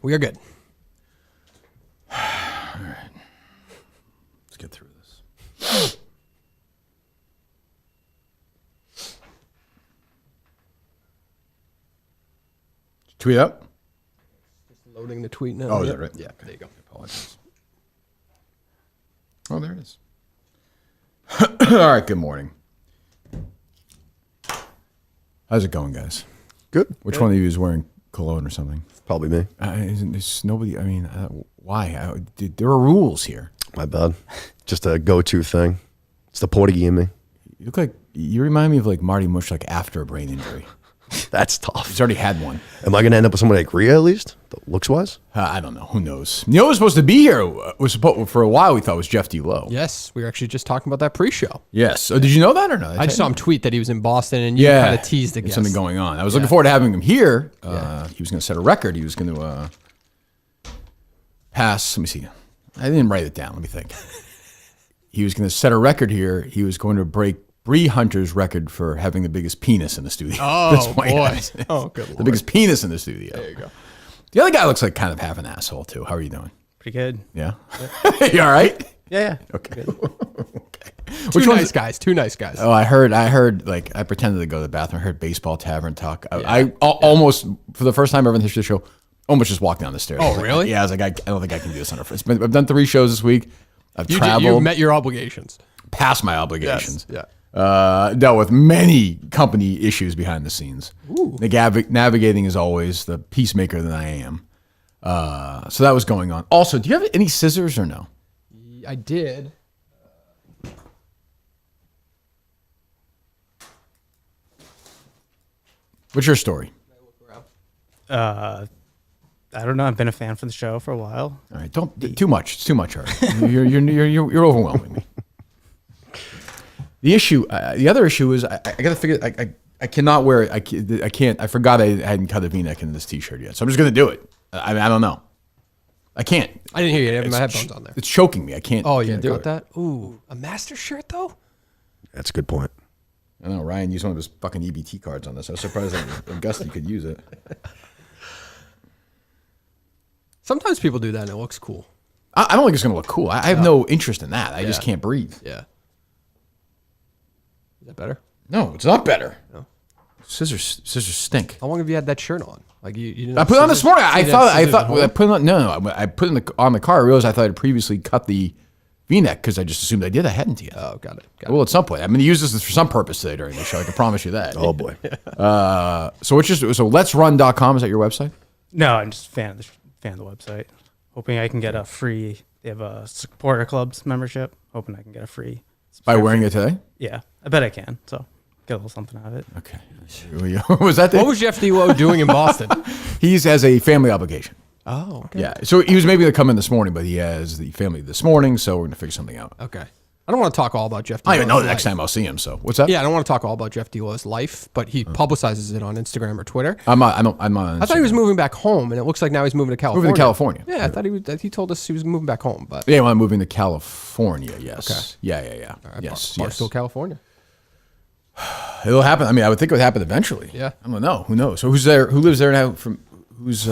We are good. All right. Let's get through this. Tweet up? Just loading the tweet now. Oh, is that right? Yeah, Okay. there you go. I apologize. Oh, there it is. All right, good morning. How's it going, guys? Good. Which one of you is wearing cologne or something? Probably me. There's nobody, I mean, why? There are rules here. My bad. Just a go-to thing. It's the Portuguese in me. You look like, you remind me of like Marty Mush, like after a brain injury. That's tough. He's already had one. Am I going to end up with somebody like Rhea at least, looks-wise? I don't know. Who knows? You know who was supposed to be here? Was supposed for a while. We thought was Jeff D. Lowe. Yes, we were actually just talking about that pre-show. Yes. So did you know that or not? I just saw him tweet that he was in Boston, and you kind of teased against something going on. I was looking forward to having him here. He was going to set a record. He was going to pass. Let me see. I didn't write it down. Let me think. He was going to set a record here. He was going to break Bree Hunter's record for having the biggest penis in the studio. Oh, boy. Oh, good Lord. The biggest penis in the studio. There you go. The other guy looks like kind of half an asshole, too. How are you doing? Pretty good. Yeah? You all right? Yeah. Okay. Okay. Two nice guys. Two nice guys. Oh, I heard, like, I pretended to go to the bathroom. I heard baseball tavern talk. I almost, for the first time ever in the history of the show, almost just walked down the stairs. Oh, really? Yeah, I was like, I don't think I can do this on our first. I've done 3 shows this week. I've traveled. You've met your obligations. Past my obligations. Yes. Yeah. Dealt with many company issues behind the scenes. Navigating is always the peacemaker that I am. So that was going on. Also, do you have any scissors or no? I did. What's your story? I don't know. I've been a fan for the show for a while. All right, don't too much. It's too much, Art. You're overwhelming me. The issue, the other issue is I got to figure. I cannot wear it. I can't. I forgot I hadn't cut a V-neck in this T-shirt yet, so I'm just gonna do it. I don't know. I can't. I didn't hear you. I have my headphones on there. It's choking me. I can't. Oh, you can't do that? Ooh, a master shirt though? That's a good point. I don't know. Ryan used one of his fucking EBT cards on this. I was surprised that Augusty could use it. Sometimes people do that and it looks cool. I don't think it's gonna look cool. I have no interest in that. I just can't breathe. Yeah. Is that better? No, it's not better. No. Scissors stink. How long have you had that shirt on? Like you didn't. I put it on this morning. I thought I put it on. No, I put it on the car. I realized I thought I'd previously cut the V-neck because I just assumed I did. I hadn't yet. Oh, got it. Well, at some point, I'm going to use this for some purpose today during the show. I can promise you that. Oh boy. So letsrun.com, is that your website? No, I'm just a fan of the website. Hoping I can get a free. They have a supporter club's membership. Hoping I can get a free. By wearing it today? Yeah, I bet I can. So get a little something out of it. Okay. Was that What was Jeff D. Lowe doing in Boston? He has a family obligation. Oh, okay. Yeah. So he was maybe going to come in this morning, but he has the family this morning, so we're going to figure something out. Okay. I don't want to talk all about Jeff D. I don't even know Lowe's the next life. time I'll see him. So what's that? Yeah, I don't want to talk all about Jeff D. Lowe's life, but he publicizes it on Instagram or Twitter. I'm on I thought he was moving back home, and it looks like now he's moving to California. moving to California. Yeah, I thought he told us he was moving back home, but Yeah, I'm moving to California. Yes. Okay. Yeah. all right, Yes. Barstool, California. It'll happen. I mean, I would think it would happen eventually. Yeah. I don't know. Who knows? So who's there? Who lives there now? Who's?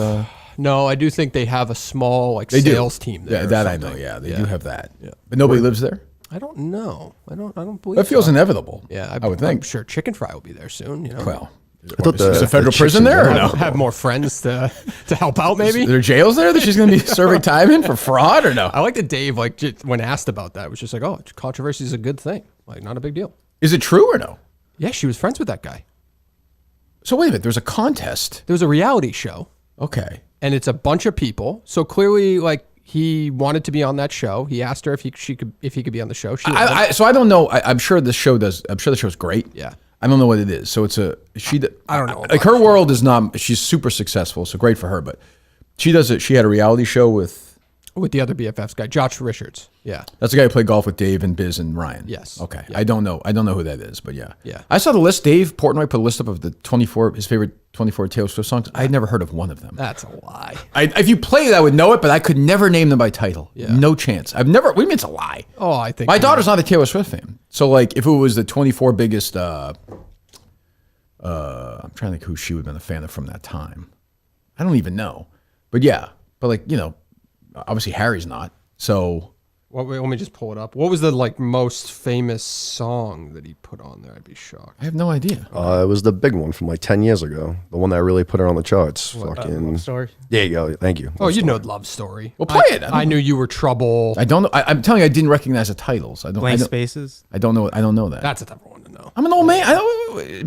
No, I do think they have a small They sales team there. Yeah, or that I know. something. Yeah, they do have that. Yeah. But nobody lives there. I don't know. I don't believe That feels so. inevitable. Yeah, I would think. I'm sure Chicken Fry will be there soon. You know, Well, I thought is a the federal chicks prison in there or general- no? have more friends to help out. Maybe. Are there jails there that she's going to be serving time in for fraud or no? I like that Dave, when asked about that, was just like, "Oh, controversy is a good thing. Like, not a big deal." Is it true or no? Yeah, she was friends with that guy. So wait a minute. There's a contest. There was a reality show, Okay. and it's a bunch of people. So clearly, he wanted to be on that show. He asked her if he could be on the show. She So I don't know. I'm sure the show does. I'm sure the show's great. Yeah. I don't know what it is. So I don't know Like her world is not. She's super successful. So great for her. But she does it. She had a reality show with with the other BFFs guy, Josh Richards. Yeah. That's the guy who played golf with Dave and Biz and Ryan. Yes. Okay. Yeah. I don't know who that is, but yeah. Yeah. I saw the list. Dave Portnoy put a list up of his favorite 24 Taylor Swift songs. I had never heard of one of them. That's a lie. If you played it, I would know it, but I could never name them by title. Yeah. No chance. What do you mean it's a lie? Oh, I think My daughter's not a Taylor Swift fan. So like if it was the 24 biggest I'm trying to think who she would have been a fan of from that time. I don't even know. But yeah. But like, you know, obviously Harry's not. So Let me just pull it up. What was the like most famous song that he put on there? I'd be shocked. I have no idea. It was the big one from like 10 years ago. The one that really put her on the charts. Fucking. Love Story. There you go. Thank you. Oh, you know Love Story. Well, play it. I knew you were trouble. I don't know. I'm telling you, I didn't recognize the titles. Blank Spaces. I don't know. I don't know that. That's a tough one to know. I'm an old man.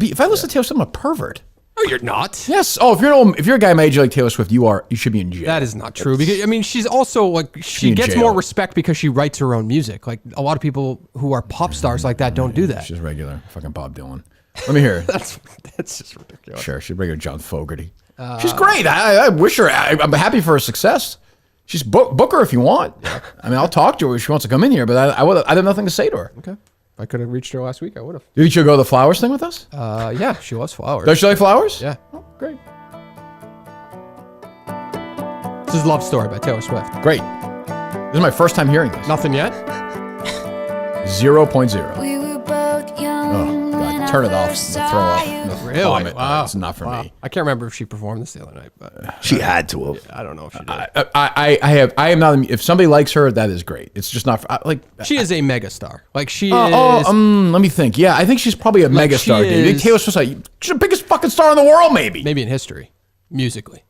If I listen to Taylor Swift, I'm a pervert. No, you're not. Yes. Oh, if you're a guy my age like Taylor Swift, you should be in jail. That is not true. Because I mean, she's also like she in gets jail. more respect because she writes her own music. Like a lot of people who are pop stars like that don't do that. She's regular. Fucking Bob Dylan. Let me hear it. That's just ridiculous. Sure, she's regular John Fogerty. She's great. I wish her. I'm happy for her success. She's book her if you want. I mean, I'll talk to her if she wants to come in here, but I have nothing to say to her. Okay. If I could have reached her last week, I would have. Did you go to the flowers thing with us? Yeah, she loves flowers. Does she like flowers? Yeah. Oh, great. This is Love Story by Taylor Swift. Great. This is my first time hearing this. Nothing yet? 0.0. We were both young. Oh, God. Turn it off. Throw off. Really? Vomit. Wow. It's not for me. I can't remember if she performed this the other night, but She had to have. I don't know if she did. I am not. If somebody likes her, that is great. It's just not for, like. She is a megastar. Like she is. Let me think. Yeah, I think she's probably a Like, megastar. she Dude. You think is- Taylor Swift's like she's the biggest fucking star in the world, maybe. maybe in history, musically.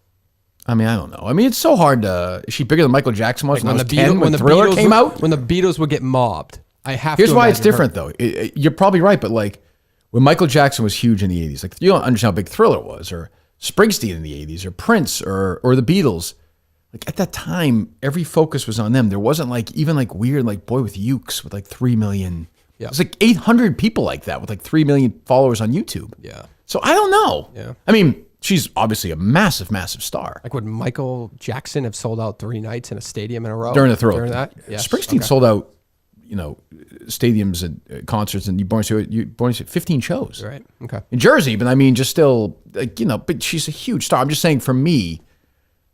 I mean, I don't know. I mean, it's so hard to. Is she bigger than Michael Jackson was when I was 10 when the Thriller Beatles came would- out? when the Beatles would get mobbed. I have. Here's to why it's imagine different, her. though. You're probably right, but like when Michael Jackson was huge in the '80s, like you don't understand how big Thriller was, or Springsteen in the '80s, or Prince, or the Beatles. Like at that time, every focus was on them. There wasn't like even like weird like Boy with Ukes with like 3 million. Yeah. It's like 800 people like that with like 3 million followers on YouTube. Yeah. So I don't know. Yeah. I mean, she's obviously a massive, massive star. Like would Michael Jackson have sold out 3 nights in a stadium in a row During the Thriller. During that, yes. Springsteen Okay. sold out, stadiums and concerts, and you born 15 shows. Right. Okay. In Jersey, but I mean, just still, like, but she's a huge star. I'm just saying, for me,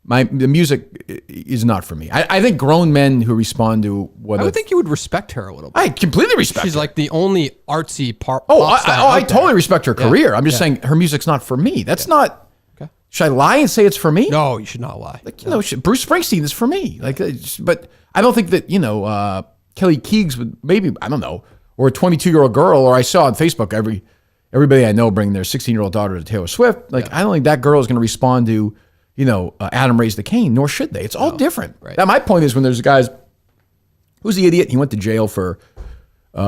the music is not for me. I think grown men who respond to what I would think you would respect her a little bit. I completely respect. She's her. like the only artsy pop. Oh, pop star I out totally there. respect her Yeah. career. I'm just Yeah. saying her music's not for me. That's not. Okay. Should I lie and say it's for me? No, you should not lie. Like, Bruce Springsteen is for me. Like, but I don't think that Kelly Keegs would, maybe, I don't know, or a 22-year-old girl, or I saw on Facebook everybody I know bring their 16-year-old daughter to Taylor Swift. Like, I don't think that girl is going to respond to Adam Raised the Cane, nor should they. It's all different. Right. Now, my point is when there's guys, who's the idiot? He went to jail for,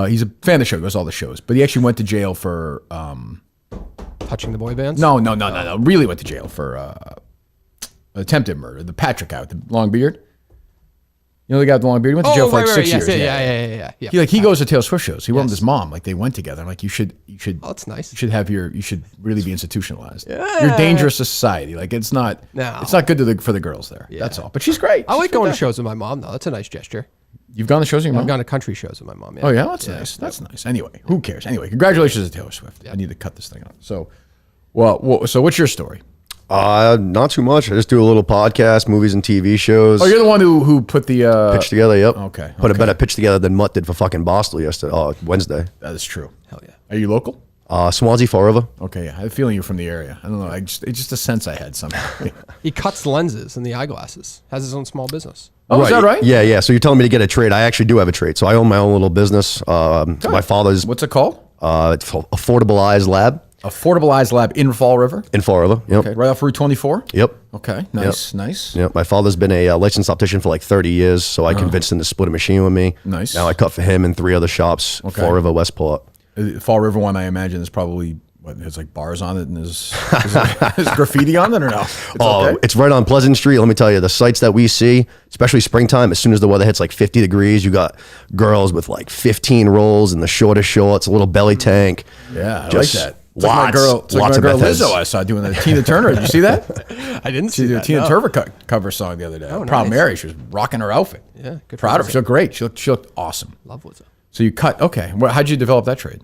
he's a fan of the show, goes to all the shows, but he actually went to jail for, Touching the boy bands. no, really went to jail for attempted murder. The Patrick guy with the long beard. You know the guy with the long beard? He went to jail for like 6 years. Yeah. He goes to Taylor Swift shows. He went with his mom. Like they went together. I'm like, you should. Oh, that's nice. You should really be institutionalized. You're dangerous to society. Like it's not. No. It's not good for the girls there. That's all. But she's great. I She's like going to fantastic. shows with my mom though. That's a nice gesture. You've gone to shows with your mom? I've gone to country shows with my mom. Yeah. Oh yeah, that's nice. That's nice. Anyway, who cares? Anyway, congratulations to Taylor Swift. I need to cut this thing off. So, so what's your story? Not too much. I just do a little podcast, movies and TV shows. Oh, you're the one who put the pitch together. Yep. Okay, Put a okay. better pitch together than Mutt did for fucking Barstool yesterday. Wednesday. That is true. Hell yeah. Are you local? Swansea forever. Okay, yeah. I have a feeling you're from the area. I don't know. It's just a sense I had somehow. He cuts lenses and the eyeglasses. Has his own small business. Oh, is that right? Yeah. So you're telling me to get a trade? I actually do have a trade. So I own my own little business. My father's What's it called? it's Affordable Eyes Lab Affordable Eyes Lab in Fall River. in Fall River. Yep. Okay, right off Route 24. Yep. Okay, nice. Yep. My father's been a licensed optician for like 30 years, so I convinced him to split a machine with me. Nice. Now I cut for him and 3 other shops. Okay. Fall River, Westport. Fall River one, I imagine, is probably what has like bars on it and is graffiti on it or no? It's right on Pleasant Street. Let me tell you, the sites that we see, especially springtime, as soon as the weather hits like 50 degrees, you got girls with like 15 rolls and the shortest shorts, a little belly tank. Yeah, I Just like that. It's Lots, like lots my girl of methods. Lizzo I saw doing the Tina Turner. Did you see that? I didn't She see did a that. Tina no. Turner cover song the other day. Oh, Proud nice. Mary. She was rocking her outfit. Yeah, good for Proud of her. Lizzo. She looked great. She looked awesome. Love Lizzo. So you cut. Okay. How'd you develop that trade?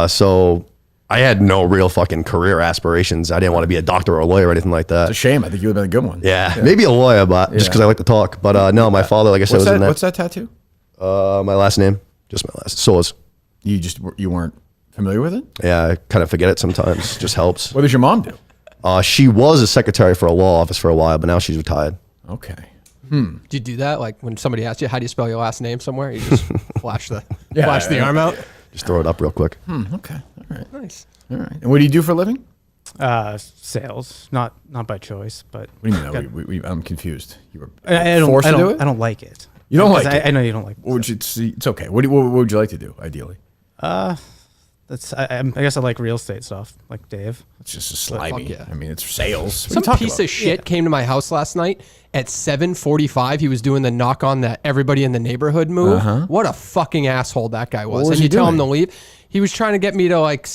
So I had no real fucking career aspirations. I didn't want to be a doctor or a lawyer or anything like that. It's a shame. I think you would have been a good one. Yeah, maybe a lawyer, but just because I like to talk. But no, my father, like I said, What's was in that? that. What's that tattoo? My last name, just my last. Solas. You weren't familiar with it? Yeah, I kind of forget it sometimes. Just helps. What does your mom do? She was a secretary for a law office for a while, but now she's retired. Okay. Do you do that? Like when somebody asks you, how do you spell your last name somewhere? You just flash the arm out? Just throw it up real quick. Okay. All right. Nice. All right. And what do you do for a living? Sales, not by choice, but What do you mean? I'm confused. You were I don't, forced I to don't, do it? I don't like it. You don't like Because it? I know you don't like it. What would you see? It's okay. What would you like to do, ideally? I guess I like real estate stuff, like Dave. It's just a slimy. yeah. I mean, it's sales. What are Some you talking piece about? of shit came to my house last night at 7:45. He was doing the knock on that everybody in the neighborhood move. What a fucking asshole that guy was. was And he you tell him to doing? leave. He was trying to get me to like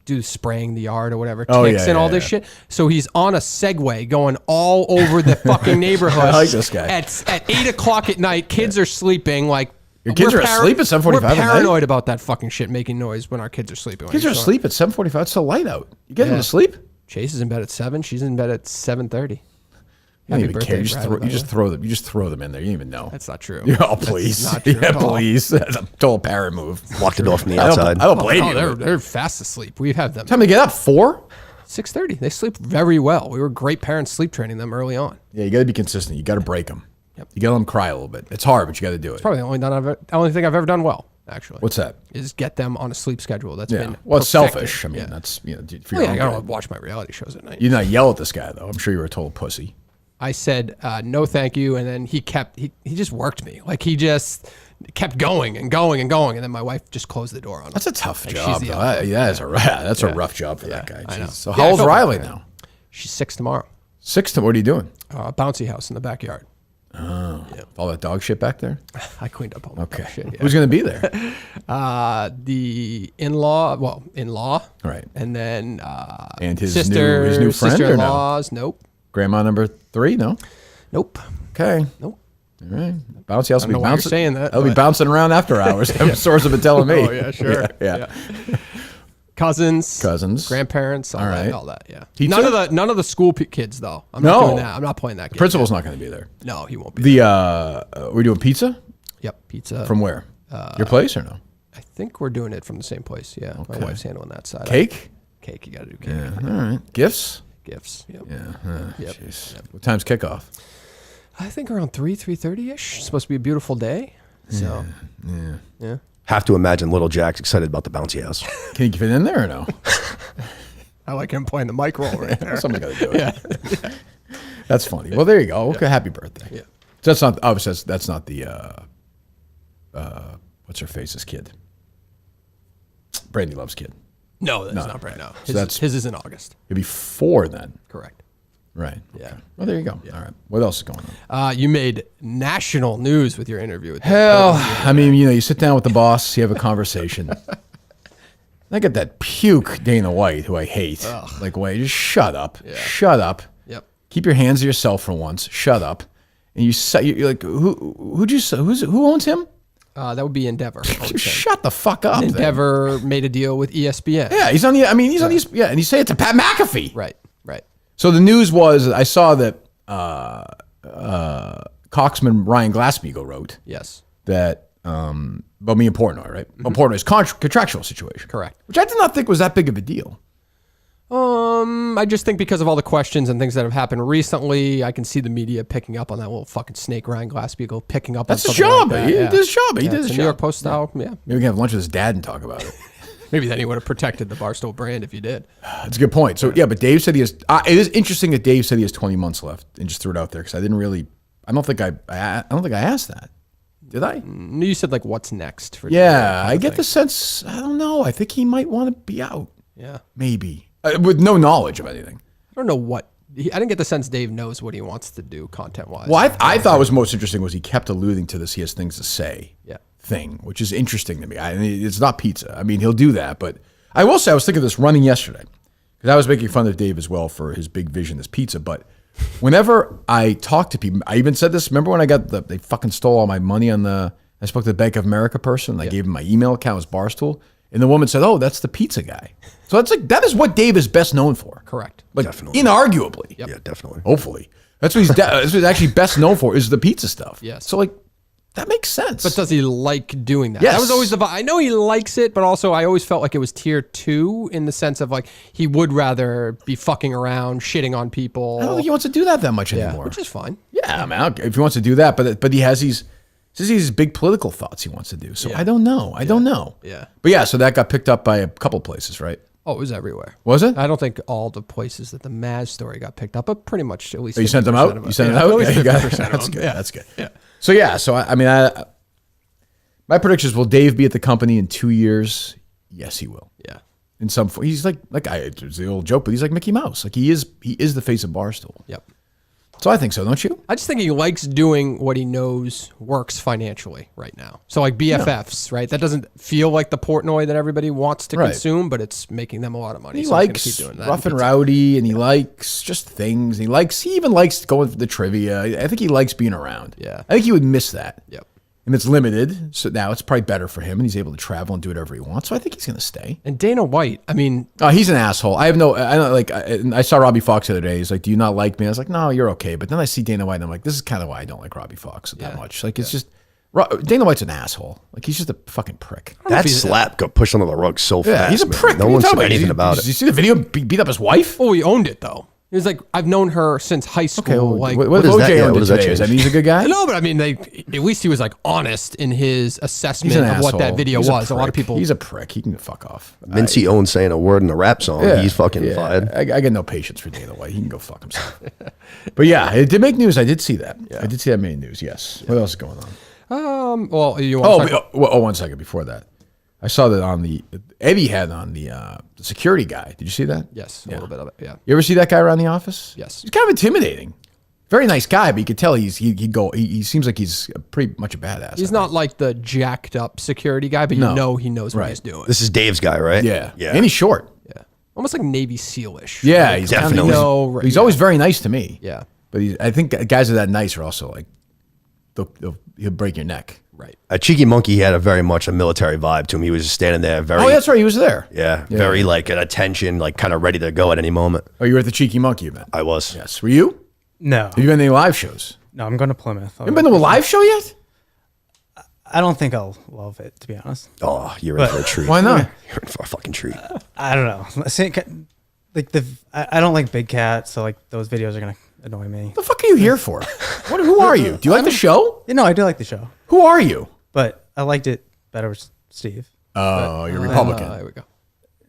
do spraying the yard or whatever, Oh, ticks yeah, and all yeah, this yeah. shit. So he's on a Segway going all over the fucking neighborhood. I like this guy. At 8 o'clock at night, kids are sleeping. Like Your kids we're are asleep at 7:45 We're at night? paranoid about that fucking shit making noise when our kids are sleeping. Kids are asleep at 7:45. It's so light out. You get them Yeah. to sleep? Chase is in bed at 7. She's in bed at 7:30. You don't Happy even care. birthday, Brad, by the You just way. throw them. You just throw them in there. You don't even know. That's not true. Yeah, oh, That's please. not true Yeah, at all. please. That's a total parent move. Lock the door from the I outside. don't blame Oh, you. they're fast asleep. We have them Time to get up. 4? 6:30. They sleep very well. We were great parents sleep training them early on. Yeah, you got to be consistent. You got to break them. Yep. You got to let them cry a little bit. It's hard, but you got to do it. Probably the only thing I've ever done well, actually. What's that? Is get them on a sleep schedule. That's Yeah. been Well, it's perfected. selfish. I mean, Yeah. that's for Well, your yeah, own I gotta good. watch my reality shows at night. You did not yell at this guy though. I'm sure you were a total pussy. I said no, thank you, and then he just worked me. Like he just kept going and going and going, and then my wife just closed the door on him. That's a tough Like, job. she's the though. alpha. That's a rough job for that guy. I know. Jeez. So Yeah, how I old's felt Riley bad. now? She's 6 tomorrow. 6. What are you doing? Bouncy house in the backyard. All that dog shit back there? I cleaned up all Okay. that shit. Yeah. Who's going to be there? The in-law, Right. and then And his sister, new friend or no? sister-in-laws. Nope, Grandma number 3? No? nope, Okay. nope. All right. Bouncy house will know be why you're bouncing. saying that, I'll be but- bouncing around after hours. Sources have been telling me. Oh yeah, sure. Yeah. Cousins, All grandparents, all right. that. Yeah. Pizza? None of the school kids though. I'm No. not doing that. I'm not playing that game. Principal's not going to be there. No, he won't be. We're doing pizza? Yep, pizza. From where? Your place or no? I think we're doing it from the same place. Yeah, my wife's handling that side. Cake? Cake. You got to do cake. Yeah. All right. Gifts? Gifts. Yep. Yeah. Yep. Jeez. What time's kickoff? I think around 3:30 ish. It's supposed to be a beautiful day. So yeah. Have to imagine little Jack's excited about the bouncy house. Can you fit in there or no? I like him playing the mic roll right there. Somebody got to do it. Yeah. That's funny. Well, there you go. Okay, happy birthday. Yeah. So that's not obviously that's not the what's her face's kid. Brandy Love's kid. No, that's not right now. that's- His is in August. It'd be 4 then. Correct. Right. Yeah. Okay. Well, there you go. All right. What else is going on? You made national news with your interview with Dave Hell, Portnoy. I mean, you sit down with the boss, you have a conversation. I got that puke Dana White, who I hate. Like, wait, just shut up. Yeah. Shut up. Yep. Keep your hands to yourself for once. Shut up. And you're like, who owns him? That would be Endeavor. I would say. Shut the fuck up. then. Endeavor made a deal with ESPN. Yeah, he's on the. I mean, he's on these. Yeah, and you say it to Pat McAfee. Right. So the news was, I saw that Coxman Ryan Glassbeagle wrote Yes. that about me and Portnoy, right? Well, Portnoy's contractual situation, Correct. which I did not think was that big of a deal. I just think because of all the questions and things that have happened recently, I can see the media picking up on that little fucking snake Ryan Glassbeagle picking up. That's on his something job. Like that. He Yeah. did his job. He Yeah, did it's his a New York job. Post style. Yeah. Maybe we can have lunch with his dad and talk about it. Maybe then he would have protected the Barstool brand if you did. That's a good point. So yeah, but Dave said he has. It is interesting that Dave said he has 20 months left, and just threw it out there because I didn't really. I don't think I asked that. Did I? You said like, what's next for? Yeah, Dave, I get the sense. I don't know. I think he might want to be out. Yeah. Maybe with no knowledge of anything. I don't know what. I didn't get the sense Dave knows what he wants to do content wise. Well, I thought was most interesting was he kept alluding to this. He has things to say. Yeah. Thing, which is interesting to me. I mean, it's not pizza. I mean, he'll do that, but I will say I was thinking of this running yesterday because I was making fun of Dave as well for his big vision as pizza. But whenever I talk to people, I even said this. Remember when I got they fucking stole all my money on I spoke to the Bank of America person. And I gave him my email account as Barstool, and the woman said, "Oh, that's the pizza guy." So that's like that is what Dave is best known for. Correct. Like Definitely. inarguably. Yeah, definitely. Hopefully, that's what that's what he's actually best known for is the pizza stuff. Yes. So like. That makes sense. But does he like doing that? Yes. That was always the vibe. I know he likes it, but also I always felt like it was tier 2 in the sense of like he would rather be fucking around, shitting on people. I don't think he wants to do that much anymore. Which is fine. Yeah, I mean, if he wants to do that, but he has these big political thoughts he wants to do. So I don't know. I don't know. Yeah. But yeah, so that got picked up by a couple places, right? Oh, it was everywhere. Was it? I don't think all the places that the Maz story got picked up, but pretty much at least. Oh, you sent them out? You sent it out? At least Yeah, you got 50% it. of That's them. good. Yeah. That's good. Yeah. So yeah, so I mean, my prediction is: will Dave be at the company in 2 years? Yes, he will. Yeah. In some, he's like it's the old joke, but he's like Mickey Mouse. Like he is the face of Barstool. Yep. So I think so, don't you? I just think he likes doing what he knows works financially right now. So like BFFs, right? That doesn't feel like the Portnoy that everybody wants to Right. consume, but it's making them a lot of money. He so he's gonna likes keep doing that. rough and rowdy, and he likes just things. He even likes going for the trivia. I think he likes being around. Yeah. I think he would miss that. Yep. And it's limited, so now it's probably better for him, and he's able to travel and do whatever he wants. So I think he's going to stay. And Dana White, I mean, Oh, he's an asshole. I don't like. I saw Robbie Fox the other day. He's like, "Do you not like me?" I was like, "No, you're okay." But then I see Dana White, and I'm like, "This is kind of why I don't like Robbie Fox that much." Like, it's just Dana White's an asshole. Like, he's just a fucking prick. That slap got pushed under the rug so fast. Yeah, he's a man. prick. No What are you one talking said about? anything about Did it. you see the video? Beat up his wife. oh, he owned it though. He was like, I've known her since high school. Okay, well, like, what does OJ that- yeah, owned what does that today? Does that change? mean he's a good guy? no, but I mean, at least he was like honest in his assessment He's of an what that asshole. video He's was. A lot of prick. people. He's a prick. He can fuck off. Mincy owns saying a word in a rap song. He's fucking fired. I got no patience for Dana White. He can go fuck himself. But yeah, it did make news. I did see that. I did see that made news. Yes. What else is going on? well, you want to talk Oh, 1 second before that. I saw that on Eddie had on the security guy. Did you see that? Yes, a little bit of it. Yeah. You ever see that guy around the office? Yes. He's kind of intimidating. Very nice guy, but you could tell he seems like he's pretty much a badass. He's not like the jacked up security guy, but you No. know he knows what Right. he's doing. This is Dave's guy, right? Yeah. Yeah. And he's short. Yeah. Almost like Navy SEAL-ish. Yeah, he's Definitely. No, He's always very nice to me. Yeah. But I think guys are that nice are also like he'll break your neck. Right. A Cheeky Monkey, he had a very much a military vibe to him. He was just standing there very, Oh, that's right. He was there. very like at attention, like kind of ready to go at any moment. Oh, you were at the Cheeky Monkey event. I was. Yes. Were you? No, Have you been to any live shows? no, I'm going to Plymouth. You been to a live show yet? I don't think I'll love it, to be honest. Oh, you're in for a treat. Why not? You're in for a fucking treat. I don't know. I think, like I don't like big cats, so like those videos are gonna annoy me. The fuck are you here for? Who are you? Do you like the show? You know, I do like the show, Who are you? but I liked it better with Steve. Oh, you're Republican. There we go.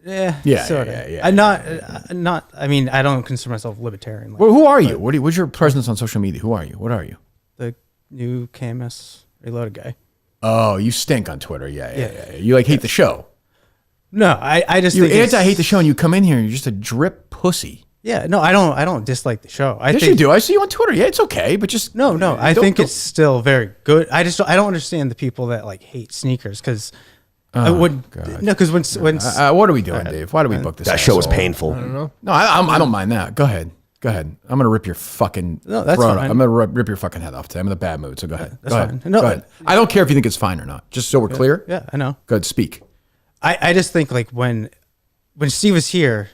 Yeah, Yeah, sorta. yeah, yeah. I'm not. I mean, I don't consider myself libertarian. Like Well, who are you? What's your presence on social media? Who are you? What are you? the new KMS Reloaded Guy. Oh, you stink on Twitter. Yeah. You like hate the show. No, I just You think it's- anti-hate the show, and you come in here and you're just a drip pussy. Yeah, no, I don't dislike the show. I Yes, think you do. I see you on Twitter. Yeah, it's okay, but just No, I don't- think don't- it's still very good. I don't understand the people that like hate sneakers because I would God. no because when what are we doing, Dave? Why do we book this? That show was asshole? painful. No, I don't mind that. Go ahead. I'm gonna rip your fucking. No, that's throat. fine. I'm gonna rip your fucking head off today. I'm in a bad mood, so go ahead. That's go fine. ahead. No, go ahead. I don't care if you think it's fine or not. Just so we're clear. yeah, I know. Go ahead, speak. I just think like when Steve was here,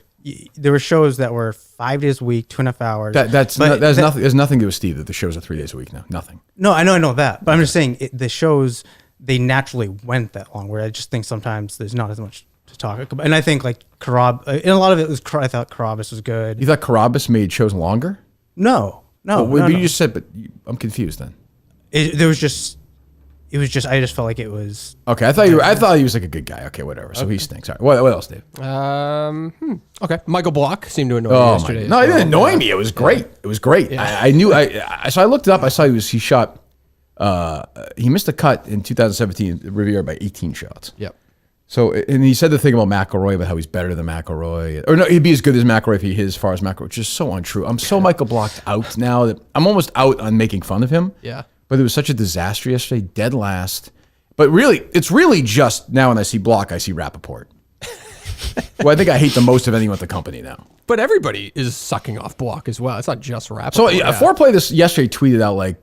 there were shows that were 5 days a week, 2.5 hours. That's But nothing. There's nothing to do with Steve that the shows are 3 days a week now. Nothing. No, I know that, but I'm just saying the shows they naturally went that long. Where I just think sometimes there's not as much to talk about, and I think like and a lot of it was I thought Carabas was good. You thought Carabas made shows longer? No. Well, you just said, but I'm confused then. It was just I just felt like it was. Okay, I thought he was like a good guy. Okay, whatever. So he stinks. All right. What else, Dave? Okay. Michael Block seemed to annoy you Oh yesterday. my! as No, it well. didn't annoy me. It was great. It was great. I knew. So I looked it up. I saw he shot. He missed a cut in 2017 at Riviera by 18 shots. Yep. So, and he said the thing about McElroy, about how he's better than McElroy. Or no, he'd be as good as McElroy if he hit as far as McElroy, which is so untrue. I'm so Michael blocked out now that I'm almost out on making fun of him. Yeah. But it was such a disaster yesterday, dead last. But really, it's really just now when I see Block, I see Rappaport. Well, I think I hate the most of anyone at the company now. But everybody is sucking off Block as well. It's not just rap. So Foreplay this yesterday tweeted out like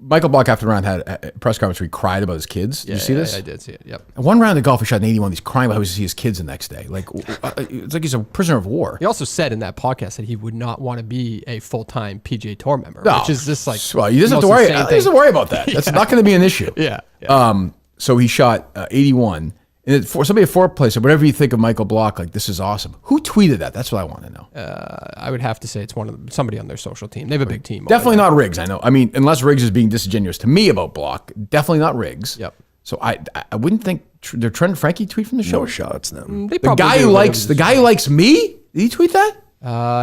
Michael Block after the round had a press conference where he cried about his kids. Did you see this? I did see it. Yep. And one round of golf, he shot an 81. He's crying about how he see his kids the next day. Like it's like he's a prisoner of war. He also said in that podcast that he would not want to be a full-time PGA Tour member, No. which is just like Well, he doesn't have to worry. He doesn't worry about that. That's not going to be an issue. Yeah. So he shot 81. And for somebody at fourth place, or whatever you think of Michael Block, like, this is awesome. Who tweeted that? That's what I want to know. I would have to say it's somebody on their social team. They have a big team. Definitely not Riggs, I know. I mean, unless Riggs is being disingenuous to me about Block, definitely not Riggs. Yep. So I wouldn't think they're trying to Frankie tweet from the show. No shots them. They The guy who likes me? Did he tweet that?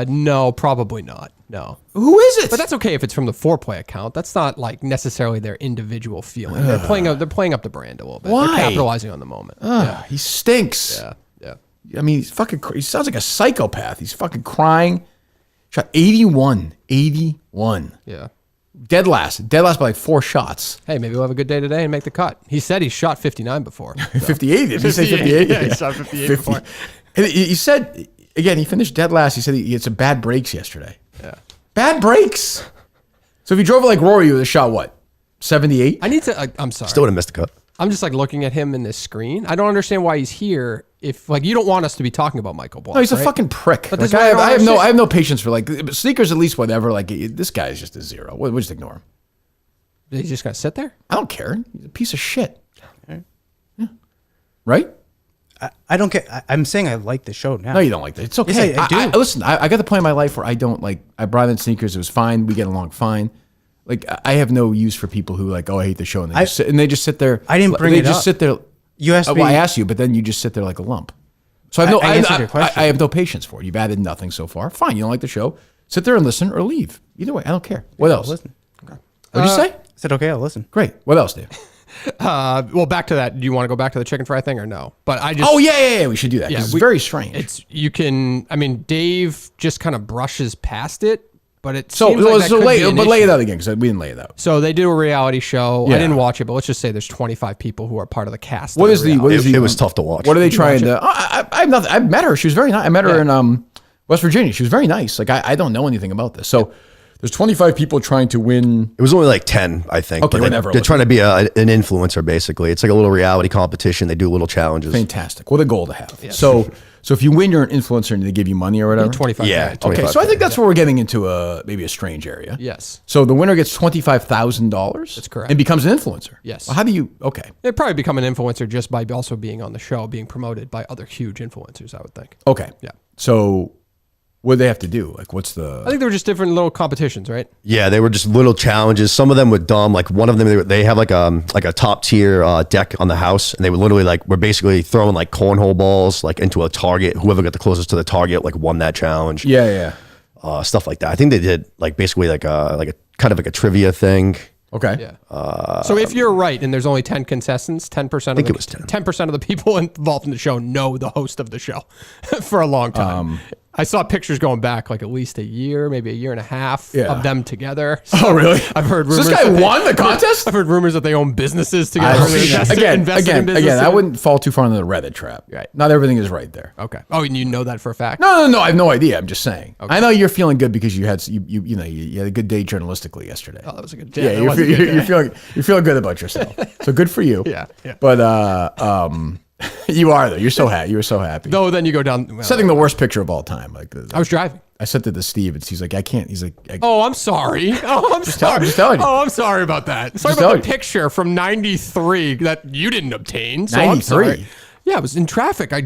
No, probably not. No. Who is it? But that's okay if it's from the foreplay account. That's not like necessarily their individual feeling. They're playing up the brand a little bit. Why? They're capitalizing on the moment. He stinks. Yeah. I mean, he sounds like a psychopath. He's fucking crying. Shot 81. 81. Yeah. Dead last by like 4 shots. Hey, maybe we'll have a good day today and make the cut. He said he shot 59 before. So. 58. Did he say 58? Yeah, he shot 58 before. And he said, again, he finished dead last. He said he had some bad breaks yesterday. Yeah. Bad breaks. So if he drove like Rory, you would have shot what? 78? I need to. I'm sorry. Still would have missed the cut. I'm just like looking at him in this screen. I don't understand why he's here. If like you don't want us to be talking about Michael Block. No, he's a right? fucking prick. But Like, this is what I don't have no patience for like sneakers. At least whatever. Like this guy is just a zero. We'll just ignore him. He's just gonna sit there. I don't care. He's a piece of shit. Yeah. Right? I don't care. I'm saying I like the show now. No, you don't like that. It's okay. Yes, I do. Listen, I got the point in my life where I don't like. I brought in sneakers. It was fine. We get along fine. Like I have no use for people who like, oh, I hate the show, and they just sit there. I didn't bring they it just up. sit there. You asked me. Well, I asked you, but then you just sit there like a lump. So I answered your question. I have no patience for it. You've added nothing so far. Fine, you don't like the show. Sit there and listen, or leave. Either way, I don't care. What else? Listen. What'd you say? I said, okay, I'll listen. Great. What else, Dave? Well, back to that. Do you want to go back to the chicken fry thing or no? But I just. Oh yeah. We should do that. 'Cause it's very strange. It's you can. I mean, Dave just kind of brushes past it, but it so seems like that could lay be an but lay issue. it out again because we didn't lay it out. So they do a reality show. Yeah. I didn't watch it, but let's just say there's 25 people who are part of the cast. What of is the? What reality is It the? was tough to watch. What are they trying to? I've nothing. I've met her. She was very nice. I met her in West Virginia. She was very nice. Like I don't know anything about this. So there's 25 people trying to win. It was only like 10, I think. Okay, but whatever. they're trying to be an influencer, basically. It's like a little reality competition. They do little challenges. Fantastic. What a goal to have. So if you win, you're an influencer and they give you money or whatever. 25. Yeah, grand. 25. Okay, so I think that's where we're getting into maybe a strange area. Yes. So the winner gets $25,000. That's correct. And becomes an influencer. Yes. Well, how do you? Okay. They'd probably become an influencer just by also being on the show, being promoted by other huge influencers, I would think. Okay. Yeah. So what do they have to do? Like, what's the? I think they were just different little competitions, right? Yeah, they were just little challenges. Some of them were dumb. Like one of them, they have like a top tier deck on the house, and they would literally were basically throwing like cornhole balls like into a target. Whoever got the closest to the target like won that challenge. Yeah. Stuff like that. I think they did like basically like a kind of like a trivia thing. Okay. Yeah. So if you're right, and there's only 10 contestants, 10% of think it was 10. 10% of the people involved in the show know the host of the show for a long time. I saw pictures going back like at least a year, maybe a year and a half of them together. So Oh, really? I've heard So rumors. this guy that won the contest? I've heard rumors that they own businesses together. Again, businesses. I wouldn't fall too far into the Reddit trap. Right. Not everything is right there. Okay. Oh, and you know that for a fact? No. I have no idea. I'm just saying. Okay. I know you're feeling good because you had you had a good day journalistically yesterday. Oh, that was a good Yeah, day. you're feeling good about yourself. So good for you. Yeah. But you are though. You're so happy. You were so happy. No, then you go down. Well, Setting the worst picture of all time. Like I was driving. I sent it to Steve, and he's like, I can't. He's like, Oh, I'm sorry. Oh, I'm sorry. just telling you. Oh, I'm sorry about that. Sorry Just about the telling you. picture from '93 that you didn't obtain. So 93? I'm sorry. Yeah, I was in traffic. I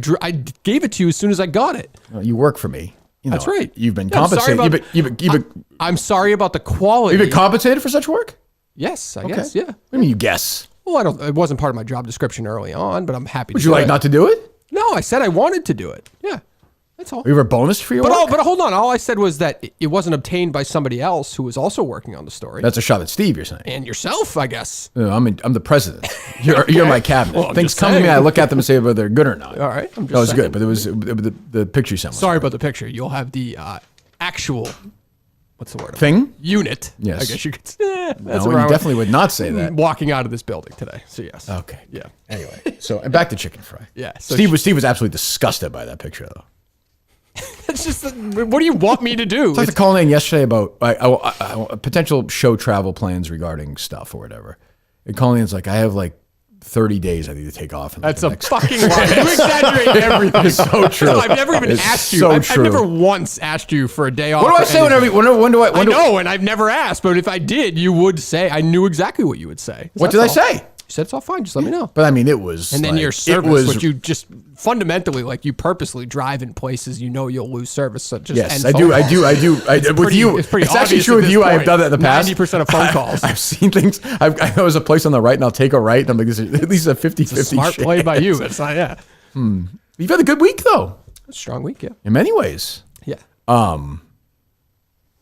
gave it to you as soon as I got it. you work for me. You know, That's right. You've been Yeah, I'm sorry compensated. about- I'm sorry about the quality. You've been compensated for such work? Yes, I guess. Yeah. What do you mean you guess? Well, it wasn't part of my job description early on, but I'm happy. Would you like not to do it? No, I said I wanted to do it. Yeah, that's all. Are you ever bonused for your But work? but hold on. All I said was that it wasn't obtained by somebody else who was also working on the story. That's a shot at Steve, you're saying. And yourself, I guess. No, I'm the president. You're my cabinet. Well, I'm Things just come to me, saying. I look at them and say whether they're good or not. All right, I'm just That was saying. good, but it was the picture you sent. Was Sorry about the picture. You'll have the actual, what's the word? thing. Unit. Yes. I guess you could. That's No, where you I was definitely would not say that. walking out of this building today. So yes. Okay. Yeah. Anyway, so and back to chicken fry. Yeah, so Steve was absolutely disgusted by that picture though. It's just, what do you want me to do? I talked to Colin yesterday about potential show travel plans regarding stuff or whatever. And Colin's like, I have like 30 days I need to take off. That's a fucking lie. You exaggerate everything. It's so true. No, I've never even asked you. So I've never once asked you for a day off. What do I say when do I? I know, and I've never asked, but if I did, you would say, I knew exactly what you would say. What did I say? You said it's all fine. Just let me know. But I mean, it was. And then like, your service, which you just fundamentally, like you purposely drive in places you know you'll lose service. So just yes, I do. With you, it's actually true with you. I've done that in the past. 90% of phone calls. I've seen things. I know there's a place on the right, and I'll take a right. And I'm like, this is at least a 50-50 Smart play by you. It's not. Yeah. You've had a good week though. A strong week. Yeah. In many ways. Yeah.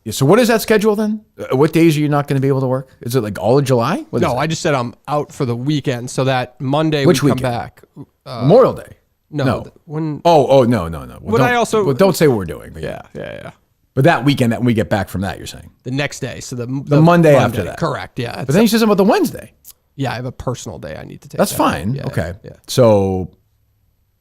Yeah, so what is that schedule then? What days are you not going to be able to work? Is it like all of July? No, I just said I'm out for the weekend, so that Monday Which we come weekend? back. Memorial Day. No. When? No. Well, don't say what we're doing. But Yeah. But that weekend, that when we get back from that, you're saying The next day, so the Monday after that. Correct. Yeah. But then you said something about the Wednesday. Yeah, I have a personal day I need to take. That's that. fine. Yeah, okay. Yeah. So,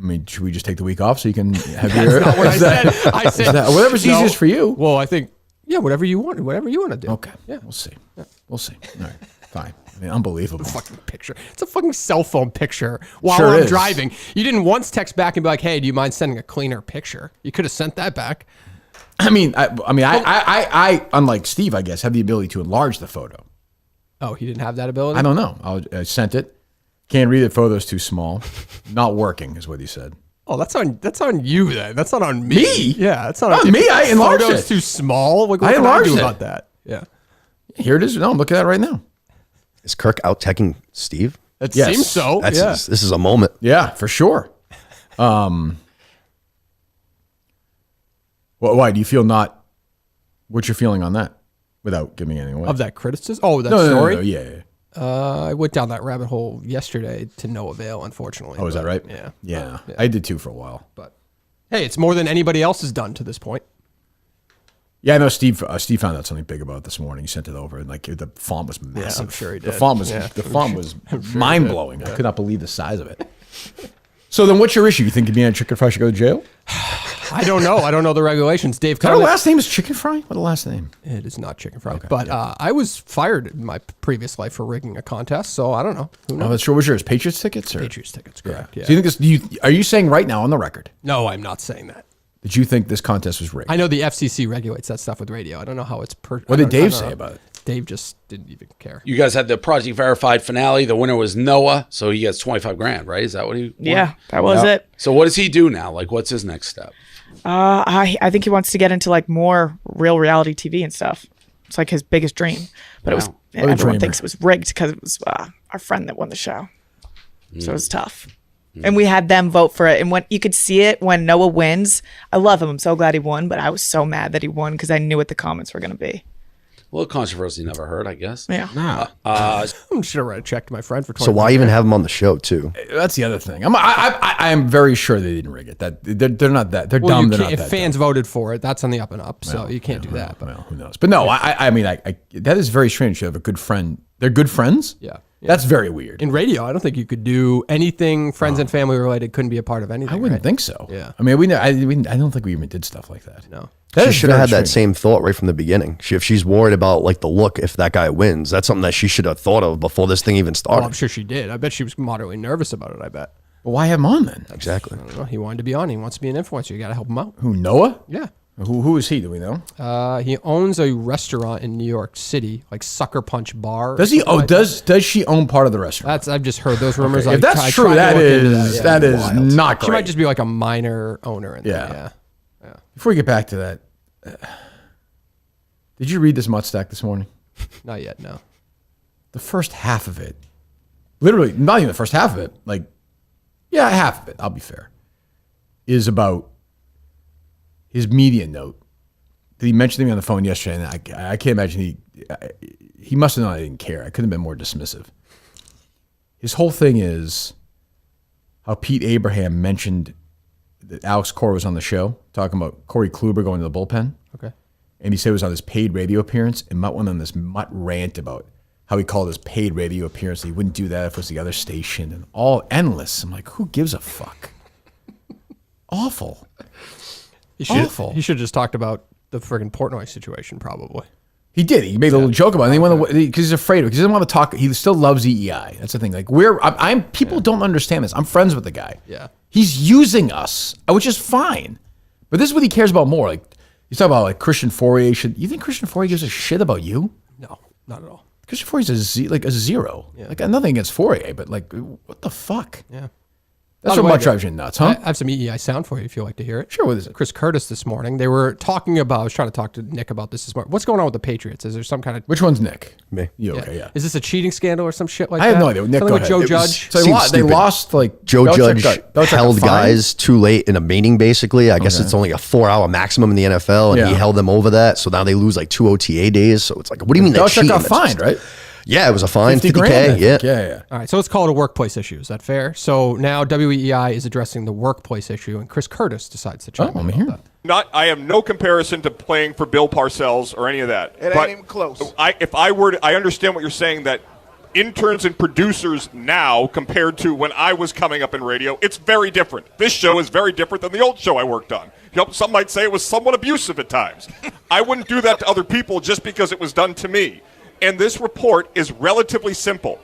I mean, should we just take the week off so you can have your? That's not what I said. I said whatever's easiest for you. Well, I think whatever you want to do. Okay. Yeah. We'll see. We'll see. All right. Fine. I mean, unbelievable. Fucking picture. It's a fucking cell phone picture while Sure I'm is. driving. You didn't once text back and be like, "Hey, do you mind sending a cleaner picture?" You could have sent that back. I unlike Steve, I guess, have the ability to enlarge the photo. Oh, he didn't have that ability? I don't know. I sent it. Can't read it. Photo's too small. Not working is what he said. Oh, that's on you then. That's not on me. Me? Yeah, that's not Not on me. I enlarged Photo's it. too small. What I can enlarged do it. about that? Yeah. Here it is. No, I'm looking at it right now. Is Kirk out teching Steve? It Yes. seems so. This is a moment. Yeah, for sure. Why do you feel not? What's your feeling on that? Without giving anything away. Of that criticism? Oh, that No, story? no, yeah. I went down that rabbit hole yesterday to no avail, unfortunately. Oh, is that right? Yeah. Yeah. I did too for a while. But hey, it's more than anybody else has done to this point. Yeah, I know Steve found out something big about it this morning. He sent it over, and like the font was massive. I'm sure he The did. font was Yeah, mind blowing. I could not believe the size of it. So then, what's your issue? You think you'd be in a chicken fry should go to jail? I don't know. I don't know the regulations. Dave, Her last name is Chicken Fry. What a last name? It is not chicken fry. But I was fired in my previous life for rigging a contest, so I don't know. Who knows? Oh, that's sure. What's yours? Patriots tickets? Or? Patriots tickets, correct? Yeah. So you think this? Are you saying right now on the record No, I'm not saying that. that you think this contest was rigged? I know the FCC regulates that stuff with radio. I don't know how it's What did Dave say about it? Dave just didn't even care. You guys had the Project Verified finale. The winner was Noah, so he gets 25 grand, right? Is that what he won? Yeah, that was it. So what does he do now? Like, what's his next step? I think he wants to get into like more real reality TV and stuff. It's like his biggest dream. But it was What a everyone dreamer. thinks it was rigged because it was our friend that won the show. So it was tough. And we had them vote for it. And when you could see it when Noah wins, I love him. I'm so glad he won, but I was so mad that he won because I knew what the comments were going to be. Well, controversy never hurt, I guess. Yeah. I should have written a check to my friend for 20. So why even have him on the show too? That's the other thing. I am very sure they didn't rig it. That they're not that. They're Well, dumb. you They're can't, not if that fans dumb. voted for it, that's on the up and up. So you can't do that. But Well, who knows? But no, I mean, that is very strange. You have a good friend. They're good friends. Yeah. That's very weird. in radio, I don't think you could do anything friends and family related. Couldn't be a part of anything. I wouldn't right? think so. Yeah. I mean, I don't think we even did stuff like that. No. That She is should have very had that strange. same thought right from the beginning. If she's worried about like the look, if that guy wins, that's something that she should have thought of before this thing even Well, started. I'm sure she did. I bet she was moderately nervous about it. I bet. But why have him on then? Exactly. I don't know. He wanted to be on. He wants to be an influencer. You got to help him out. Who, Noah? Yeah. Who is he? Do we know? He owns a restaurant in New York City, like Sucker Punch Bar. or Does he? something Oh, like that. does she own part of the restaurant? That's I've just heard those rumors. If I that's true, tried to that look into is yeah. that is not great. She might just be like a minor owner. In Yeah. There. Before we get back to that, did you read this mutt stack this morning? Not yet. No. The first half of it, literally not even the first half of it, like, yeah, half of it, I'll be fair, is about his media note that he mentioned to me on the phone yesterday, and I can't imagine he must have known I didn't care. I couldn't have been more dismissive. His whole thing is how Pete Abraham mentioned that Alex Cora was on the show, talking about Corey Kluber going to the bullpen. Okay. And he said it was on his paid radio appearance, and Mutt went on this Mutt rant about how he called his paid radio appearance. He wouldn't do that if it was the other station, and all endless. I'm like, who gives a fuck? Awful. Awful. He should have just talked about the friggin' Portnoy situation, probably. He did. He made a little joke about it. Because he's afraid of it. Because he doesn't want to talk. He still loves EEI. That's the thing. Like people don't understand this. I'm friends with the guy. Yeah. He's using us, which is fine. But this is what he cares about more. Like he's talking about like Christian Fourier. You think Christian Fourier gives a shit about you? No, not at all. Christian Fourier's a zero. Yeah. Like nothing against Fourier, but like what the fuck? Yeah. That's what drives you nuts, huh? I have some EEI sound for you if you like to hear it. Sure, what is it? Chris Curtis this morning. They were talking about, I was trying to talk to Nick about this morning. What's going on with the Patriots? Is there some kind of... Which one's Nick? Me. You okay, yeah. Is this a cheating scandal or some shit like that? I have no idea. Nick, Something go with ahead. Joe It was- Judge? So Seems they stupid. lost like Joe Belichick Judge got held fined? guys too late in a meeting, basically. I guess it's only a 4-hour maximum in the NFL, and he Yeah. held them over that. So now they lose like 2 OTA days. So it's like, what do you mean they Belichick cheating? got That's fined, just- right? Yeah, it was a fine, 50 grand, I $50K. think. Yeah. Yeah. All right, so let's call it a workplace issue. Is that fair? So now WEEI is addressing the workplace issue, and Chris Curtis decides to chime in I'm about here. that. I have no comparison to playing for Bill Parcells or any of that. It ain't even close. I understand what you're saying, that interns and producers now compared to when I was coming up in radio, it's very different. This show is very different than the old show I worked on. Some might say it was somewhat abusive at times. I wouldn't do that to other people just because it was done to me. And this report is relatively simple.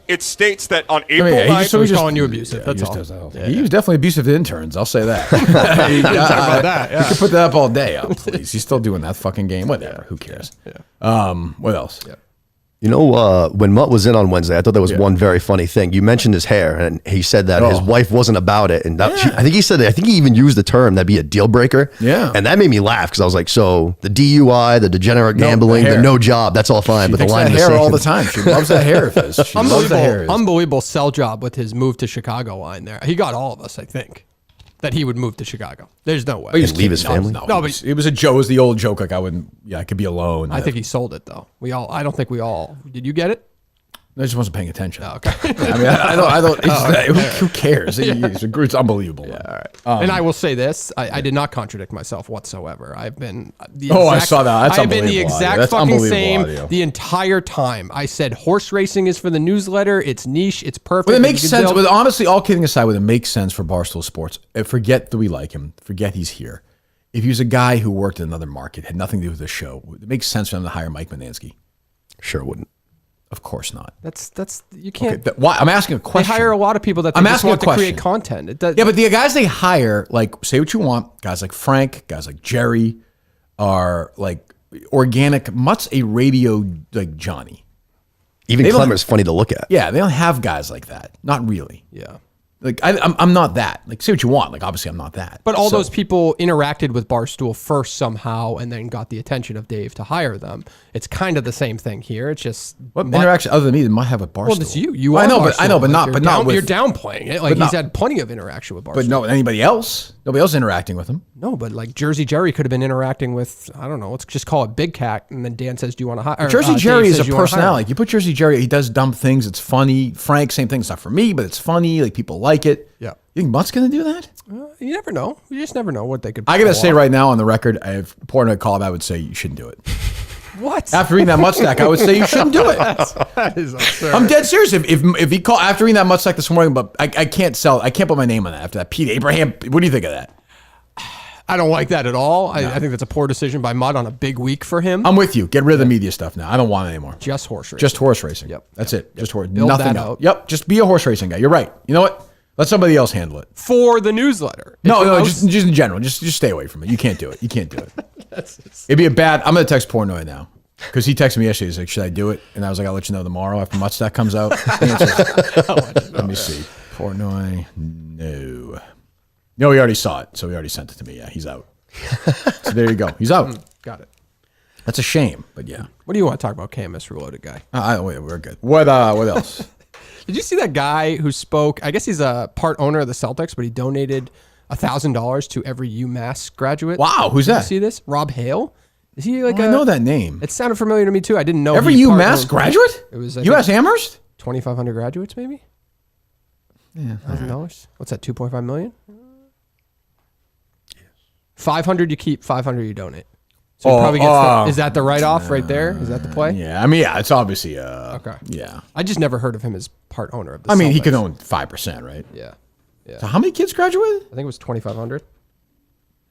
It states that on April 9th... he's calling you abusive. That's all. He was definitely abusive to interns. I'll say that. You can put that up all day. Oh, please. He's still doing that fucking game. Whatever. Who cares? What else? You know, when Mutt was in on Wednesday, I thought there was one very funny thing. You mentioned his hair, and he said that his wife wasn't about it. And that, I think he said that. I think he even used the term that'd be a deal breaker. Yeah. And that made me laugh because I was like, so the DUI, the degenerate gambling, the the hair. no job, that's all fine. But the Takes line that in the hair sand- all the time. She loves that hair of his. She loves the hair. Unbelievable sell job with his move to Chicago line there. He got all of us, I think, that he would move to Chicago. There's no way. He just leave his family. No, No, it was a joke. It was the old joke. Like I could be alone. I think he sold it though. I don't think we all. Did you get it? I just wasn't paying attention. Oh, okay. I mean, I don't. Who cares? It's unbelievable. All right. And I will say this: I did not contradict myself whatsoever. I've been. I saw that. That's I've been the unbelievable audio. exact That's fucking unbelievable same audio. the entire time. I said horse racing is for the newsletter. It's niche. It's perfect. But it You makes can sense. build- But honestly, all kidding aside, it makes sense for Barstool Sports. Forget that we like him. Forget he's here. If he was a guy who worked in another market, had nothing to do with the show, it makes sense for him to hire Mike Manansky. Sure wouldn't. Of course not. That's you can't. Why? I'm asking a They question. hire a lot of people that they I'm just asking want a to create question. content. It does, Yeah, but the guys they hire, like, say what you want, guys like Frank, guys like Jerry, are like organic. Mutt's a radio like Johnny. Even They don't- Clemmer's funny to look at. Yeah, they don't have guys like that. Not really. yeah. Like I'm not that. Like, say what you want. Like, obviously I'm not that. But all So- those people interacted with Barstool first somehow, and then got the attention of Dave to hire them. It's kind of the same thing here. It's just What interaction other than me that might have with Barstool? Well, it's you. You Well, are I know, but Barstool. not. You're But not with. You're downplaying it. Like but he's not- had plenty of interaction with Barstool. But no, anybody else? Nobody else interacting with him. No, but like Jersey Jerry could have been interacting with, I don't know, let's just call it Big Cat, and then Dan says, "Do you want to hire?" Jersey Dave Jerry is says, a "Do you wanna hire him?" personality. You put Jersey Jerry, he does dumb things. It's funny. Frank, same thing. It's not for me, but it's funny. Like, people like it. Yeah. You think Mutt's gonna do that? You never know. You just never know what they could. I gotta pull say off. right now on the record, if Portnoy called, I would say you shouldn't do it. What? After reading that Mutt stack, I would say you shouldn't do it. That is absurd. I'm dead serious. If he called after reading that Mutt stack this morning, but I can't sell. I can't put my name on that after that. Pete Abraham. What do you think of that? I don't like that at all. I think that's a poor decision by Mudd on a big week for him. I'm with you. Get rid of the media stuff now. I don't want it anymore. Just horse racing. Just horse racing. Yep. That's it. Just horse. Build Nothing that else. out. Yep. Just be a horse racing guy. You're right. You know what? Let somebody else handle it. For the newsletter. No, If it was- just in general. Just stay away from it. You can't do it. You can't do it. It'd be a bad. I'm gonna text Portnoy now because he texted me yesterday. He's like, "Should I do it?" And I was like, "I'll let you know tomorrow after Mutt stack comes out." Let me see. Portnoy, no. No, he already saw it, so he already sent it to me. Yeah, he's out. So there you go. He's out. Got it. That's a shame, but yeah. What do you want to talk about, KMS Reloaded Guy? Wait, we're good. What else? Did you see that guy who spoke? I guess he's a part owner of the Celtics, but he donated $1,000 to every UMass graduate. Wow, who's Did that? you see this? Rob Hale? Is he like I know that name. It sounded familiar to me too. I didn't know Every he part UMass owned- graduate? It was UMass Amherst? 2,500 graduates, maybe. Yeah, $1,000. What's that? 2.5 million. 500 you keep, 500 you donate. So he probably gets. Is that the write-off right there? Is that the play? Yeah, I mean, yeah, it's obviously Okay. Yeah. I just never heard of him as part owner of the. I mean, he Celtics. could own 5%, right? Yeah. So how many kids graduated? I think it was 2,500.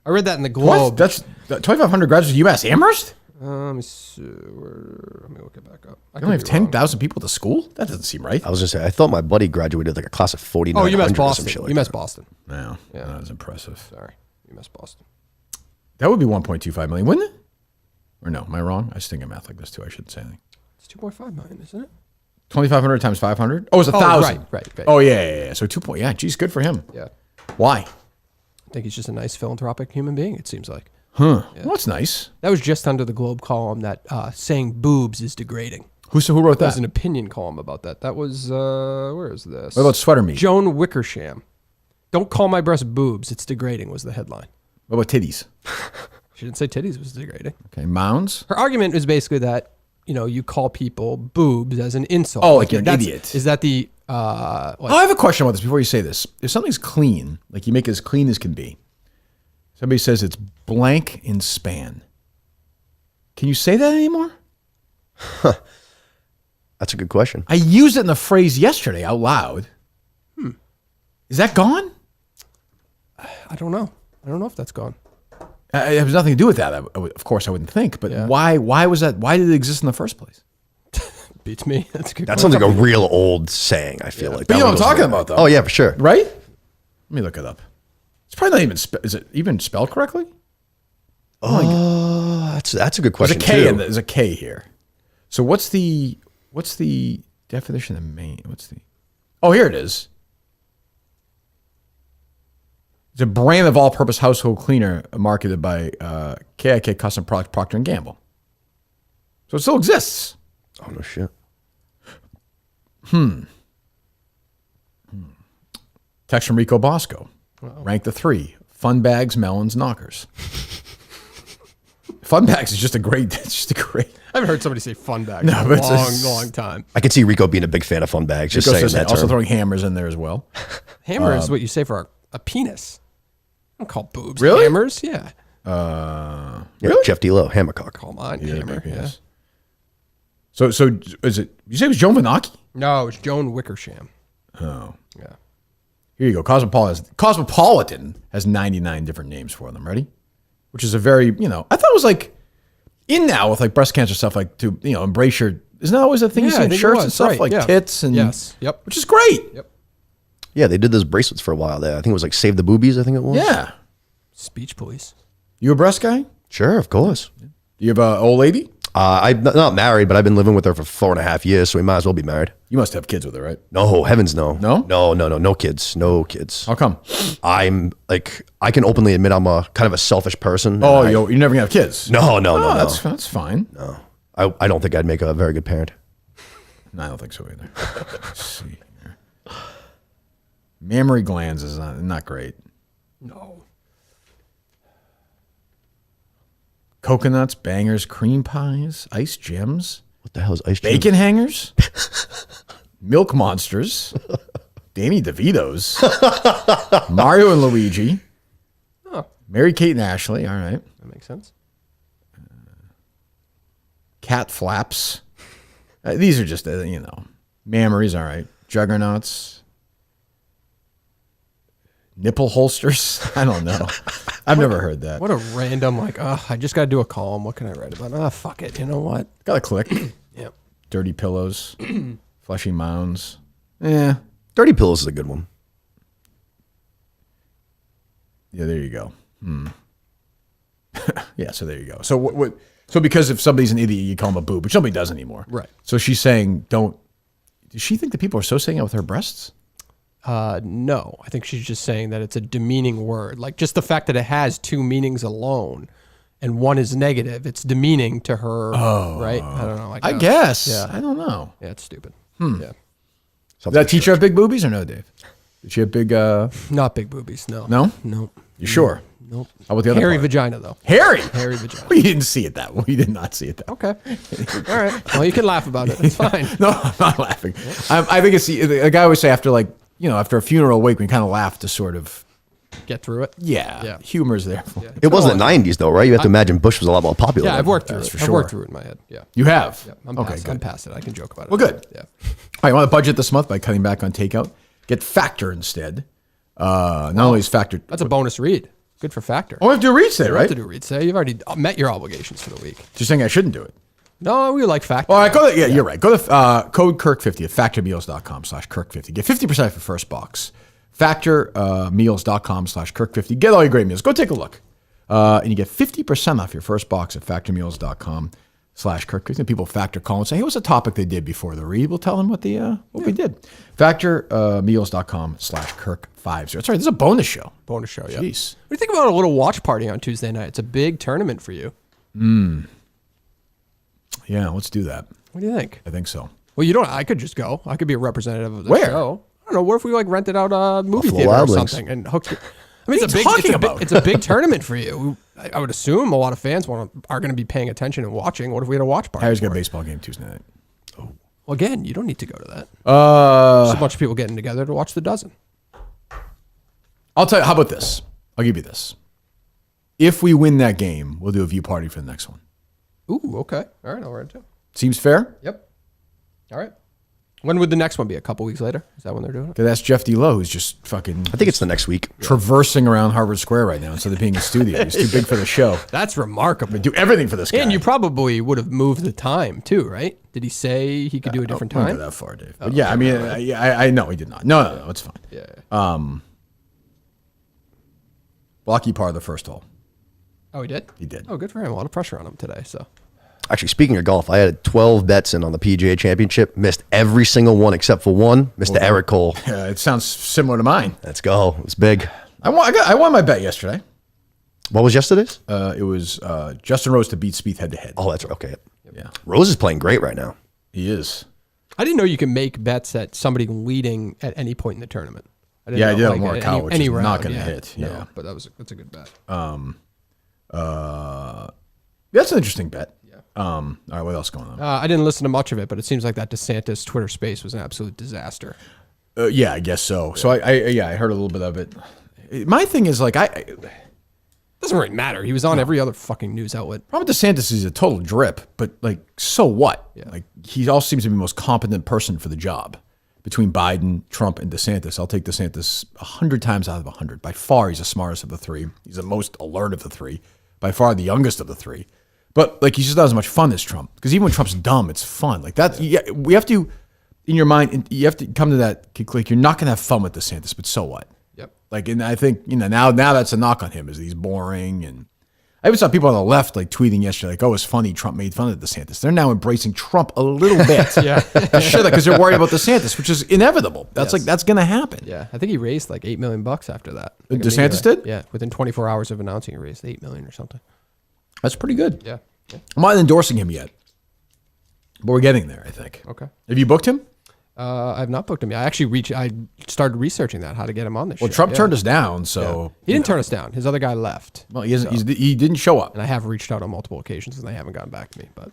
I read that in the Globe. That's 2,500 graduates of UMass Amherst? Let me see. Let me look it back up. You only have 10,000 people at the school? That doesn't seem right. I was going to say, I thought my buddy graduated like a class of 49. Oh, UMass Boston. UMass Boston. No, that was impressive. Sorry, UMass Boston. That would be 1.25 million, wouldn't it? Or no, am I wrong? I just think of math like this too. I shouldn't say anything. It's 2.5 million, isn't it? 2,500 times 500? Oh, it's 1,000. Right. Oh, yeah. So 2 point. Yeah, geez, good for him. Yeah. Why? I think he's just a nice philanthropic human being, it seems like. Huh. Yeah. Well, that's nice. That was just under the Globe column that saying boobs is degrading. Who wrote that? There's an opinion column about that. That was, where is this? What about sweater meat? Joan Wickersham. Don't call my breast boobs. It's degrading was the headline. What about titties? She didn't say titties was degrading. Okay, mounds? Her argument was basically that, you call people boobs as an insult. Oh, like you're an idiot. Is that the... I have a question about this before you say this. If something's clean, like you make it as clean as can be, somebody says it's blank in span. Can you say that anymore? That's a good question. I used it in the phrase yesterday out loud. Is that gone? I don't know. I don't know if that's gone. It has nothing to do with that. Of course, I wouldn't think. But why was that? Why did it exist in the first place? Beats me. That's a good That sounds like a real old saying, I feel like. But you know what I'm talking about, though. Oh, yeah, for sure. Right? Let me look it up. It's probably not even... Is it even spelled correctly? That's a good question, There's a K here. So what's the definition of main? Oh, here it is. It's a brand of all-purpose household cleaner marketed by KIK Custom Product Procter & Gamble. So it still exists. Oh, no shit. Text from Rico Bosco. Rank the 3. Fun bags, melons, knockers. Fun bags is just a great... I haven't heard somebody say fun bags in a long time. I can see Rico being a big fan of fun bags. Just Rico saying says that also term. throwing hammers in there as well. Hammer is what you say for a penis. I don't call boobs really? hammers. Yeah. Really? Jeff D'Lo, hammercock. Come on, hammer. Yeah. So is it? You say it was Joan Vanocchi? No, it's Joan Wickersham. Oh, yeah. Here you go. Cosmopolitan has 99 different names for them. Ready? Which is a very I thought it was like in now with like breast cancer stuff, like to embrace your. Isn't that always a thing you see in shirts and stuff like tits and which is great. Yep. Yeah, they did those bracelets for a while there. I think it was like Save the Boobies, I think it was. Yeah. Speech police. You a breast guy? Sure, of course. You have an old lady? I'm not married, but I've been living with her for 4.5 years, so we might as well be married. You must have kids with her, right? No, heavens no. No? No kids. No kids. How come? I'm like, I can openly admit I'm a kind of a selfish person. Oh, you're never going to have kids? No. That's fine. No. I don't think I'd make a very good parent. No, I don't think so either. Let's see here. Mammary glands is not great. No. Coconuts, bangers, cream pies, ice gems. What the hell is ice gems? Bacon hangers. Milk monsters. Danny DeVito's. Mario and Luigi. Oh. Mary Kate and Ashley. All right. That makes sense. Cat flaps. These are just, mammaries. All right. Juggernauts. Nipple holsters. I don't know. I've never heard that. What a random, I just got to do a column. What can I write about? Fuck it. You know what? Got to click. Yep. Dirty pillows. Fleshy mounds. Yeah. Dirty Pillows is a good one. Yeah, there you go. Yeah, so there you go. So what? So because if somebody's an idiot, you call them a boob, which nobody does anymore. Right. So she's saying, does she think that people are associating it with her breasts? No, I think she's just saying that it's a demeaning word. Like just the fact that it has two meanings alone and one is negative, it's demeaning to her, right? I don't know. I guess. Yeah. I don't know. Yeah, it's stupid. Yeah. Did that teacher have big boobies or no, Dave? Did she have big... Not big boobies, no. No? No. You sure? Nope. How about the other Hairy part? vagina, though. Hairy? Hairy vagina. We didn't see it that way. We did not see it that way. Okay. All right. Well, you can laugh about it. It's fine. No, I'm not laughing. I think it's... A guy always say after after a funeral wake, we kind of laugh to sort of... Get through it. Yeah. Humor's there. Yeah. It wasn't the 90s, though, right? You have to imagine Bush was a lot more popular. Yeah, I've worked through That's it. for I've sure. worked through it in my head. Yeah. You have? Yeah. Good. I'm past it. I can joke about it. Well, good. Yeah. All right, you want to budget this month by cutting back on takeout? Get Factor instead. Not only is Factor... That's a bonus read. Good for Factor. Oh, we have to do reads today, You don't right? have to do reads today. You've already met your obligations for the week. Just saying I shouldn't do it. No, we like Factor. All right, go to, you're right. Go to code Kirk50 at factormeals.com/Kirk50. Get 50% off your first box. Factormeals.com/Kirk50. Get all your great meals. Go take a look. And you get 50% off your first box at factormeals.com/Kirk50. People Factor call and say, hey, what's the topic they did before the read? We'll tell them what we did. Factormeals.com/Kirk50. That's right. This is a bonus show. Bonus show, yeah. Jeez. What do you think about a little watch party on Tuesday night? It's a big tournament for you. Yeah, let's do that. What do you think? I think so. Well, you don't. I could just go. I could be a representative of the Where? show. I don't know. What if we rented out a movie Buffalo theater or Wild Wings. something and hooked? I mean, What are you talking about? It's a big tournament for you. I would assume a lot of fans are going to be paying attention and watching. What if we had a watch party? Harry's got a for it? baseball game Tuesday night. Well, again, you don't need to go to that. Just a bunch of people getting together to watch the dozen. I'll tell you. How about this? I'll give you this. If we win that game, we'll do a view party for the next one. Ooh, okay. All right, I'll write it down. Seems fair? Yep. All right. When would the next one be? A couple weeks later? Is that when they're doing it? That's Jeff D. Lowe, who's just fucking I think it's the next week. traversing around Harvard Square right now instead of being in studio. He's too big for the show. That's remarkable. Do everything for this guy. And you probably would have moved the time too, right? Did he say he could do a different I won't time? go that far, Dave. But yeah, I mean, I know he did not. No, it's fine. Yeah. Blocky par of the first hole. Oh, he did? He did. Oh, good for him. A lot of pressure on him today. So Actually, speaking of golf, I had 12 bets in on the PGA Championship. Missed every single one except for one. Mr. Eric Cole. It sounds similar to mine. Let's go. It was big. I won my bet yesterday. What was yesterday's? It was Justin Rose to beat Spieth head to head. Oh, that's right. Okay. Yeah, Rose is playing great right now. he is. I didn't know you can make bets at somebody leading at any point in the tournament. I Yeah, I know, did on at Morikawa, which is not round, gonna hit. No, Yeah. but that's a good bet. That's an interesting bet. Yeah. All right, what else going on? I didn't listen to much of it, but it seems like that DeSantis Twitter space was an absolute disaster. Yeah, I guess so. So I heard a little bit of it. My thing is like Doesn't really matter. He was on every other fucking news outlet. Robert DeSantis is a total drip, but like, so what? Yeah. Like, he also seems to be the most competent person for the job. Between Biden, Trump, and DeSantis, I'll take DeSantis 100 times out of 100. By far, he's the smartest of the three. He's the most alert of the three. By far, the youngest of the three. But like, he's just not as much fun as Trump. Because even when Trump's dumb, it's fun. Like that. Yeah, we have to, in your mind, you have to come to that. Like, you're not going to have fun with DeSantis, but so what? Yep. Like, and I think, now that's a knock on him, is he's boring. And I even saw people on the left like tweeting yesterday, like, oh, it's funny Trump made fun of DeSantis. They're now embracing Trump a little bit. Yeah. Because they're worried about DeSantis, which is inevitable. That's that's going to happen. Yeah, I think he raised like $8 million after that. Like DeSantis did? Yeah, within 24 hours of announcing, he raised $8 million or something. That's pretty good. Yeah. I'm not endorsing him yet, but we're getting there, I think. Okay. Have you booked him? I've not booked him yet. I started researching that, how to get him on this Well, show. Trump Yeah. turned us down, so He didn't turn us down. His other guy left. well, he didn't show up. And I have reached out on multiple occasions and they haven't gotten back to me. But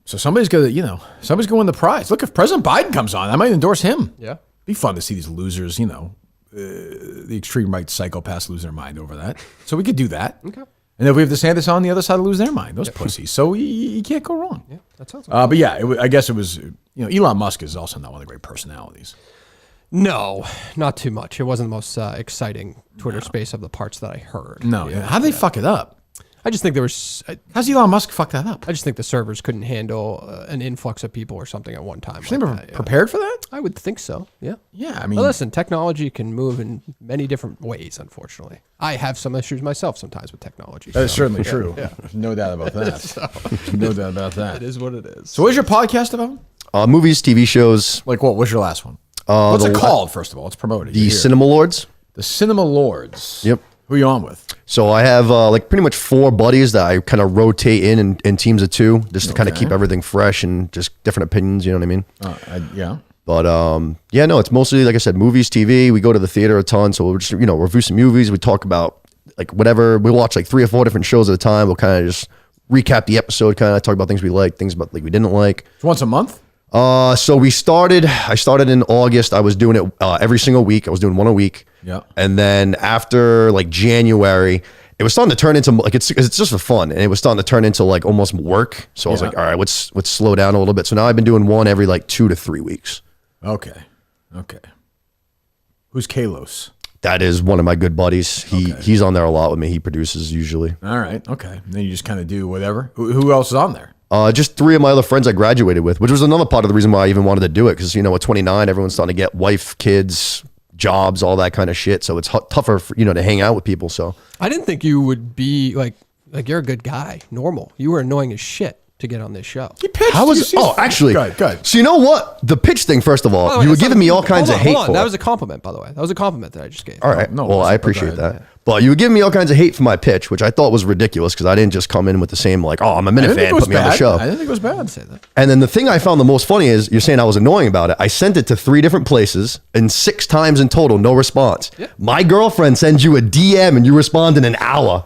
So somebody's gonna win the prize. Look, if President Biden comes on, I might endorse him. yeah. Be fun to see these losers, the extreme right psychopaths lose their mind over that. So we could do that. Okay. And if we have DeSantis on the other side, lose their mind. Those pussies. So you can't go wrong. Yeah, that sounds like But yeah, I guess it was. Elon Musk is also not one of the great personalities. No, not too much. It wasn't the most exciting Twitter space of the parts that I heard. No, how do they fuck it up? I just think there was. How's Elon Musk fuck that up? I just think the servers couldn't handle an influx of people or something at one time. They were prepared for that? I would think so. Yeah. Yeah, I mean, But listen, technology can move in many different ways. Unfortunately, I have some issues myself sometimes with technology. that is so certainly true. There's no doubt about that. No doubt about that. It is what it is. So, what is your podcast about? Movies, TV shows, Like, what? What's your last one? What's it called? First of all, let's promote it. the You're here. Cinema Lords. The Cinema Lords. Yep. Who are you on with? So I have like pretty much 4 buddies that I kind of rotate in teams of 2 just to kind of keep everything fresh and just different opinions. You know what I mean? Yeah. But yeah, no, it's mostly, like I said, movies, TV. We go to the theater a ton. So we'll just, review some movies. We talk about like whatever. We watch like 3 or 4 different shows at a time. We'll kind of just recap the episode, kind of talk about things we like, things about like we didn't like. Once a month? So I started in August. I was doing it every single week. I was doing 1 a week. Yeah. And then after like January, it was starting to turn into like, it's just for fun. And it was starting to turn into like almost work. So I was like, all right, let's slow down a little bit. So now I've been doing 1 every like 2 to 3 weeks. Okay. Who's Kalos? That is one of my good buddies. He's on there a lot with me. He produces usually. All right. Okay. And then you just kind of do whatever. Who else is on there? Just 3 of my other friends I graduated with, which was another part of the reason why I even wanted to do it. Because, at 29, everyone's starting to get wife, kids, jobs, all that kind of shit. So it's tougher, to hang out with people. So I didn't think you would be like you're a good guy, normal. You were annoying as shit to get on this show. He pitched. Actually, good. So you know what? The pitch thing, first of all, you were giving me all kinds of hate for it. That was a compliment, by the way. That was a compliment that I just gave. All right. No, Well, I appreciate that. But you were giving me all kinds of hate for my pitch, which I thought was ridiculous because I didn't just come in with the same I'm a minute fan, put me on the show. I didn't think it was bad. I'd say that. And then the thing I found the most funny is you're saying I was annoying about it. I sent it to 3 different places and 6 times in total, no response. Yeah. My girlfriend sends you a DM and you respond in an hour.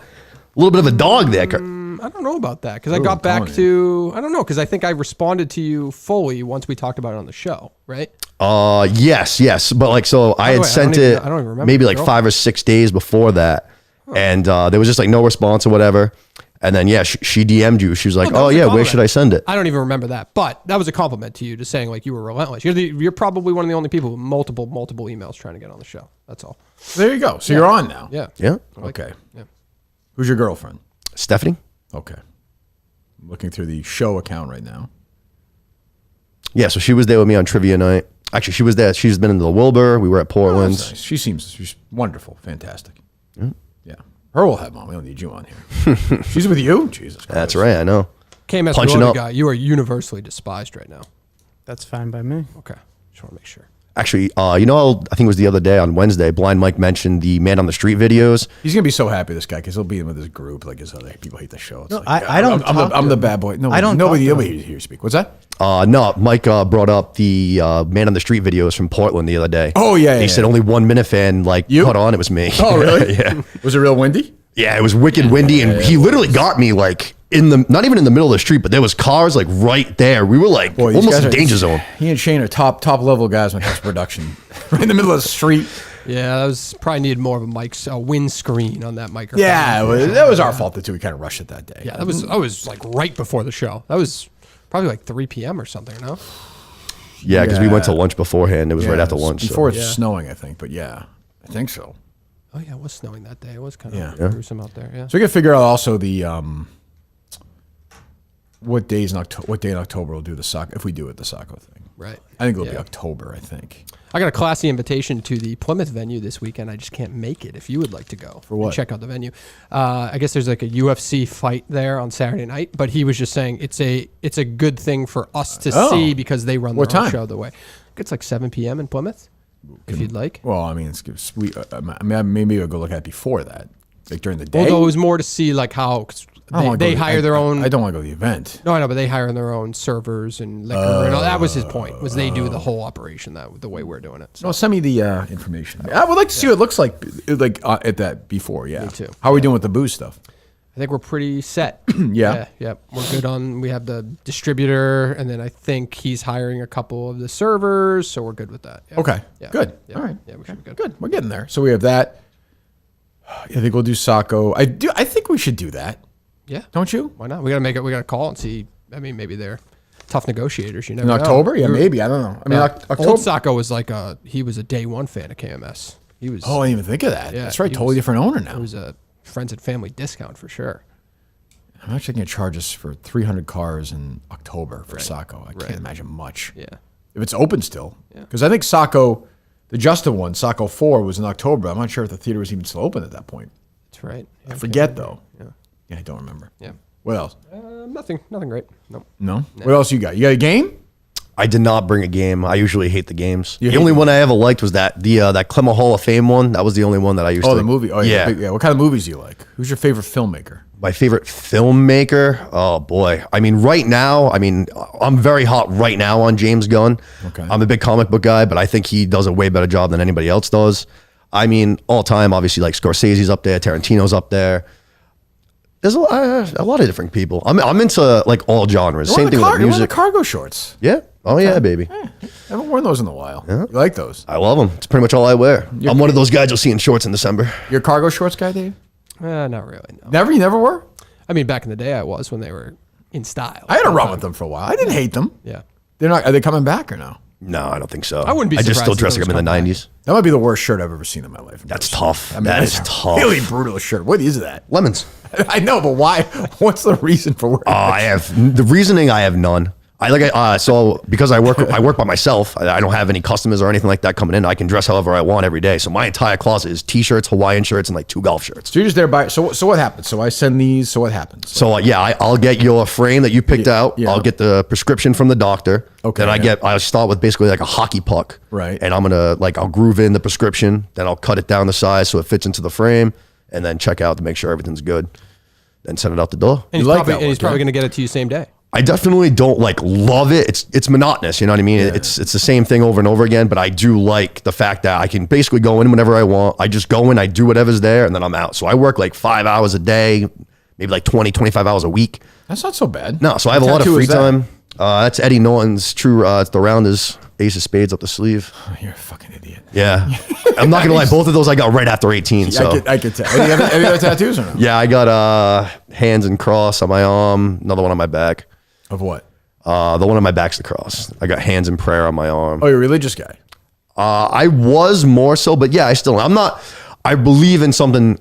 A little bit of a dog there, Kirk. I don't know about that because I got back to, I don't know, because I think I responded to you fully once we talked about it on the show, right? Yes. But I had sent it I don't even remember maybe 5 or 6 days before that. And there was just no response or whatever. And then, she DM'd you. She was like, where should I send it? I don't even remember that. But that was a compliment to you, just saying you were relentless. You're probably one of the only people with multiple emails trying to get on the show. That's all. There you go. So you're on now. Yeah. Yeah. Okay. Yeah. Who's your girlfriend? Stephanie? Okay. I'm looking through the show account right now. Yeah, so she was there with me on trivia night. Actually, she was there. She's been in the Wilbur. We were at Portland's. Nice. She's wonderful. Fantastic. Yeah. Her will have mom. We don't need you on here. She's with you? Jesus Christ. That's right, I know. KMS Punching Reloaded up. Guy, you are universally despised right now. That's fine by me. Okay. Just want to make sure. Actually, I think it was the other day on Wednesday, Blind Mike mentioned the Man on the Street videos. He's going to be so happy, this guy, because he'll be in with his group like his other people hate the show. It's No, I don't talk I'm to the him. bad boy. No, I don't nobody talk to here to speak. What's that? No, Mike brought up the Man on the Street videos from Portland the other day. Oh, yeah. He said only 1 minute fan You? put on. It was me. Oh, really? Yeah. Was it real windy? Yeah, it was wicked windy, and he literally got me not even in the middle of the street, but there was cars right there. We were Boy, these almost guys in danger zone. He and Shane are top level guys when it comes to production. Right in the middle of the street. Yeah, that was probably needed more of a windscreen on that microphone. Yeah, that was our fault too. We kind of rushed it that day. Yeah, that was right before the show. That was probably 3 p.m. or something, no? Yeah, because we went to lunch beforehand. It was right after lunch. Before so. it's snowing, I think. But yeah, I think so. Oh, yeah, it was snowing that day. It was kind of Yeah. gruesome out there, yeah. So we can figure out also the what day in October we'll do the Saco, if we do it, the Saco thing. Right. I think it'll be October, I think. I got a classy invitation to the Plymouth venue this weekend. I just can't make it. If you would like to go For what? and check out the venue, I guess there's a UFC fight there on Saturday night. But he was just saying it's a good thing for us to see because they run their What own time? show the way. It's 7 p.m. in Plymouth, if you'd like. Well, I mean, maybe we'll go look at it before that, during the day. Although it was more to see how 'cause they hire their own. I don't want to go to the event. No, I know, but they hire their own servers and liquor and all. That was his point. Was they do the whole operation the way we're doing it. So. No, send me the information. I would like to see what it looks like at that before. Yeah. Me too. How are we doing with the booze stuff? I think we're pretty set. Yeah. We're good on. We have the distributor, and then I think he's hiring a couple of the servers, so we're good with that. Yeah. Okay. Yeah. Good. Yeah. All right. Yeah, we should be good. Good. We're getting there. So we have that. I think we'll do Saco. I think we should do that. Yeah. Don't you? Why not? We gotta make it. We gotta call and see. I mean, maybe they're tough negotiators. You never In know. October? Yeah, maybe. I don't know. I mean, October. Old Sacco was he was a day one fan of KMS. He was. Oh, I didn't even think of that. Yeah, That's right. he Totally was- different owner It now. was a friends and family discount for sure. I'm actually going to charge us for 300 cars in October for Saco. I can't imagine much. Yeah. If it's open still. Because I think Saco, the Justin one, Saco 4, was in October. I'm not sure if the theater was even still open at that point. That's right. I forget, though. Yeah. Yeah, I don't remember. Yeah. What else? Nothing great. No. No? What else you got? You got a game? I did not bring a game. I usually hate the games. You The hate only them? one I ever liked was that Clement Hall of Fame one. That was the only one that I used to. Oh, the movie. Oh, yeah. Yeah. What kind of movies do you like? Who's your favorite filmmaker? My favorite filmmaker? Oh, boy. I mean, right now, I'm very hot right now on James Gunn. Okay. I'm a big comic book guy, but I think he does a way better job than anybody else does. I mean, all time, obviously, Scorsese's up there, Tarantino's up there. There's a lot of different people. I'm into all genres. Same thing with You're one of the music. cargo shorts. Yeah. Oh, yeah, baby. I haven't worn those in a while. You like those? I love them. It's pretty much all I wear. I'm one of those guys you'll see in shorts in December. You're a cargo shorts guy, Dave? Not really. No. Never? You never were? I mean, back in the day, I was when they were in style. I had a run with them for a while. I didn't hate them. Yeah. Are they coming back or no? No, I don't think so. I wouldn't be I just still surprised if dress it like I'm in the was coming 90s. That might be the worst shirt I've ever seen in my life. That's tough. That that's is a tough. Really brutal shirt. What is that? Lemons. I know, but why? What's the reason for wearing I have the reasoning. I have none. So because I work by myself. I don't have any customers or anything like that coming in. I can dress however I want every day. So my entire closet is t-shirts, Hawaiian shirts, and like 2 golf shirts. So you're just there by. So what happens? So I send these. So what happens? So I'll get your frame that you picked out. yeah. I'll get the prescription from the doctor. Okay, Then I start with basically like a hockey puck. Right. And I'll groove in the prescription. Then I'll cut it down the size so it fits into the frame, and then check out to make sure everything's good. Then send it out the door. And he's like probably, that and he's work, probably right? going to get it to you same day. I definitely don't love it. It's monotonous, you know what I mean? It's the same thing over and over again, but I do like the fact that I can basically go in whenever I want. I just go in, I do whatever's there, and then I'm out. So I work like 5 hours a day, maybe like 20, 25 hours a week. That's not so bad. No, so I have a lot of Tattoo free is that? time. That's Eddie Norton's true. It's the rounders, ace of spades up the sleeve. You're a fucking idiot. Yeah. I'm not going to lie. Both of those I got right after 18. So I could tell. Any other tattoos or no? yeah, I got hands and cross on my arm, another one on my back. Of what? The one on my back's the cross. I got hands and prayer on my arm. Oh, you're a religious guy. I was more so, but yeah, I'm not. I believe in something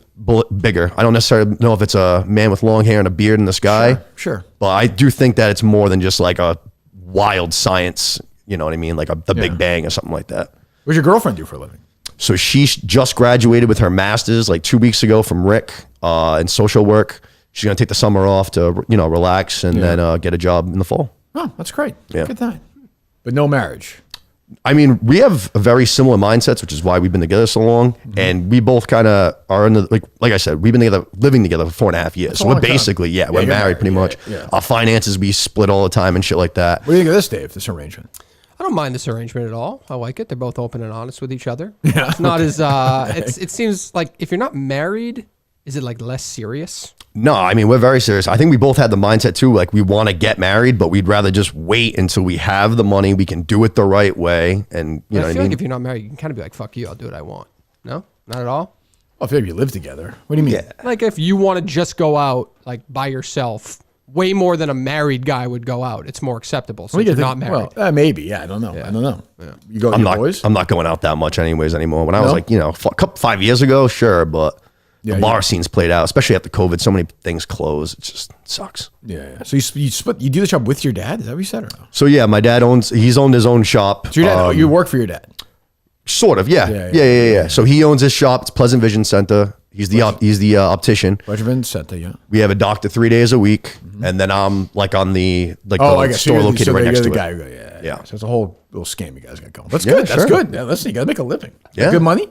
bigger. I don't necessarily know if it's a man with long hair and a beard in the sky. Sure. But I do think that it's more than just like a wild science, you know what I mean? Like the Big Bang or something like that. What does your girlfriend do for a living? So she just graduated with her master's like 2 weeks ago from Rick in social work. She's going to take the summer off to, relax and then get a job in the fall. Oh, that's great. Yeah. Good time. But no marriage. I mean, we have very similar mindsets, which is why we've been together so long. Mm-hmm. And we both kind of are in the, like I said, we've been living together for 4.5 years. So a we're long time. basically, we're you're married pretty much. Yeah. Our finances, we split all the time and shit like that. What do you think of this, Dave, this arrangement? I don't mind this arrangement at all. I like it. They're both open and honest with each other. Yeah. It's not as, it seems like if you're not married, is it like less serious? No, I mean, we're very serious. I think we both had the mindset too, like we want to get married, but we'd rather just wait until we have the money, we can do it the right way. And you know I what I feel mean? like if you're not married, you can kind of be like, fuck you, I'll do what I want. No? Not at all? Well, I feel like you live together. What do you mean? Yeah. Like if you want to just go out like by yourself, way more than a married guy would go out. It's more acceptable. So Well, you're not married. Well, maybe. Yeah, I don't know. I don't know. You go with your boys? I'm not going out that much anyways anymore. When I was like, 5 years ago, sure, but the bar scene's played out, especially after COVID. So many things close. It just sucks. Yeah. So you split. You do the job with your dad? Is that what you said or no? So yeah, my dad he's owned his own shop. So your dad, you work for your dad? Sort of, yeah. Yeah. So he owns his shop. It's Pleasant Vision Center. He's the optician. Pleasant Center, yeah. We have a doctor 3 days a week, and then I'm like on the I guess store located right next to the it. guy. Yeah. So it's a whole little scam you guys got going. That's good. That's sure. good. Yeah, listen, you got to make a living. Yeah. Good money?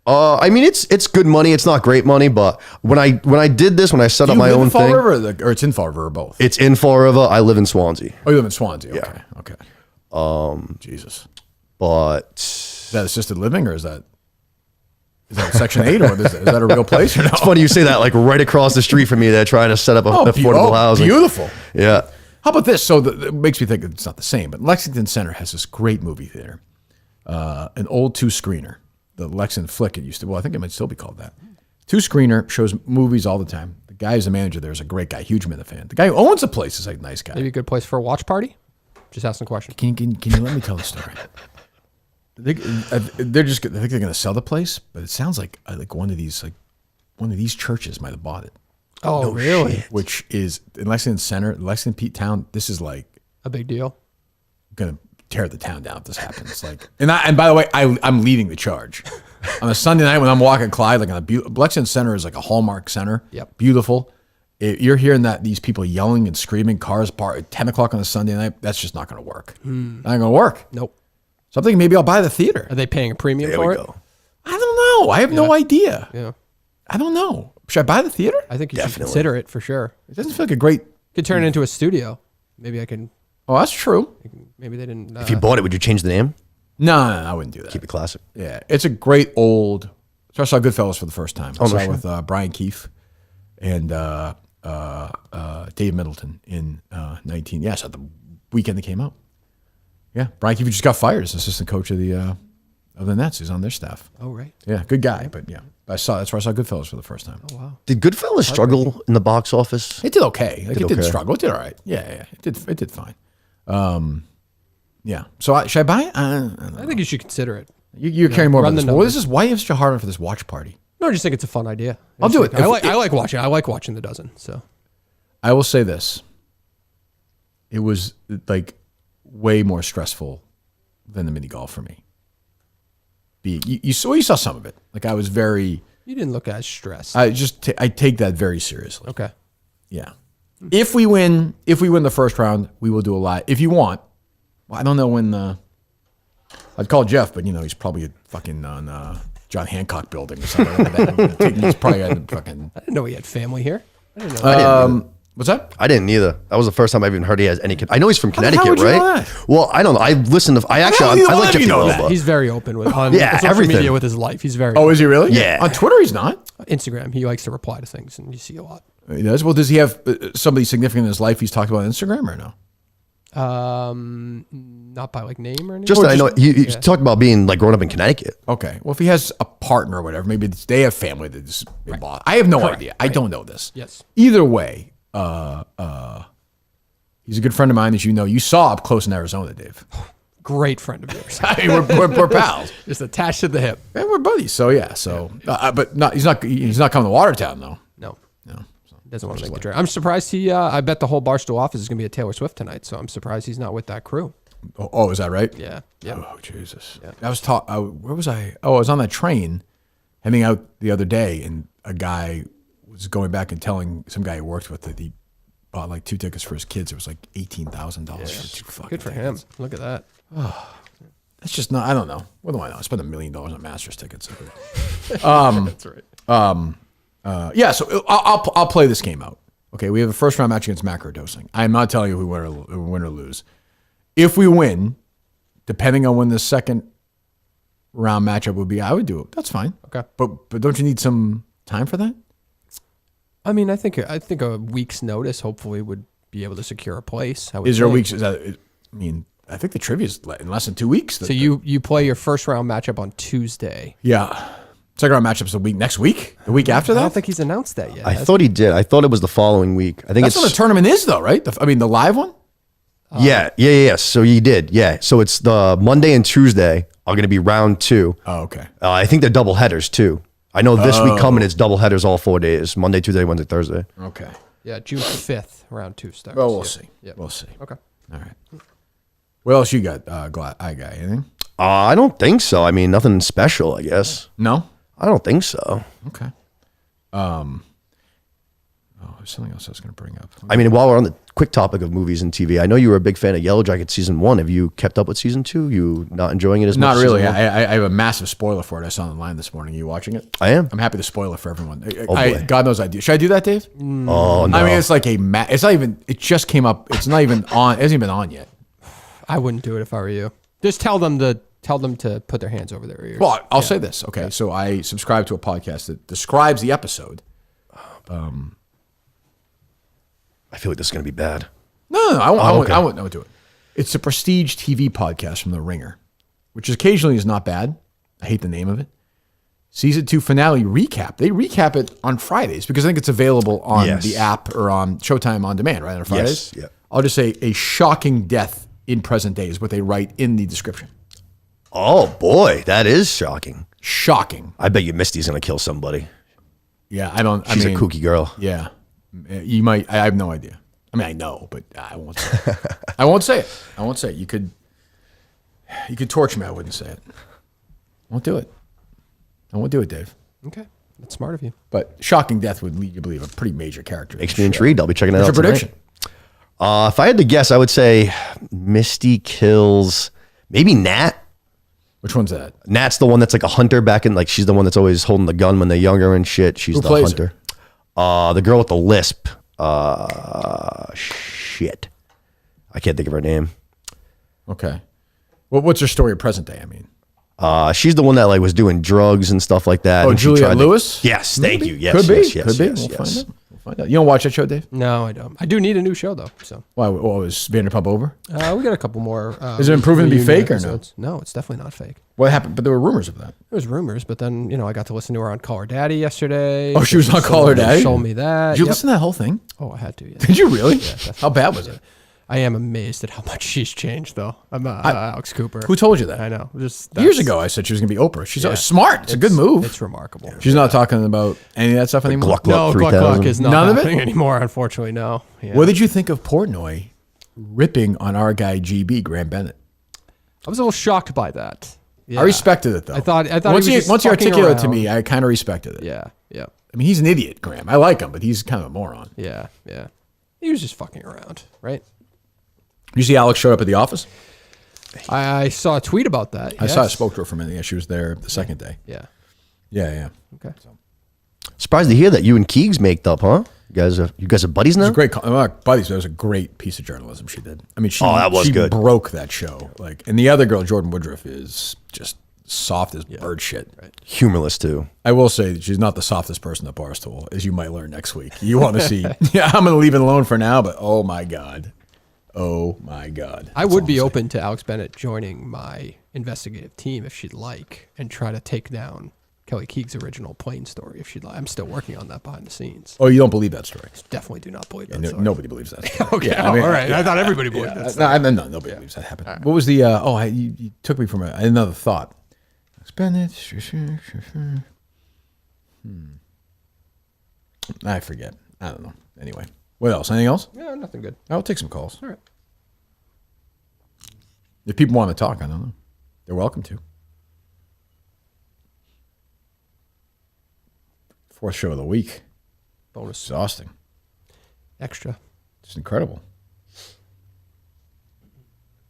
I mean, it's good money. It's not great money, but when I did this, when I set up my own Fall thing, River or it's in Fall River or both? it's in Fall River. I live in Swansea, Oh, you live in Swansea. Yeah. Okay. Jesus. but Is that assisted living or is that Section 8 or what is that? Is that a real place or no? it's funny you say that. Like right across the street from me, they're trying to set up affordable housing. Beautiful. Yeah. How about this? So it makes me think it's not the same, but Lexington Center has this great movie theater, an old 2-screener, the Lexington Flick. It used to. Well, I think it might still be called that. 2-screener shows movies all the time. The guy who's the manager there is a great guy, huge Minute fan. The guy who owns the place is a nice guy. Maybe a good place for a watch party? Just asking a question. Can you let me tell the story? I think they're going to sell the place, but it sounds like one of these churches might have bought it. Oh, really? Which is in Lexington Center, Lexington Pete Town. This is like A big deal. gonna tear the town down if this happens. Like, and by the way, I'm leading the charge on a Sunday night when I'm walking Clyde. Like on Lexington Center is like a Hallmark center. Yep. Beautiful. You're hearing these people yelling and screaming, cars parked at 10 o'clock on a Sunday night. That's just not gonna work. Not gonna work. Nope. So I'm thinking maybe I'll buy the theater. Are they paying a premium There for we it? go. I don't know. I have no idea. Yeah. I don't know. Should I buy the theater? I think you Definitely. should consider it for sure. It doesn't feel like a great. Could turn it into a studio. Maybe I can. Oh, that's true. Maybe they didn't. If you bought it, would you change the name? No, I wouldn't do that. Keep it classic. Yeah, it's a great old. So I saw Goodfellas for the first time. I no saw it shit. with Brian Keefe and Dave Middleton in 19. Yeah, I saw the weekend that came out. Yeah, Brian Keefe just got fired as assistant coach of the Nets. He's on their staff. Oh, right. Yeah, good guy. But yeah, that's where I saw Goodfellas for the first time. Oh, wow. Did Goodfellas struggle in the box office? It did okay. Like, it didn't okay. struggle. It did all right. Yeah. It did fine. Yeah. So should I buy it? I don't know. I think you should consider it. You're caring more run about the this. Well, numbers. this is why is so hard for this watch party. No, I just think it's a fun idea. I'll do it. I like watching. I like watching the dozen. So I will say this. It was like way more stressful than the mini golf for me. You saw some of it. Like I was very. you didn't look as stressed. I take that very seriously. Okay. Yeah. If we win the first round, we will do a lot. If you want, well, I don't know when. I'd call Jeff, but he's probably fucking on John Hancock building or something. He's probably at fucking. I didn't know he had family here. I didn't know. What's that? I didn't either. That was the first time I even heard he has any. I know he's from Connecticut, would you right? know that? Well, I don't know. I listened to. I like Jeff Nova. He's very open with social everything. media with his life. He's very. Oh, is he really? Yeah. On Twitter, he's not. Instagram. He likes to reply to things, and you see a lot. He does. Well, does he have somebody significant in his life he's talked about on Instagram or no? Not by like name or anything. Just that I know he talked about being like growing up in Connecticut. Okay. Well, if he has a partner or whatever, maybe they have family that's involved. I have no idea. I don't know this. Yes. Either way, he's a good friend of mine, as you know. You saw up close in Arizona, Dave. Great friend of yours. I mean, we're pals. Just attached to the hip. And we're buddies. So yeah. So, but he's not coming to Watertown though. No. No. He doesn't want to make the trip. I'm surprised I bet the whole Barstool office is going to be at Taylor Swift tonight. So I'm surprised he's not with that crew. Oh, is that right? Yeah. Yeah. Oh, Jesus. Yeah. I was where was I? Oh, I was on that train heading out the other day, and a guy was going back and telling some guy he worked with that he bought like 2 tickets for his kids. It was like $18,000 for 2 fucking Good for tickets. him. Look at that. That's just not, I don't know. What do I know? I spent $1 million on Masters tickets. That's right. Yeah, so I'll play this game out. Okay, we have a first round match against macrodosing. I'm not telling you if we win or lose. If we win, depending on when the second round matchup would be, I would do it. That's fine. Okay. But don't you need some time for that? I mean, I think a week's notice hopefully would be able to secure a place. Is there a week's? I think the trivia is in less than 2 weeks. So you play your first round matchup on Tuesday. Yeah. Second round matchup's next week? The week after that? I don't think he's announced that yet. I thought he did. I thought it was the following week. I think That's it's what the tournament is, though, right? The live one? Yeah. So he did. Yeah. So it's the Monday and Tuesday are going to be round 2. Oh, okay. I think they're double headers too. I know this week coming, it's double headers all 4 days: Monday, Tuesday, Wednesday, Thursday. Okay. Yeah, June 5th, round 2 starts. Well, we'll Yep. see. Yep. We'll see. Okay. All right. What else you got, guy? Anything? I don't think so. I mean, nothing special, I guess. No? I don't think so. Okay. There's something else I was going to bring up. I mean, while we're on the quick topic of movies and TV, I know you were a big fan of Yellow Jacket season 1. Have you kept up with season 2? You not enjoying it as much? Not really. Season 1? I have a massive spoiler for it. I saw it online this morning. Are you watching it? I am. I'm happy to spoil it for everyone. boy. God knows I do. Should I do that, Dave? Oh no. I mean, it's like it's not even. It just came up. It's not even on. It hasn't even been on yet. I wouldn't do it if I were you. Just tell them to put their hands over their ears. Well, I'll say this. Okay, so I subscribe to a podcast that describes the episode. I feel like this is going to be bad. No, okay. I won't do it. It's a prestige TV podcast from The Ringer, which occasionally is not bad. I hate the name of it. Season 2 finale recap. They recap it on Fridays because I think it's available on the app or on Showtime On Demand, right, on Fridays? Yes, yeah. I'll just say a shocking death in present day is what they write in the description. Oh boy, that is shocking. Shocking. I bet you Misty's going to kill somebody. Yeah, She's a kooky girl. Yeah. You might. I have no idea. I mean, I know, but I won't say it. I won't say it. You could torture me. I wouldn't say it. Won't do it. I won't do it, Dave. Okay. That's smart of you. But shocking death would lead you to believe a pretty major character. Makes me intrigued. I'll be checking it What's out your tonight. prediction? If I had to guess, I would say Misty kills maybe Nat. Which one's that? Nat's the one that's like a hunter back in, like she's the one that's always holding the gun when they're younger and shit. She's Who the plays hunter. The girl with the lisp. Shit. I can't think of her name. Okay. Well, what's her story of present day? I mean, She's the one that like was doing drugs and stuff like that. oh, and she Juliette tried to- Lewis? Yes, thank you. Yes, Could be. yes, yes, Could be. yes, We'll yes. find out. We'll find out. You don't watch that show, Dave? No, I don't. I do need a new show though. So Why? What was Vanderpump over? we got a couple more. Is it proven to be reunion fake or no? episodes. No, it's definitely not fake. What happened? But there were rumors of that. There was rumors, but then I got to listen to her on Call Her Daddy yesterday. Oh, she was on Call Her Someone Daddy? Showed me that. Did you Yep. listen to that whole thing? Oh, I had to. Yeah. Did you really? definitely. How bad was it? I am amazed at how much she's changed, though. I'm Alex Cooper. Who told you that? I know. Years ago, I said she was going to be Oprah. She's smart. It's a good move. It's remarkable. She's not talking about any of that stuff anymore. Gluck Gluck No, 3000. Gluck Gluck is not None of it? happening anymore, unfortunately, no. Yeah. What did you think of Portnoy ripping on our guy GB, Graham Bennett? I was a little shocked by that. Yeah. I respected it, though. I thought once he was just he fucking articulated it to around. me, I kind of respected it. Yeah, yeah, I mean, he's an idiot, Graham. I like him, but he's kind of a moron. yeah, yeah. He was just fucking around, right? You see Alex showed up at the office? I saw a tweet about that. I saw I spoke to her for a minute. Yeah, she was there the second day. Yeah. Yeah. Okay. Surprised to hear that you and Keegs maked up, huh? You guys are buddies now? It was a great, buddies. That was a great piece of journalism she did. I mean, that was she good. broke that show. And the other girl, Jordan Woodruff, is just soft as bird shit. Right. Humorless too. I will say that she's not the softest person at Barstool, as you might learn next week. You want to see? Yeah, I'm going to leave it alone for now. But oh my god. I would be open to Alex Bennett joining my investigative team if she'd like, and try to take down Kelly Keegs' original plane story if she'd like. I'm still working on that behind the scenes. Oh, you don't believe that story? Definitely do not believe that No, story. nobody believes that story. Okay, Yeah, I mean, all right. yeah. I thought everybody believed that story. No, nobody believes that happened. What was the? You took me from another thought. Bennett. I forget. I don't know. Anyway, what else? Anything else? Yeah, nothing good. I'll take some calls. All right. If people want to talk, I don't know. They're welcome to. Fourth show of the week. Bonus. Exhausting. Extra. It's incredible.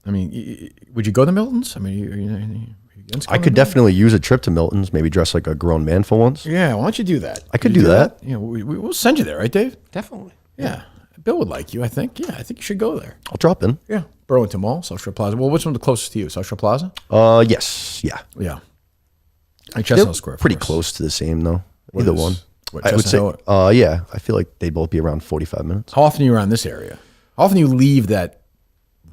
I mean, would you go to Miltons? I mean, are you against I going could to Miltons? definitely use a trip to Milton's, maybe dress like a grown man for once. Yeah, why don't you do that? I could You do that. You know, we'll send you there, right, Dave? Definitely. Yeah. Bill would like you, I think. Yeah, I think you should go there. I'll drop in. Yeah. Burlington Mall, South Shore Plaza. Well, which one's the closest to you? South Shore Plaza? Yes. Yeah. Yeah. Like They're Chestnut Square. of pretty course. close to the same, though. What Either is- one. what, I would Chestnut say, Hill? yeah. I feel like they'd both be around 45 minutes. How often are you around this area? How often do you leave that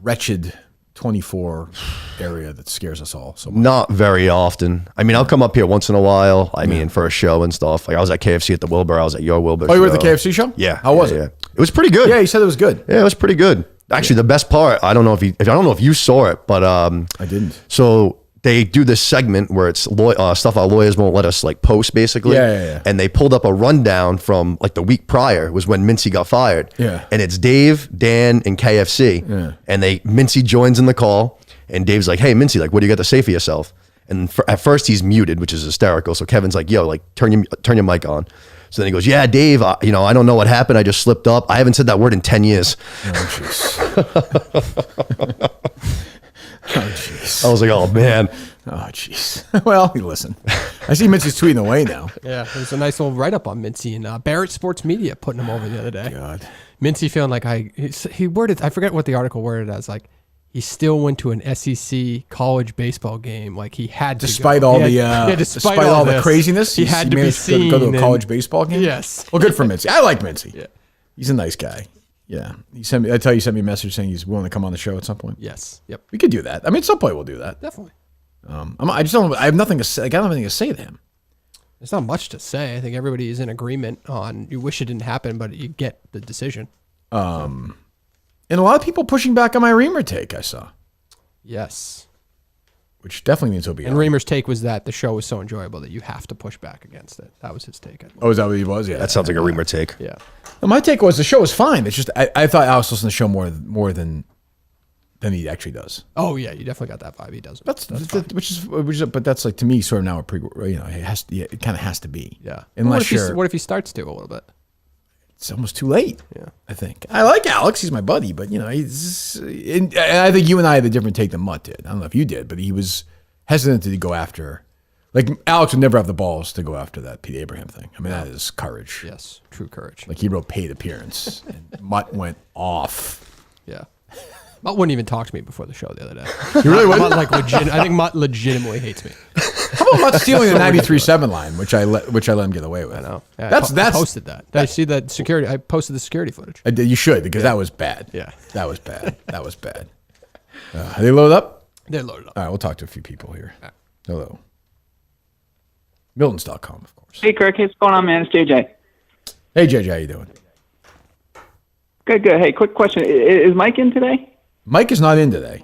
wretched 24 area that scares us all so much? Not very often. I mean, I'll come up here once in a while. I mean, for a show and stuff. Like I was at KFC at the Wilbur. I was at your Wilbur. Oh, you were at the show. KFC show? Yeah. How was Yeah. it? It was pretty good. Yeah, you said it was good. Yeah, it was pretty good. Actually, the best part, I don't know if you saw it, but I didn't. So they do this segment where it's stuff our lawyers won't let us like post, basically. Yeah. And they pulled up a rundown from like the week prior was when Mincy got fired. Yeah. And it's Dave, Dan, and KFC. Yeah. And Mincy joins in the call, and Dave's like, "Hey, Mincy, like, what do you got to say for yourself?" And at first he's muted, which is hysterical. So Kevin's like, "Yo, like, turn your mic on." So then he goes, "Yeah, Dave, I don't know what happened. I just slipped up. I haven't said that word in 10 years. Oh, jeez. I was like, "Oh, man." Oh, jeez. Well, listen. I see Mitzi's tweeting away now. Yeah, there's a nice little write up on Mincy and Barrett Sports Media putting him over the other day. God. Mincy feeling like he worded, I forget what the article worded as, like he still went to an SEC college baseball game, like he had to Despite go. all He the had- despite all the this, craziness, he had to be managed seen. go to a and- college baseball game. Yes. Well, good for Mitzi. I like Mitzi. Yeah. He's a nice guy. Yeah. He sent me. I tell you, he sent me a message saying he's willing to come on the show at some point. Yes. Yep. We could do that. I mean, at some point we'll do that. Definitely. I just don't. I have nothing to say. Like, I don't have anything to say to him. There's not much to say. I think everybody is in agreement on you wish it didn't happen, but you get the decision. And a lot of people pushing back on my Reamer take. I saw, Yes. which definitely needs to be. And Reamer's take was that the show was so enjoyable that you have to push back against it. That was his take. I believe. Oh, is that what he was? Yeah. That sounds like a Reamer take. Yeah. No, my take was the show was fine. It's just I thought Alex listened to the show more than he actually does. Oh yeah, you definitely got that vibe. He does. That's which is but that's like to me sort of now a pre. It has to, it kind of has to be. Yeah. Unless What if he starts to a little bit? it's almost too late. Yeah. I think I like Alex. He's my buddy, but and I think you and I had a different take than Mutt did. I don't know if you did, but he was hesitant to go after. Like Alex would never have the balls to go after that Pete Abraham thing. I mean, that is courage. Yes. True courage. Like he wrote paid appearance, and Mutt went off. Yeah. Mutt wouldn't even talk to me before the show the other day. You really wouldn't? Mutt, I think Mutt legitimately hates me. How about Mutt stealing the 93.7 line, which I let him get away with? I know. Yeah, That's I posted that. Did I see that security? I posted the security footage. You should, because that was bad. Yeah. That was bad. That was bad. Are they loaded up? They're loaded up. All right, we'll talk to a few people here. Hello. Miltons.com, of course. Hey, Kirk. What's going on, man? It's JJ. Hey, JJ, how you doing? Good. Hey, quick question. Is Mike in today? Mike is not in today.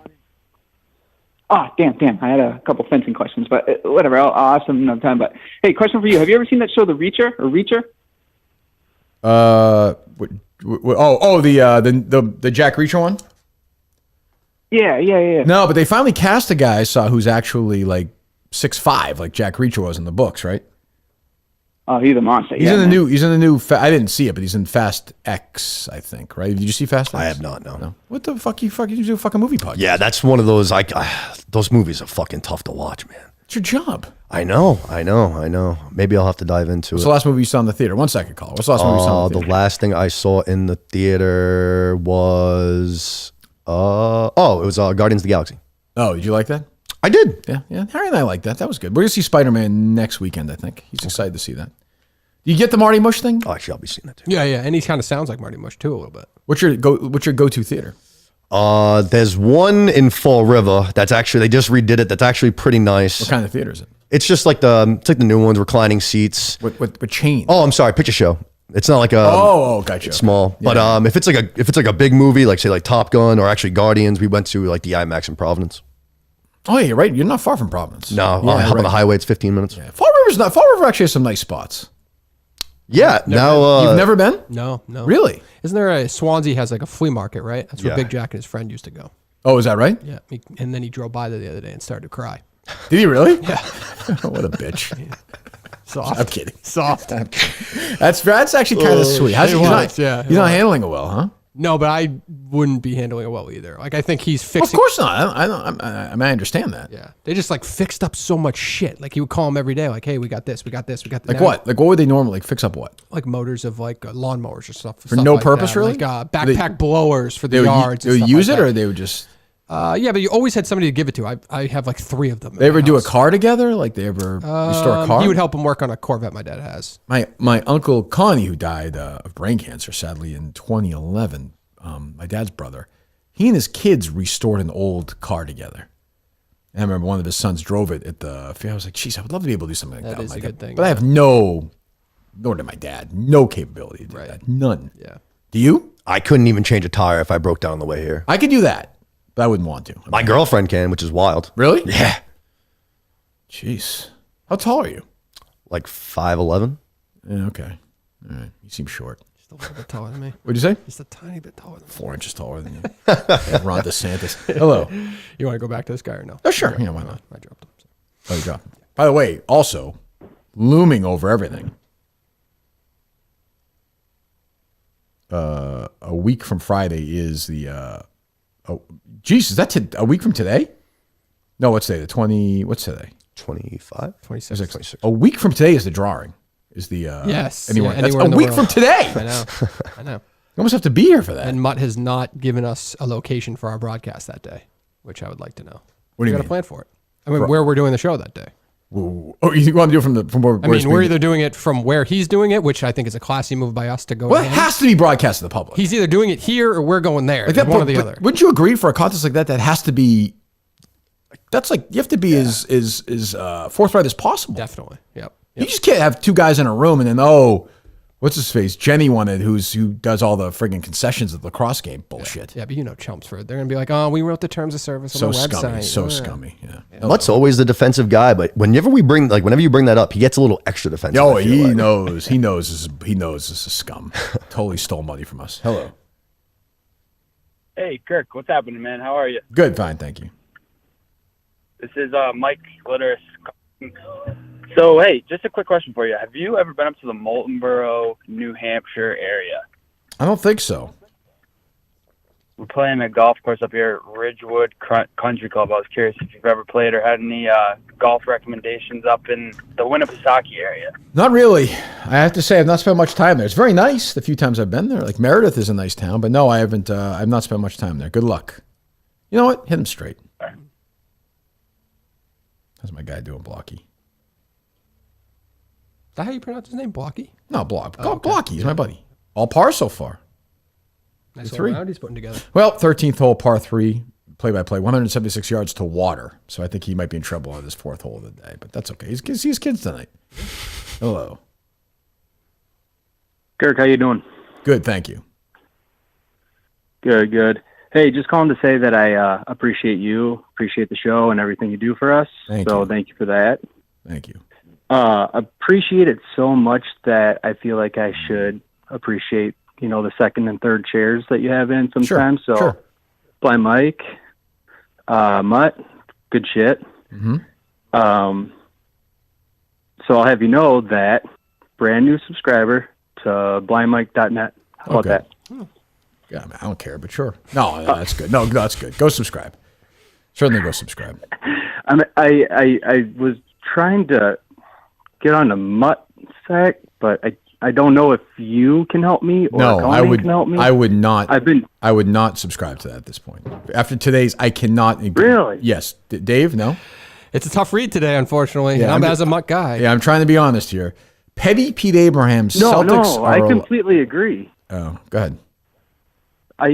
Oh, damn. I had a couple fencing questions, but whatever. I'll ask them another time. But hey, question for you. Have you ever seen that show, The Reacher or Reacher? The Jack Reacher one? Yeah. No, but they finally cast a guy I saw who's actually like 6'5", like Jack Reacher was in the books, right? Oh, he's a monster. He's in the new. I didn't see it, but he's in Fast X, I think. Right? Did you see Fast X? I have not. No. What the fuck? You do a fucking movie podcast? Yeah, that's one of those. Those movies are fucking tough to watch, man. It's your job. I know. Maybe I'll have to dive into What's it. the last movie you saw in the theater? 1 second, caller. What's the last movie you saw in the theater? The last thing I saw in the theater was it was Guardians of the Galaxy. Oh, did you like that? I did. Yeah. Harry and I like that. That was good. We're gonna see Spider-Man next weekend, I think. He's excited to see that. You get the Marty Mush thing? Oh, actually, I'll be seeing that too. Yeah, and he kind of sounds like Marty Mush too a little bit. What's your go-to theater? There's one in Fall River that's actually, they just redid it. That's actually pretty nice. What kind of theater is it? It's just like the new ones, reclining seats. What chain? Oh, I'm sorry, Picture Show. It's not like gotcha. It's small, Yeah. but if it's like a big movie, like say like Top Gun or actually Guardians, we went to like the IMAX in Providence. Oh, yeah, you're right. You're not far from Providence. No, yeah, hop on the highway. It's 15 minutes. Yeah. Fall River actually has some nice spots. Yeah. You've never been? No. Really? Isn't there Swansea has like a flea market, right? That's where Yeah. Big Jack and his friend used to go. Oh, is that right? Yeah. And then he drove by there the other day and started to cry. Did he really? Yeah. What a bitch. Soft. I'm kidding. Soft. That's actually kind of sweet. He's not handling it well, huh? No, but I wouldn't be handling it well either. Like I think he's fixing. Of course not. I understand that. Yeah, they just like fixed up so much shit. Like he would call him every day, like, "Hey, we got this, we got this, we got this." Like what? Like what would they normally fix up? What? Like motors of like lawnmowers or stuff. For no like purpose, that. really? Like backpack blowers for the yards. They would use it, or they would just. Yeah, but you always had somebody to give it to. I have like 3 of them. They ever do a car together? Like they ever restore a car? He would help him work on a Corvette my dad has. My uncle Connie, who died of brain cancer, sadly in 2011. My dad's brother, he and his kids restored an old car together. And I remember one of his sons drove it at the fair. I was like, geez, I would love to be able to do something like that. That is a good thing. But I have nor did my dad, no capability to do that. None. Yeah. Do you? I couldn't even change a tire if I broke down on the way here. I could do that, but I wouldn't want to. My girlfriend can, which is wild. Really? Yeah. Jeez. How tall are you? Like 5'11". Yeah, okay. All right. You seem short. Just a little bit taller than me. What'd you say? Just a tiny bit taller than me. 4 inches taller than you. Ron DeSantis. Hello. You want to go back to this guy or no? Oh, sure. Yeah, why not? I dropped him. Oh, you dropped him. By the way, also, looming over everything, a week from Friday is the, geez, is that a week from today? No, what's today? What's today? 25? 26. A week from today is the drawing. Is the, Yes. Anywhere. Yeah, That's anywhere a in the week world. from today. I know. You almost have to be here for that. And Mutt has not given us a location for our broadcast that day, which I would like to know. What do you got mean? to plan for it. I mean, where we're doing the show that day. Oh, you want to do it from where? I mean, we're either doing it from where he's doing it, which I think is a classy move by us to go. Well, it to him. has to be broadcast to the public. He's either doing it here or we're going there. Like Like that, one or the but other. Wouldn't you agree for a contest like that has to be? That's like you have to be as forthright as possible. Definitely. Yep. You just can't have 2 guys in a room and then what's his face? Jenny wanted who does all the friggin' concessions at the lacrosse game. Bullshit. Yeah, but you know Chelmsford. They're gonna be like, oh, we wrote the terms of service on So the scummy. website. So Yeah. scummy. Yeah. Mutt's always the defensive guy, but whenever you bring that up, he gets a little extra defensive. Oh, I feel he like. knows. He knows this is scum. Totally stole money from us. Hello. Hey, Kirk, what's happening, man? How are you? Good. Fine. Thank you. This is Mike Glitteris. So, hey, just a quick question for you. Have you ever been up to the Moultonboro, New Hampshire area? I don't think so. We're playing a golf course up here at Ridgewood Country Club. I was curious if you've ever played or had any golf recommendations up in the Winnipesaukee area. Not really. I have to say I've not spent much time there. It's very nice the few times I've been there. Like Meredith is a nice town, but no, I haven't. I've not spent much time there. Good luck. You know what? Hit him straight. That's my guy doing Blocky. Is that how you pronounce his name? Blocky? No, Blocky. He's my buddy. All par so far. Nice 3. round he's putting together. Well, 13th hole, par 3, play-by-play, 176 yards to water. So I think he might be in trouble on this 4th hole of the day, but that's okay. He's going to see his kids tonight. Hello. Kirk, how you doing? Good, thank you. Good. Hey, just calling to say that I appreciate the show and everything you do for us. Thank you for that. Thank you. Appreciate it so much that I feel like I should appreciate, the second and third chairs that you have in sometimes. Sure. Blind Mike, Mutt, good shit. Mm-hmm. So I'll have you know that brand new subscriber to blindmike.net. How about that? Yeah, I don't care, but sure. No, that's good. No, that's good. Go subscribe. Certainly go subscribe. I was trying to get on the Mutt sec, but I don't know if you can help me or Colleen can help me. I would not. I would not subscribe to that at this point. After today's, I cannot. Really? Yes, Dave. No. It's a tough read today, unfortunately. Yeah, I'm as a Mutt guy. Yeah, I'm trying to be honest here. Petty Pete Abraham. Celtics. No, I completely agree. Oh, go ahead.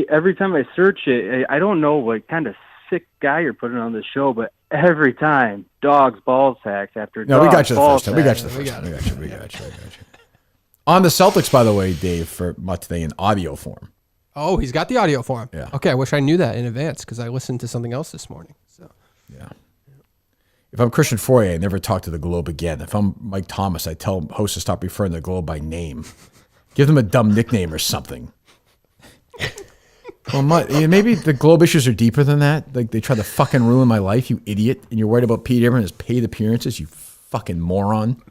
Every time I search it, I don't know what kind of sick guy you're putting on the show, but every time, dogs, ball sacks after dogs. No, we got you the ball first time. We got you the first time. We got you. On the Celtics, by the way, Dave, for Mutt today in audio form. Oh, he's got the audio for him. Yeah. Okay, I wish I knew that in advance because I listened to something else this morning. So. Yeah. If I'm Christian Fourier, I never talk to the Globe again. If I'm Mike Thomas, I tell hosts to stop referring to the Globe by name. Give them a dumb nickname or something. Well, maybe the Globe issues are deeper than that. Like they try to fucking ruin my life, you idiot. And you're worried about Pete Abraham's paid appearances, you fucking moron.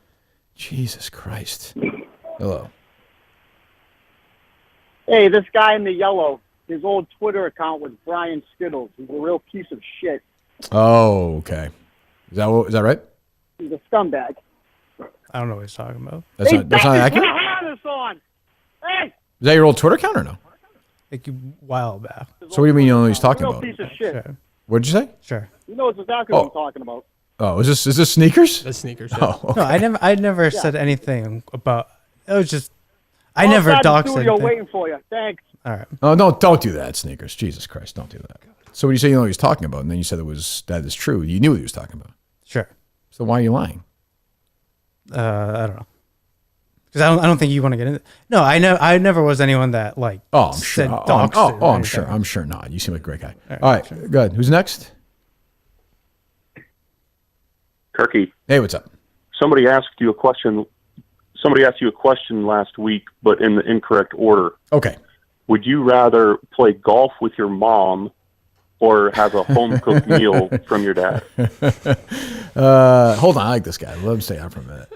Jesus Christ. Hello. Hey, this guy in the yellow, his old Twitter account was Brian Skittles. He's a real piece of shit. Oh, okay. Is that right? He's a scumbag. I don't know what he's talking about. That's not accurate? On. Hey! Is that your old Twitter account or no? Like a while back. So what do you mean you know what he's talking Real about? piece of shit. Sure. What did you say? Sure. You know exactly what I'm talking about. Oh, is this sneakers? That's sneakers. Yeah. Oh, okay. No, I never said anything about. It was just. I I'm never outside the doxed studio anything. waiting for you. Thanks. All right. Oh, don't do that, sneakers. Jesus Christ, don't do that. So when you say you know what he's talking about, and then you said that is true, you knew what he was talking about. Sure. So why are you lying? I don't know. Because I don't think you want to get into. No, I never was anyone that like. Oh, I'm sure. said doxed it or I'm anything. sure. I'm sure not. You seem like a great guy. All All right, sure. good. Who's next? Kirky, Hey, what's up? somebody asked you a question. Somebody asked you a question last week, but in the incorrect order. Okay. Would you rather play golf with your mom or have a home cooked meal from your dad? Hold on. I like this guy. Let him stay out for a minute.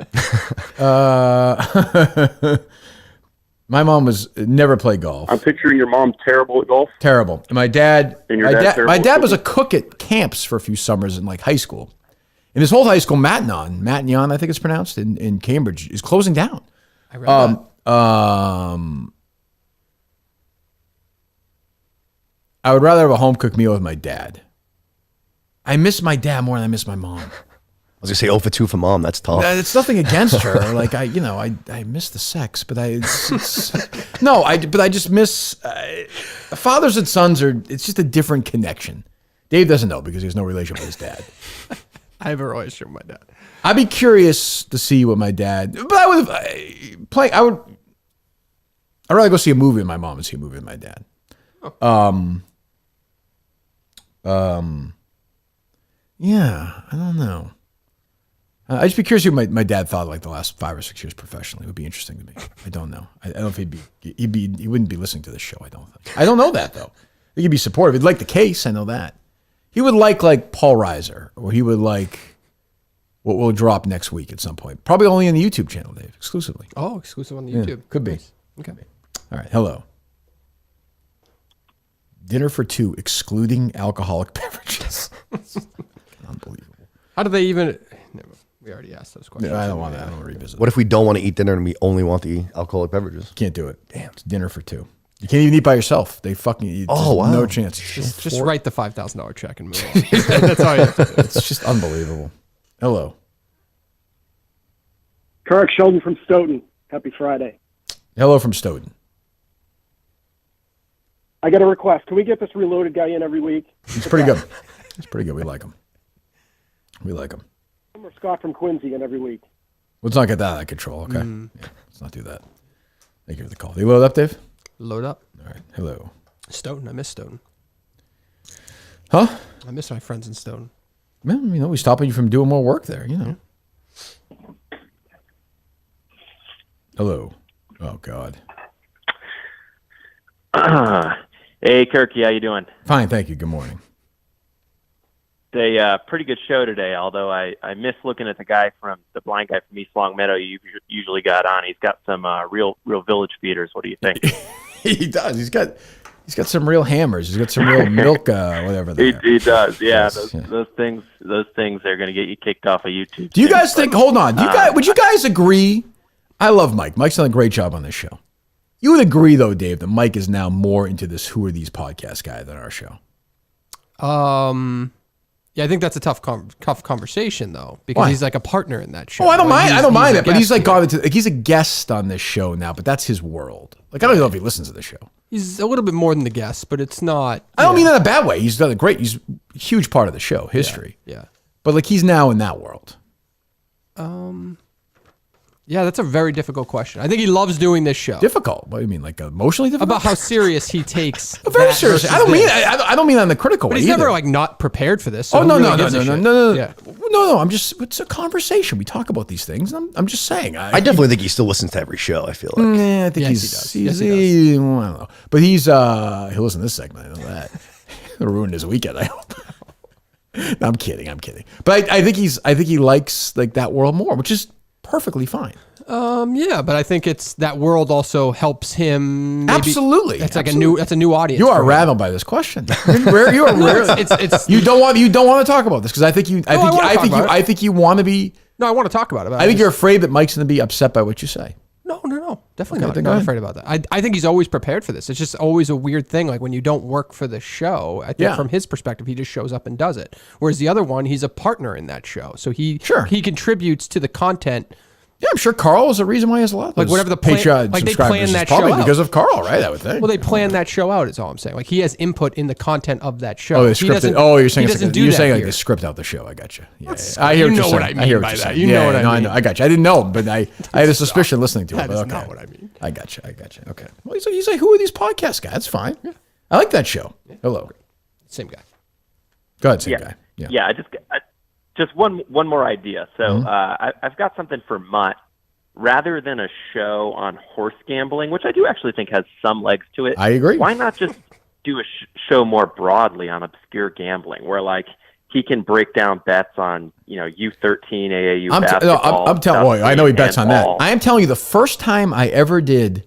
My mom was never played golf. I'm picturing your mom terrible at golf. Terrible. And my dad. And your dad terrible my at dad was a cooking? cook at camps for a few summers in like high school. And his whole high school, Matignon, I think it's pronounced, in Cambridge, is closing down. I read that. I would rather have a home cooked meal with my dad. I miss my dad more than I miss my mom. I was gonna say 0 for 2 for mom. That's tough. It's nothing against her. Like I miss the sex, but I just miss fathers and sons it's just a different connection. Dave doesn't know because he has no relationship with his dad. I have a relationship with my dad. I'd be curious to see what my dad. But I'd rather go see a movie with my mom than see a movie with my dad. Yeah, I don't know. I'd just be curious what my dad thought like the last 5 or 6 years professionally. It would be interesting to me. I don't know. I don't know if he wouldn't be listening to this show. I don't think. I don't know that though. I think he'd be supportive. He'd like the case. I know that. He would like Paul Reiser, or he would like what will drop next week at some point. Probably only on the YouTube channel, Dave, exclusively. Oh, exclusive on the Yeah, YouTube. could be. Nice. Okay. All right. Hello. Dinner for 2, excluding alcoholic beverages. Unbelievable. How do they even? Never, we already asked those questions. I don't want to revisit. What if we don't want to eat dinner and we only want the alcoholic beverages? Can't do it. Damn, it's dinner for 2. You can't even eat by yourself. They fucking eat. Oh, wow. No chance. Just write the $5,000 check and move on. That's all you have to do. It's just unbelievable. Hello. Kirk, Sheldon from Stoughton. Happy Friday. Hello from Stoughton. I got a request. Can we get this reloaded guy in every week? He's pretty good. He's pretty good. We like him. We like him. Or Scott from Quincy in every week. Let's not get that out of control, okay? Yeah, let's not do that. Thank you for the call. You load up, Dave? Load up. All right. Hello. Stoughton. I miss Stoughton. Huh? I miss my friends in Stoughton. Well, we stopping you from doing more work there, Hello. Oh, God. Hey, Kirky, how you doing? Fine, thank you. Good morning. It's a pretty good show today, although I miss looking at the guy from the blind guy from East Long Meadow you usually got on. He's got some real village feeders. What do you think? He does. He's got some real hammers. He's got some real milk, whatever. He does. Yeah, those things are going to get you kicked off of YouTube. Do you guys think? Hold on. Would you guys agree? I love Mike. Mike's done a great job on this show. You would agree, though, Dave, that Mike is now more into this "Who Are These Podcast" guy than our show. Yeah, I think that's a tough conversation though, because Why? he's like a partner in that show. Oh, I don't mind. I don't mind it, but he's like guest he's a guest on this show now. But that's his world. Like I don't even know if he listens to the show. He's a little bit more than the guest, but it's not. I don't mean that in a bad way. He's done a great. He's a huge part of the show history. Yeah. But like he's now in that world. Yeah, that's a very difficult question. I think he loves doing this show. Difficult? What do you mean, like emotionally difficult? About how serious he takes. Very seriously. I don't mean. I don't mean that in the critical But way. he's either. never like not prepared for this. So Oh no, who no, really no, gives a no, no, shit? no, no, Yeah. no. I'm just. It's a conversation. We talk about these things. I'm just saying. I definitely think he still listens to every show. I feel like. I think Yes, he he's. does. Yes, he does. I don't know. But he's. He'll listen to this segment. I know that. It'll ruin his weekend. I hope. No, I'm kidding. But I think he likes like that world more, which is perfectly fine. Yeah, but I think it's that world also helps him. Maybe, Absolutely. That's like Absolutely. that's a new audience. You are for him. rattled by this question. You are rarely. It's You don't want to talk about this because I think I think you want to be. No, I want to talk about it. But I think you're afraid that Mike's going to be upset by what you say. No, definitely Okay, not. then I'm go not ahead. afraid about that. I think he's always prepared for this. It's just always a weird thing. Like when you don't work for the show, I think Yeah. from his perspective, he just shows up and does it. Whereas the other one, he's a partner in that show, so he contributes to the content. Yeah, I'm sure Carl is the reason why he has a lot of Like those whatever the plan- Patreon like they subscribers. plan that It's probably show out. because of Carl, right? I would think. Well, they plan that show out. Is all I'm saying. Like he has input in the content of that show. Oh, they He scripted. doesn't- Oh, you're saying he it's doesn't like do you're that saying like here. they script out the show. I got you. Yeah, That's- I hear you what know you're what saying. I hear mean what by you're that. saying. You know what I no, mean. I know. I got you. I didn't know, but I had a suspicion listening to it. That But is okay. not what I mean. I got you. Okay. Well, he's like, who are these podcast guys? That's fine. Yeah. I like that show. Hello. Same guy. Go ahead, same guy. Yeah. Just one more idea. So Mm-hmm. I've got something for Mutt. Rather than a show on horse gambling, which I do actually think has some legs to it, I agree. Why not just do a show more broadly on obscure gambling, where like he can break down bets on U13 AAU basketball. I'm telling you, I know he bets on that. handball. I am telling you, the first time I ever did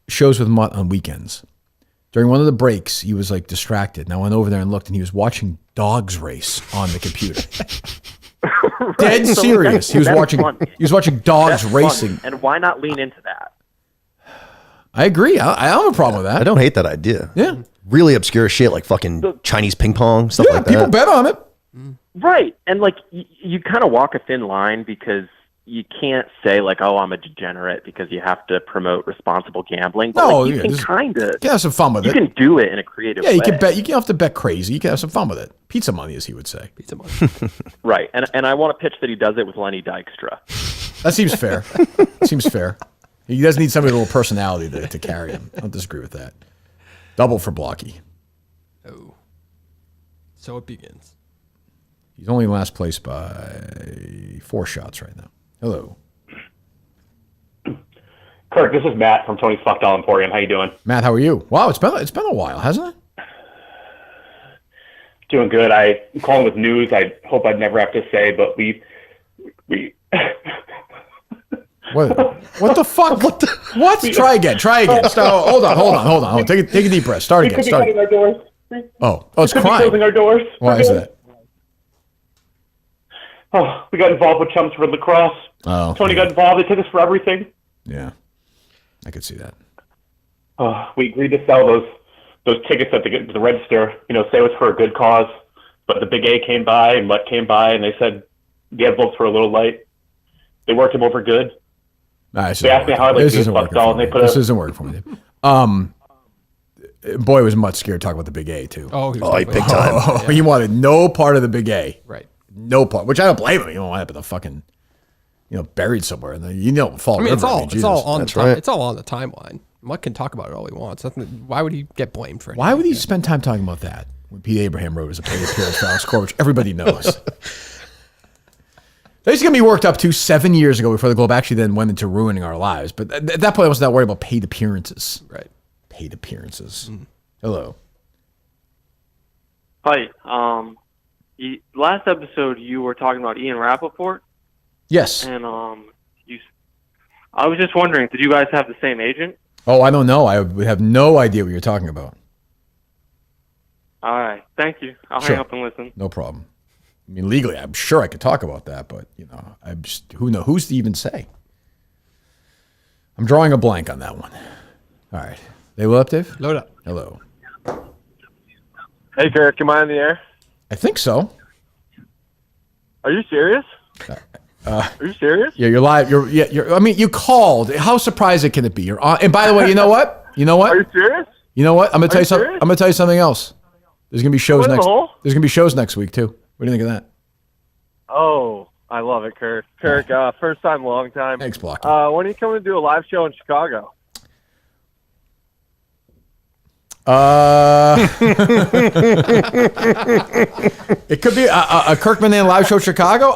shows with Mutt on weekends, during one of the breaks, he was like distracted. And I went over there and looked, and he was watching dogs race on the computer. Dead So serious. He was that's watching. fun. He was watching dogs That's fun. racing. And why not lean into that? I agree. I don't have a problem with that. I don't hate that idea. Yeah. Really obscure shit like fucking Chinese ping pong stuff like that. People bet on it. Right. And like you kind of walk a thin line because you can't say like, oh, I'm a degenerate because you have to promote responsible gambling. But No, like, you yeah, can just- kind of You can have some fun with you it. can do it in a creative Yeah, way. you can bet. You can have to bet crazy. You can have some fun with it. Pizza money, as he would say. Pizza money. Right. And I want to pitch that he does it with Lenny Dykstra. That seems fair. Seems fair. He does need somebody with a little personality to carry him. I don't disagree with that. Double for Blocky. Oh. So it begins. He's only in last place by 4 shots right now. Hello. Kirk, this is Matt from Tony's Fuck Doll Emporium. How you doing? Matt, how are you? Wow, it's been a while, hasn't it? Doing good. I'm calling with news I hope I'd never have to say, but we What the fuck? What? Try again. Start. Hold on. Take a deep breath. Start we again. could be Start. closing our doors. Oh, it's we could be crying. closing our doors. Why is that? Oh, we got involved with Chelmsford lacrosse. Oh, Tony got involved. They took us for everything. Yeah, I could see that. We agreed to sell those tickets at the register. Say it was for a good cause. But the Big A came by and Mutt came by, and they said the envelopes were a little light. They worked them over good. They asked me how I'd like to do Fuck Doll, and they put This isn't working for me. Boy, was Mutt scared to talk about the Big A too. Oh, he big time. Oh, he wanted no part of the Big A. Right. No part. Which I don't blame him. You don't want to have the fucking, buried somewhere, and then Fall I mean, River. it's all on That's the right. it's all on the timeline. Mutt can talk about it all he wants. Why would he get blamed for it? Why would he spend time talking about that when Pete Abraham wrote as a paid appearance for Alex Cora, which everybody knows? They used to get me worked up to 7 years ago before the Globe actually then went into ruining our lives. But at that point, I was not worried about paid appearances. Right. Paid appearances. Hello. Hi. Last episode, you were talking about Ian Rappaport. Yes. And I was just wondering, did you guys have the same agent? Oh, I don't know. I would have no idea what you're talking about. All right. Thank you. I'll hang up and listen. No problem. I mean, legally, I'm sure I could talk about that, but, I'm just, who's to even say? I'm drawing a blank on that one. All right. They load up, Dave? Load up. Hello. Hey, Kirk, am I on the air? I think so. Are you serious? Are you serious? Yeah, you're live. I mean, you called. How surprising can it be? You're on. And by the way, you know what? Are you serious? You know what? I'm gonna tell you something. serious? I'm gonna tell you something else. There's gonna be shows What in the next. hole? There's gonna be shows next week too. What do you think of that? Oh, I love it, Kirk. Kirk, first time, long time. Thanks, Blocky. When are you coming to do a live show in Chicago? It could be a Kirkman and live show in Chicago.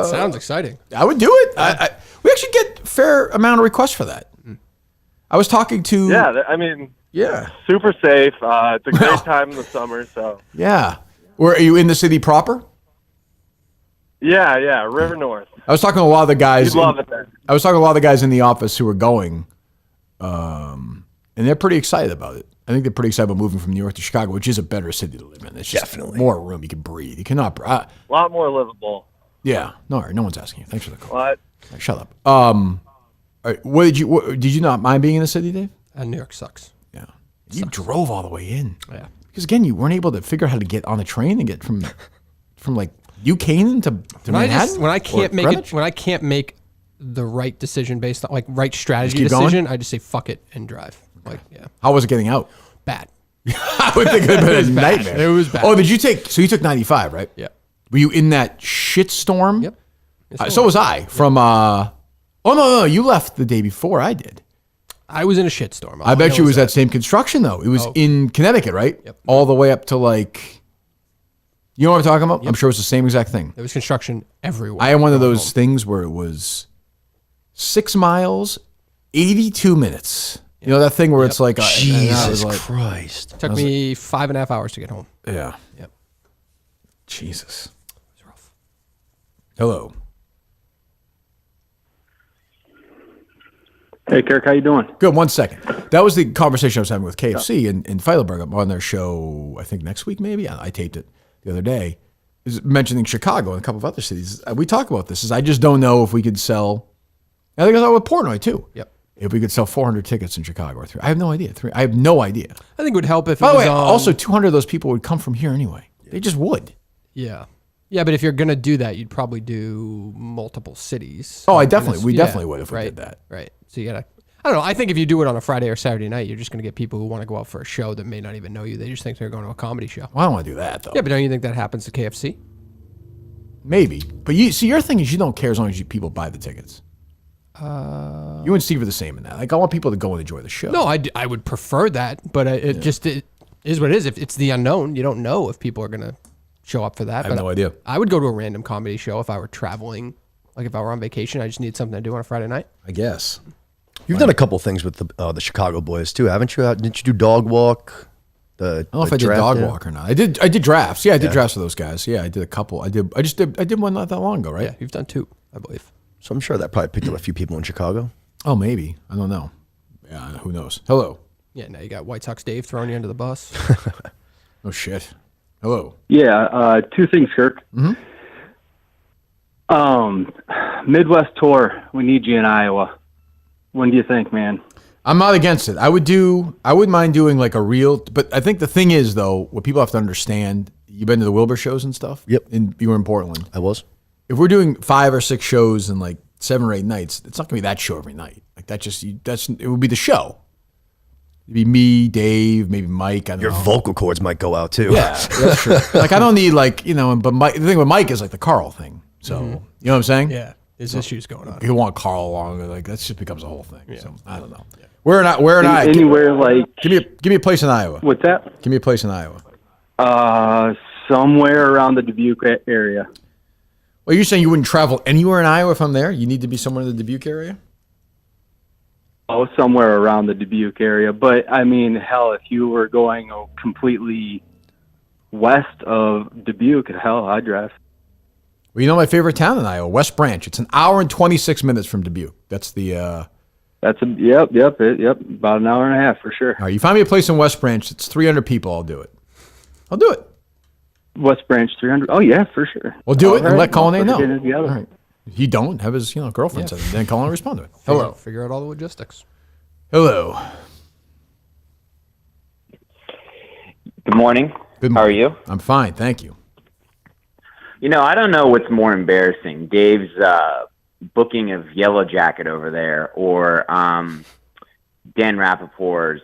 Sounds exciting. I would do it. We actually get a fair amount of requests for that. I was talking to. Yeah, I mean, yeah, super safe. It's a great time in the summer, so. Yeah. Where are you in the city proper? Yeah, River North. I was talking to a lot of the guys. You'd love it there. I was talking to a lot of the guys in the office who were going, and they're pretty excited about it. I think they're pretty excited about moving from New York to Chicago, which is a better city to live in. It's just more room. You can breathe. You cannot. A lot more livable. Yeah. No one's asking you. Thanks for the call. What? Right, shut up. All right, did you not mind being in the city, Dave? New York sucks. Yeah. You drove all the way in. Yeah. Because again, you weren't able to figure out how to get on the train and get from like New Canaan to Manhattan. When I can't make the right decision based on right strategy keep decision, going? I just say fuck it and drive. Yeah. How was it getting out? Bad. I would think it would have been a nightmare. It was bad. Oh, you took 95, right? Yeah. Were you in that shit storm? Yep. So was I. From oh no, you left the day before I did. I was in a shitstorm. I bet you it was that same construction though. It was in Connecticut, right? Yep. All the way up to like, you know what I'm talking about? Yep. I'm sure it's the same exact thing. There was construction everywhere. I had one of those things where it was 6 miles, 82 minutes. You know that thing where it's like Jesus Christ. Took me 5.5 hours to get home. Yeah. Yep. Jesus. It's rough. Hello. Hey, Kirk, how you doing? Good. 1 second. That was the conversation I was having with KFC and Feidelberg. I'm on their show, I think next week maybe. I taped it the other day. Is mentioning Chicago and a couple of other cities. We talk about this. I just don't know if we could sell. I think I thought with Portnoy too. Yep. If we could sell 400 tickets in Chicago or 3. I have no idea. 3. I have no idea. I think it would help if. By the way, also 200 of those people would come from here anyway. They just would. Yeah. Yeah, but if you're gonna do that, you'd probably do multiple cities. Oh, we definitely would if we did that. Right. So you gotta. I don't know. I think if you do it on a Friday or Saturday night, you're just gonna get people who want to go out for a show that may not even know you. They just think they're going to a comedy show. Well, I don't want to do that though. Yeah, but don't you think that happens to KFC? Maybe, but your thing is you don't care as long as people buy the tickets. You and Steve are the same in that. Like I want people to go and enjoy the show. No, I would prefer that, but it is what it is. If it's the unknown, you don't know if people are gonna show up for that. I have no idea. I would go to a random comedy show if I were traveling. Like if I were on vacation, I just need something to do on a Friday night. I guess. You've done a couple things with the Chicago boys too, haven't you? Didn't you do Dog Walk? I don't know if I did Dog Walk or not. I did drafts. Yeah, I did drafts for those guys. Yeah, I did a couple. I did one not that long ago, right? Yeah, you've done 2, I believe. So I'm sure that probably picked up a few people in Chicago. Oh, maybe. I don't know. Yeah, who knows? Hello. Yeah, now you got White Sox Dave throwing you under the bus. Oh shit. Hello. Yeah, 2 things, Kirk. Mm-hmm. Midwest tour. We need you in Iowa. When do you think, man? I'm not against it. I wouldn't mind doing like a real, but I think the thing is though, what people have to understand, you've been to the Wilbur shows and stuff? Yep. And you were in Portland. I was. If we're doing 5 or 6 shows in like 7 or 8 nights, it's not gonna be that show every night. Like it would be the show. It'd be me, Dave, maybe Mike. I don't know. Your vocal cords might go out too. Yeah, that's true. Like I don't need but the thing with Mike is like the Carl thing. So you know what I'm saying? Yeah, there's issues going on. You want Carl along, like that just becomes a whole thing. Yeah. So I don't know. Yeah. Where in Iowa? Anywhere like. Give me a place in Iowa. What's that? Give me a place in Iowa. Somewhere around the Dubuque area. Well, you're saying you wouldn't travel anywhere in Iowa if I'm there? You need to be somewhere in the Dubuque area? Oh, somewhere around the Dubuque area. But, I mean, hell, if you were going completely west of Dubuque, hell, I'd drive. Well, you know my favorite town in Iowa, West Branch. It's an hour and 26 minutes from Dubuque. That's the... Yep, about an hour and a half for sure. All right, you find me a place in West Branch. It's 300 people. I'll do it. West Branch 300. Oh yeah, for sure. We'll do it and let Colin know. All right. He don't have his girlfriend, so then Colin will respond to it. Hello. Figure out all the logistics. Hello. Good morning. How are you? I'm fine, thank you. I don't know what's more embarrassing, Dave's booking of Yellow Jacket over there, or Dan Rappaport's,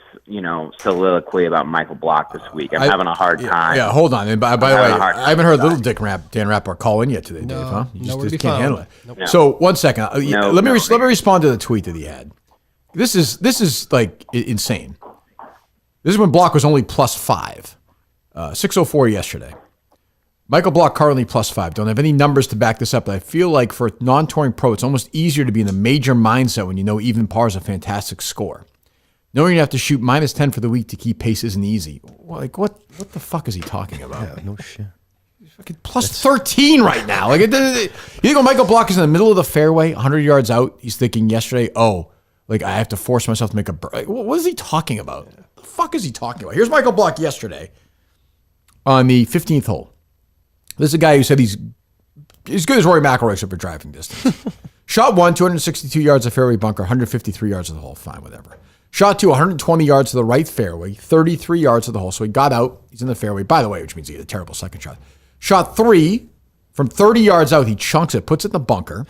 soliloquy about Michael Block this week. I'm having a hard time. Yeah, hold on. And by the way, I haven't heard Little Dick Dan Rappaport call in yet today, Dave. Huh? You just can't handle it. Nope. So 1 second. Let me respond to the tweet that he had. This is like insane. This is when Block was only +5. 604 yesterday. Michael Block currently +5. Don't have any numbers to back this up, but I feel like for a non-touring pro, it's almost easier to be in the major mindset when you know even par is a fantastic score. Knowing you have to shoot -10 for the week to keep pace isn't easy. Like, what the fuck is he talking about? Yeah, no shit. He's fucking +13 right now. Like, you think when Michael Block is in the middle of the fairway, 100 yards out, he's thinking yesterday, I have to force myself to make a... Like, what is he talking about? What the fuck is he talking about? Here's Michael Block yesterday on the 15th hole. This is a guy who said he's good as Rory McIlroy except for driving distance. Shot 1, 262 yards of fairway bunker, 153 yards of the hole. Fine, whatever. Shot 2, 120 yards to the right fairway, 33 yards of the hole. So he got out. He's in the fairway, by the way, which means he had a terrible second shot. Shot 3, from 30 yards out, he chunks it, puts it in the bunker.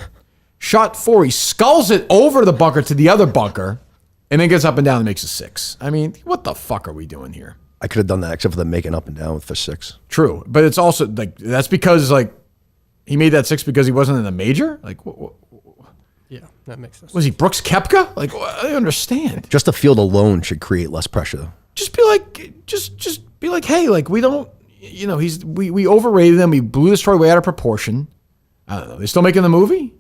Shot 4, he sculls it over the bunker to the other bunker, and then gets up and down and makes a 6. I mean, what the fuck are we doing here? I could have done that except for the making up and down with the 6. True, but it's also like that's because he made that 6 because he wasn't in the major. Yeah, that makes sense. Was he Brooks Koepka? I don't understand. Just the field alone should create less pressure, though. Just be like, hey, we don't, we overrated him. We blew this story way out of proportion. I don't know. They still making the movie?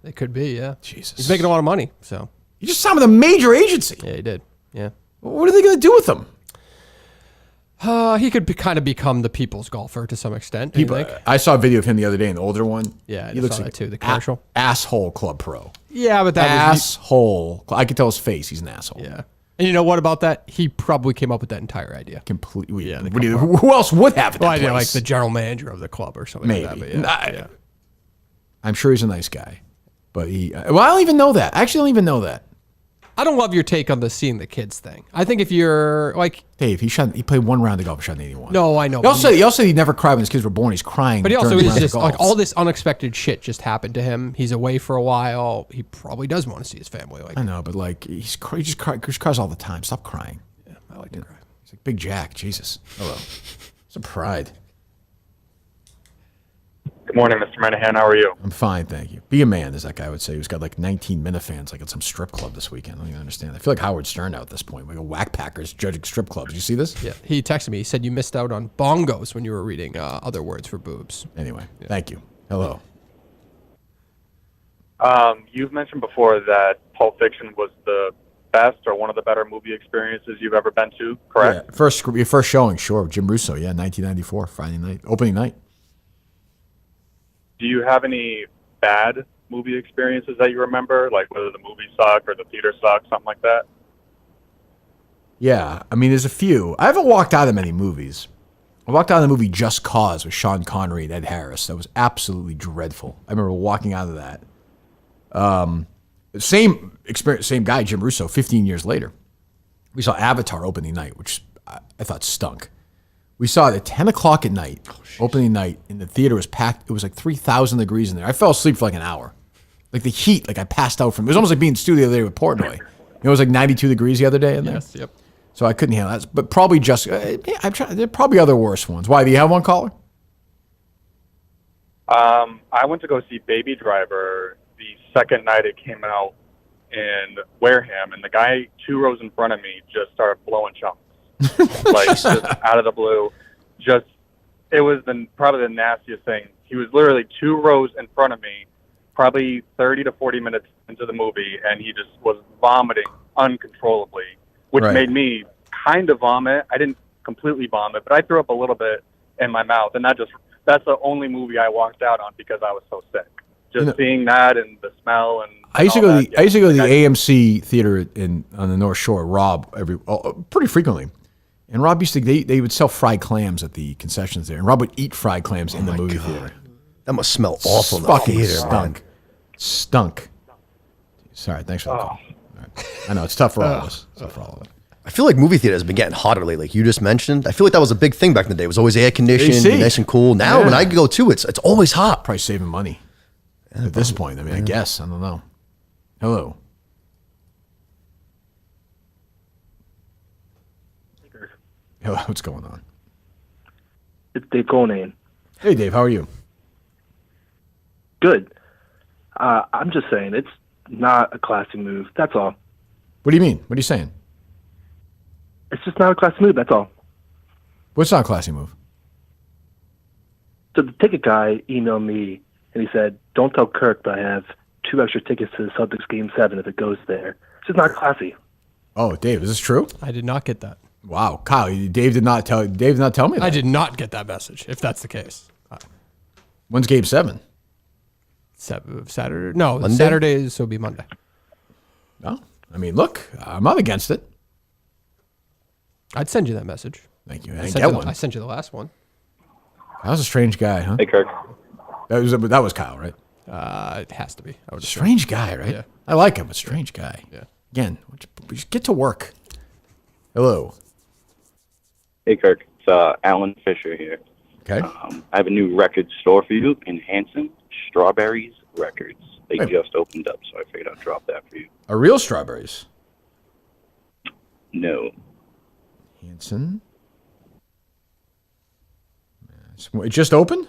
They could be, yeah. Jesus, he's making a lot of money. So he just signed with a major agency. Yeah, he did. Yeah. What are they going to do with him? He could kind of become the people's golfer to some extent. I saw a video of him the other day, an older one. Yeah, he looks like like that too. The commercial asshole club pro. Yeah, but that asshole. I could tell his face. He's an asshole. Yeah, and you know what about that? He probably came up with that entire idea. Completely. Yeah. Who else would have it? Like the general manager of the club or something. Maybe. Like that, but I'm sure he's a nice guy, but I don't even know that. I actually don't even know that. I don't love your take on the seeing the kids thing. I think if you're like Dave, he played one round of golf, shot an 81. No, I know. He also said he never cried when his kids were born. He's crying. But he also is just like all this unexpected shit just happened to him. He's away for a while. He probably does want to see his family. I know, but he just cries all the time. Stop crying. Yeah, I like to cry. He's like Big Jack. Jesus. Hello. Some pride. Good morning, Mr. Menahan. How are you? I'm fine, thank you. Be a man, as that guy would say, who's got 19 Minifans at some strip club this weekend. I don't even understand. I feel like Howard Stern out at this point. We go whack packers judging strip clubs. Did you see this? Yeah. He texted me. He said you missed out on bongos when you were reading other words for boobs. Anyway, thank you. Hello. You've mentioned before that Pulp Fiction was the best or one of the better movie experiences you've ever been to, correct? Yeah. Your first showing, sure. Jim Russo, 1994, Friday night, opening night. Do you have any bad movie experiences that you remember, like whether the movie sucked or the theater sucked, something like that? Yeah, I mean, there's a few. I haven't walked out of many movies. I walked out of the movie Just Cause with Sean Connery and Ed Harris. That was absolutely dreadful. I remember walking out of that. Same experience, same guy, Jim Russo, 15 years later. We saw Avatar opening night, which I thought stunk. We saw it at 10 o'clock at night, opening night, and the theater was packed. It was like 3,000 degrees in there. I fell asleep for like an hour. Like the heat, I passed out from it. It was almost like being in the studio the other day with Portnoy. It was like 92 degrees the other day in there. Yes, yep. So I couldn't handle that. But probably just, I'm trying. There are probably other worse ones. Why? Do you have one, caller? I went to go see Baby Driver the second night it came out in Wareham, and the guy 2 rows in front of me just started blowing chunks, like just out of the blue. Just it was probably the nastiest thing. He was literally 2 rows in front of me, probably 30 to 40 minutes into the movie, and he just was vomiting uncontrollably, which made me kind of vomit. I didn't completely vomit, but I threw up a little bit in my mouth, and that's the only movie I walked out on because I was so sick. Just seeing that and the smell and I used to go to the AMC theater on the North Shore. Rob pretty frequently, and Rob used to they would sell fried clams at the concessions there, and Rob would eat fried clams in the movie theater. That must smell awful. In the Fucking theater, stunk. Sorry, thanks for the call. Right. I know it's tough for all of us. I feel like movie theater has been getting hotter lately. Like you just mentioned, I feel like that was a big thing back in the day. It was always air conditioned, nice and cool. Now when I go to it's always hot. Probably saving money at this point. I mean, I guess I don't know. Hello. Hello, what's going on? It's Dave Portnoy. Hey, Dave, how are you? Good. I'm just saying, it's not a classy move. That's all. What do you mean? What are you saying? It's just not a classy move. That's all. What's not a classy move? So the ticket guy emailed me, and he said, don't tell Kirk, but I have 2 extra tickets to the Celtics Game 7 if it goes there. It's just not classy. Oh, Dave, is this true? I did not get that. Wow, Kyle, Dave did not tell me that. I did not get that message, if that's the case. When's Game 7? Saturday? No, Monday? Saturday, so it'll be Monday. No, I mean, look, I'm not against it. I'd send you that message. Thank you. I sent you the last one. That was a strange guy, huh? Hey, Kirk. That was Kyle, right? It has to be. I would strange guy, right? Yeah. I like him, but strange guy. Yeah. Again, just get to work. Hello. Hey, Kirk. It's Alan Fisher here. Okay. I have a new record store for you in Hanson, Strawberries Records. They just opened up, so I figured I'd drop that for you. A real Strawberries? No. Hanson? It just opened?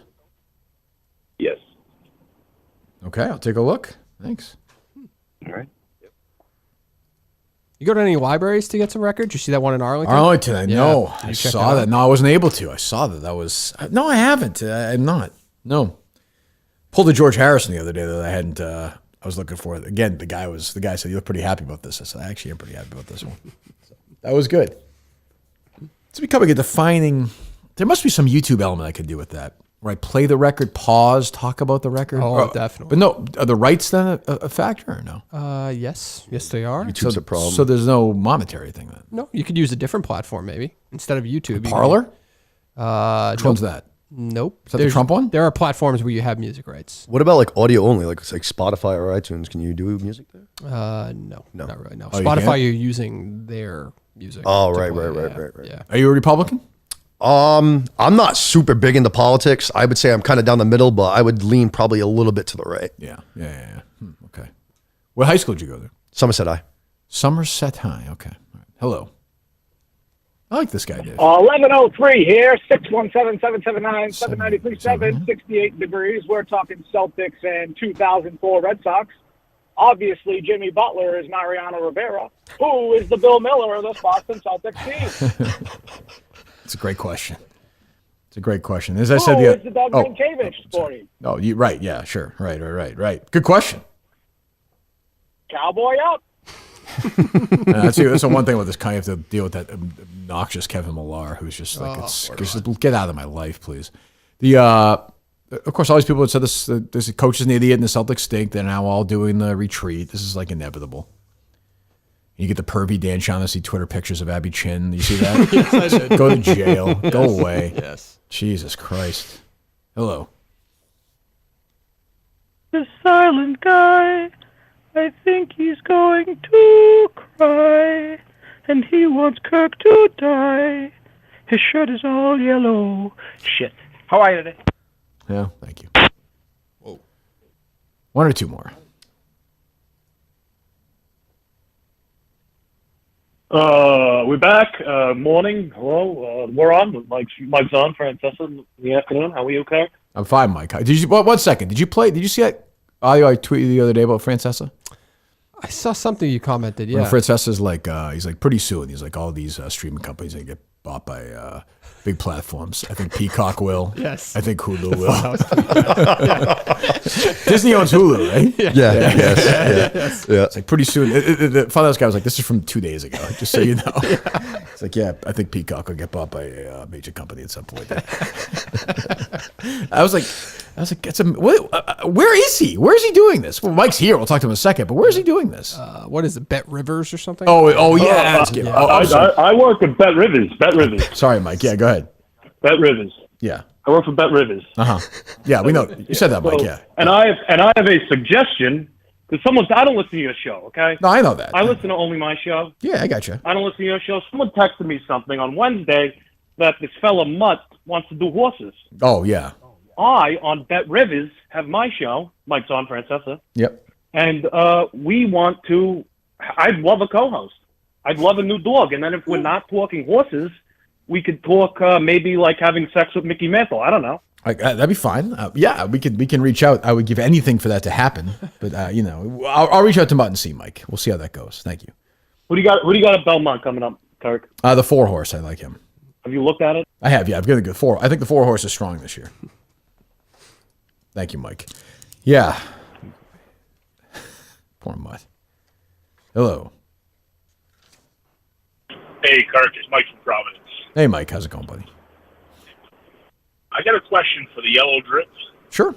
Yes. Okay, I'll take a look. Thanks. All right. You go to any libraries to get some records? You see that one in Arlington? Arlington, I know. Did I you check saw it out? that. No, I wasn't able to. I saw that. That was... No, I haven't. I'm not. No. Pulled a George Harrison the other day that I hadn't... I was looking for. Again, the guy said, you look pretty happy about this. I said, I actually am pretty happy about this one. So, that was good. It's becoming a defining... There must be some YouTube element I could do with that. Where I play the record, pause, talk about the record. Oh, definitely. But no, are the rights then a factor or no? Yes. Yes, they are. YouTube's a problem. So there's no monetary thing then? No, you could use a different platform maybe. Instead of YouTube. Parler? Which one's that? Nope. Is that the Trump one? There are platforms where you have music rights. What about like audio only, like Spotify or iTunes? Can you do music there? No, not really. No. Oh, you Spotify, can't? you're using their music. Oh, to right. play. Yeah. Are you a Republican? I'm not super big into politics. I would say I'm kind of down the middle, but I would lean probably a little bit to the right. Yeah. Okay. What high school did you go to? Somerset High. Somerset High. Okay. All right. Hello. I like this guy, Dave. 1103 here, 617-779-7937, 68 degrees. We're talking Celtics and 2004 Red Sox. Obviously, Jimmy Butler is Mariano Rivera. Who is the Bill Miller of the Boston Celtics team? It's a great question. As I said, Who is the Doug Minkiewicz sporting? Oh, you right? Yeah, sure. Right. Good question. Cowboy up. That's the one thing with this guy. You have to deal with that obnoxious Kevin Millar, who's just like, just get out of my life, please. Of course, all these people that said this coach is an idiot and the Celtics stink. They're now all doing the retreat. This is like inevitable. You get the pervy Dan Shaughnessy Twitter pictures of Abby Chin. You see that? Yes, I did. Go to jail. Go away. Yes. Jesus Christ. Hello. The silent guy, I think he's going to cry, and he wants Kirk to die. His shirt is all yellow. Shit. How are you today? Yeah, thank you. Whoa. One or two more. We're back. Morning. Hello. We're on. Mike's on. Francesa in the afternoon. How are you, Kirk? I'm fine, Mike. Did you? 1 second. Did you see that audio I tweeted the other day about Francesa? I saw something you commented. When Yeah. Francesa's like, he's like, pretty soon. He's like, all these streaming companies are gonna get bought by big platforms. I think Peacock will. Yes. I think Hulu will. Disney owns Hulu, right? Yes. It's like pretty soon. The Funhouse guy was like, this is from 2 days ago, just so you know. It's like, yeah, I think Peacock will get bought by a major company at some point. I was like, where is he? Where is he doing this? Well, Mike's here. We'll talk to him in a second. But where is he doing this? What is it? Bet Rivers or something? Oh yeah. I work at Bet Rivers. Bet Rivers. Sorry, Mike. Yeah, go ahead. Bet Rivers. Yeah. I work for Bet Rivers. Yeah, we know. You said that, Mike. Yeah. And I have a suggestion because I don't listen to your show. Okay. No, I know that. I listen to only my show. Yeah, I got you. I don't listen to your show. Someone texted me something on Wednesday that this fella Mutt wants to do horses. Oh yeah. I on Bet Rivers have my show. Mike's on Francesa. Yep. And we want to. I'd love a co-host. I'd love a new dog. And then if we're not talking horses, we could talk maybe like having sex with Mickey Mantle. I don't know. That'd be fine. Yeah, we can reach out. I would give anything for that to happen. But I'll reach out to Mutt and see, Mike. We'll see how that goes. Thank you. Who do you got? Who do you got at Belmont coming up, Kirk? The 4 horse. I like him. Have you looked at it? I have. Yeah, I've got a good 4. I think the 4 horse is strong this year. Thank you, Mike. Yeah. Poor Mutt. Hello. Hey, Kirk, it's Mike from Providence. Hey, Mike. How's it going, buddy? I got a question for the Yellow Drip. Sure.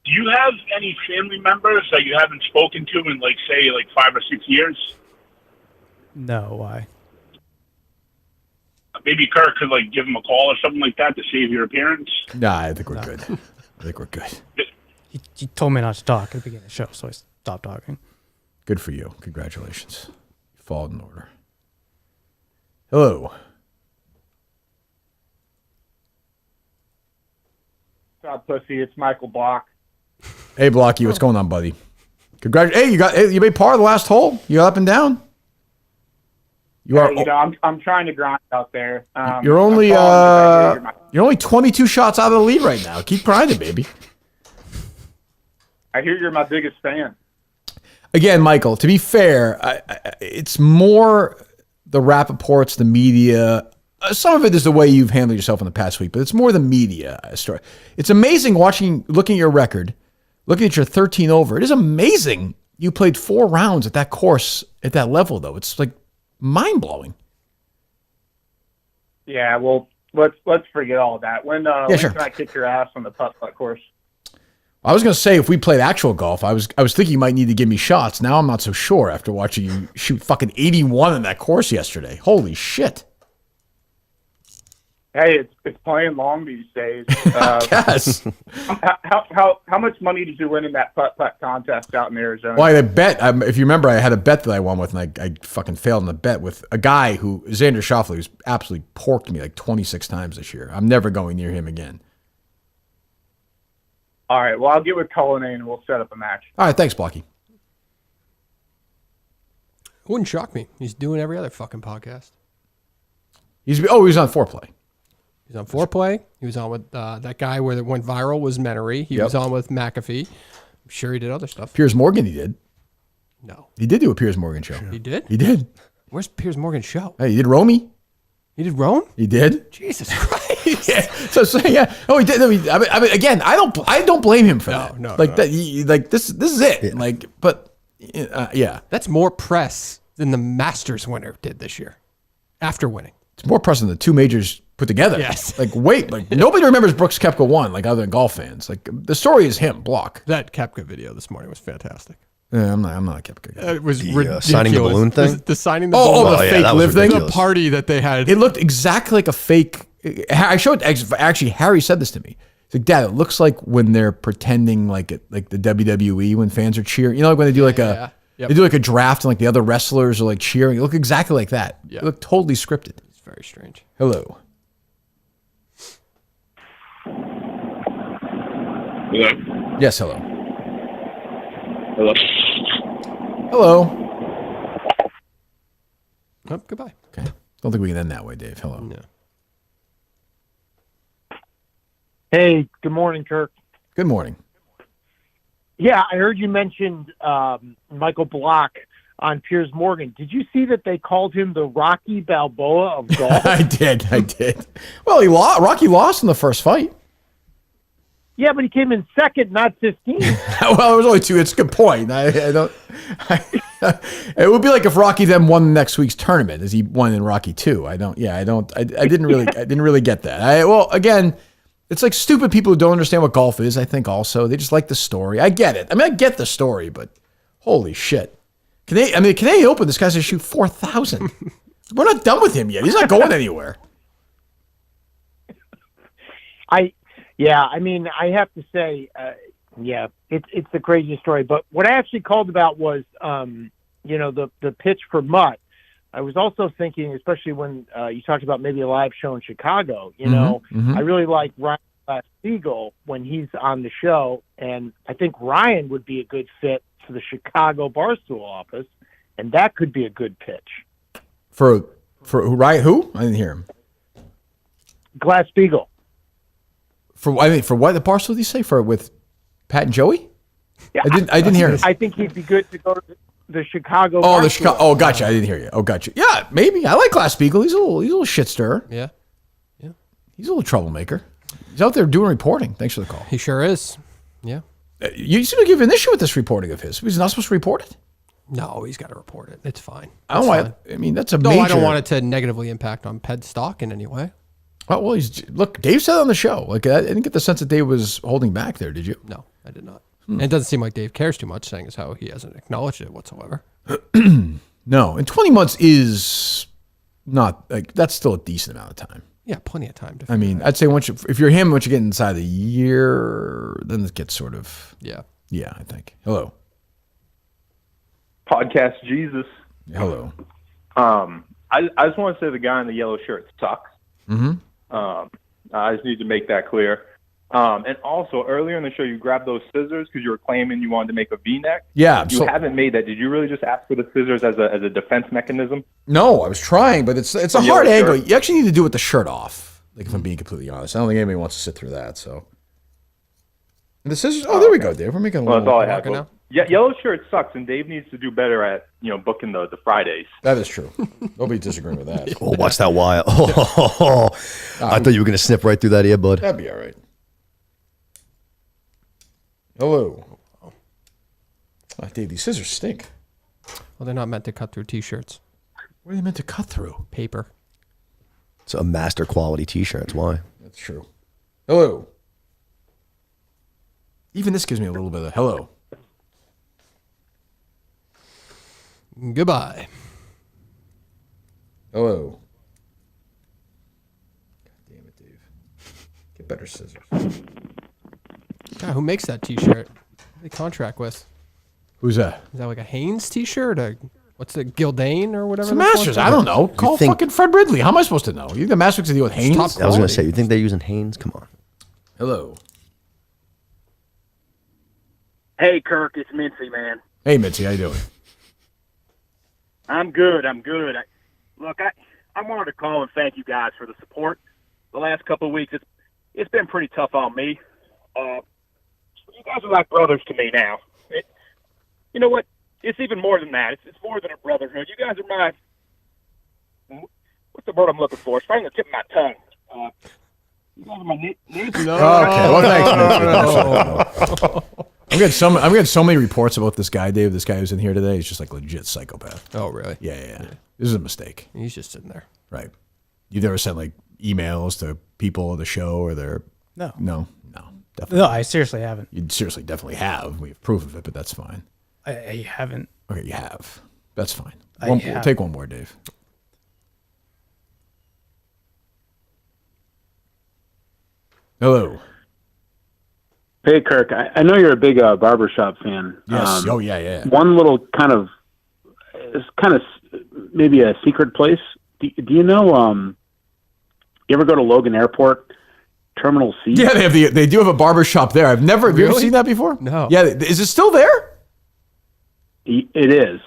Do you have any family members that you haven't spoken to in, say 5 or 6 years? No, why? Maybe Kirk could, give him a call or something like that to save your appearance? Nah, I think we're good. I think we're good. He told me not to talk at the beginning of the show, so I stopped talking. Good for you. Congratulations. You followed in order. Hello. What's up, pussy? It's Michael Block. Hey, Blocky, what's going on, buddy? You made par of the last hole. You got up and down. You are. I'm trying to grind out there. You're only 22 shots out of the lead right now. Keep grinding, baby. I hear you're my biggest fan. Again, Michael, to be fair, it's more the Rappaports, the media. Some of it is the way you've handled yourself in the past week, but it's more the media story. It's amazing looking at your record, looking at your 13 over. It is amazing you played 4 rounds at that course at that level, though. It's mind-blowing. Yeah, well, let's forget all of that. When sure. can I kick your ass on the putt-putt course? I was going to say if we played actual golf, I was thinking you might need to give me shots. Now I'm not so sure after watching you shoot fucking 81 in that course yesterday. Holy shit. Hey, it's playing long these days. Yes. How much money did you win in that putt-putt contest out in Arizona? Well, I had a bet. If you remember, I had a bet that I won with, and I fucking failed in the bet with a guy who, Xander Schauffele, who's absolutely porked me 26 times this year. I'm never going near him again. All right, well, I'll get with Cullinane and we'll set up a match. All right, thanks, Blocky. It wouldn't shock me. He's doing every other fucking podcast. He was on Foreplay. He's on Foreplay. He was on with that guy where it went viral was Menery. He was on with McAfee. I'm sure he did other stuff. Piers Morgan, he did. No. He did do a Piers Morgan show. He did? He did. Where's Piers Morgan's show? Hey, he did Romy. He did Rome? He did. Jesus Christ. Yeah. So yeah. Oh, he did. I mean, again, I don't blame him for that. No. That. This is it. Yeah. Yeah. That's more press than the Masters winner did this year. After winning. It's more press than the 2 majors put together. Yes. Nobody remembers Brooks Koepka won, other than golf fans. The story is him, Block. That Koepka video this morning was fantastic. Yeah, I'm not a Koepka guy. It was ridiculous. Signing the balloon thing? The signing the balloon. The fake live thing? The party that they had. It looked exactly like a fake. Actually, Harry said this to me. He's like, Dad, it looks like when they're pretending like the WWE when fans are cheering. You know, when they do they do a draft and the other wrestlers are cheering. It looked exactly like that. Yeah. It looked totally scripted. It's very strange. Hello. Hello. Yes, hello. Hello. Hello. Oh, goodbye. Okay. Don't think we can end that way, Dave. Hello. No. Hey, good morning, Kirk. Good morning. Yeah, I heard you mentioned Michael Block on Piers Morgan. Did you see that they called him the Rocky Balboa of golf? I did. Well, Rocky lost in the first fight. Yeah, but he came in second, not 15. Well, it was only 2. It's a good point. I don't. It would be like if Rocky then won next week's tournament, as he won in Rocky 2. I didn't really get that. Well, again, it's like stupid people who don't understand what golf is. I think also they just like the story. I get it. I mean, I get the story, but holy shit. Canadian Open, this guy's going to shoot 4,000. We're not done with him yet. He's not going anywhere. I have to say, it's the craziest story. But what I actually called about was, the pitch for Mutt. I was also thinking, especially when you talked about maybe a live show in Chicago, I really like Ryan Spiegel when he's on the show. And I think Ryan would be a good fit for the Chicago Barstool office. And that could be a good pitch. For Ryan, who? I didn't hear him. Glass-Steagall. For what? The Barstool, did you say? With Pat and Joey? Yeah, I didn't hear him. I think he'd be good to go to the Chicago. Oh, the Chicago. Oh, gotcha. I didn't hear you. Oh, gotcha. Yeah, maybe. I like Glass-Steagall. He's a little shit stirrer. Yeah. He's a little troublemaker. He's out there doing reporting. Thanks for the call. He sure is. Yeah. You seem to give an issue with this reporting of his. He's not supposed to report it? No, he's got to report it. It's fine. That's a major. No, I don't want it to negatively impact on Ped stock in any way. Oh, well, look, Dave said on the show. Like, I didn't get the sense that Dave was holding back there, did you? No, I did not. And it doesn't seem like Dave cares too much, saying as how he hasn't acknowledged it whatsoever. No, and 20 months is not, that's still a decent amount of time. Yeah, plenty of time. I'd say if you're him, once you get inside the year, then it gets sort of. Yeah. Yeah, I think. Hello. Podcast Jesus. Hello. I just want to say the guy in the yellow shirt sucks. Mm-hmm. I just need to make that clear. And also, earlier in the show, you grabbed those scissors because you were claiming you wanted to make a V-neck. Yeah. You haven't made that. Did you really just ask for the scissors as a defense mechanism? No, I was trying, but it's a hard angle. You actually need to do it with the shirt off. Like, if I'm being completely honest, I don't think anybody wants to sit through that. So, and the scissors. Oh, there we go, Dave. We're making a little. That's all I have. Well, yellow shirt sucks, and Dave needs to do better at booking the Fridays. That is true. Nobody disagreeing with that. Oh, watch that wire. I thought you were going to snip right through that ear, bud. That'd be all right. Hello. Oh, Dave, these scissors stink. Well, they're not meant to cut through T-shirts. What are they meant to cut through? Paper. It's a master quality T-shirt. That's why. That's true. Hello. Even this gives me a little bit of hello. Goodbye. Hello. God damn it, Dave. Get better scissors. God, who makes that T-shirt? Who do they contract with? Who's that? Is that like a Hanes T-shirt? What's the Gildane or whatever? It's Masters. I don't know. Call fucking Fred Ridley. How am I supposed to know? You think the Masters to deal with Hanes? I was going to say, you think they're using Hanes? Come on. Hello. Hey, Kirk, it's Mincy, man. Hey, Mitzi, how you doing? I'm good. Look, I wanted to call and thank you guys for the support. The last couple of weeks, it's been pretty tough on me. You guys are like brothers to me now. You know what? It's even more than that. It's more than a brotherhood. You guys are what's the word I'm looking for? It's right on the tip of my tongue. You guys are my neighbors. Okay, well, thanks, Mitzi. I'm getting so many reports about this guy, Dave. This guy who's in here today. He's just like legit psychopath. Oh, really? Yeah. This is a mistake. He's just sitting there. Right. You've never sent like emails to people of the show or their No, definitely. No, I seriously haven't. You seriously definitely have. We have proof of it, but that's fine. I haven't. Okay, you have. That's fine. We'll take one more, Dave. Hello. Hey, Kirk. I know you're a big barbershop fan. Yes. Yeah. One little kind of maybe a secret place. Do you know? You ever go to Logan Airport? Terminal C. Yeah, they do have a barber shop there. Have you ever seen that before? No. Yeah, is it still there? It is.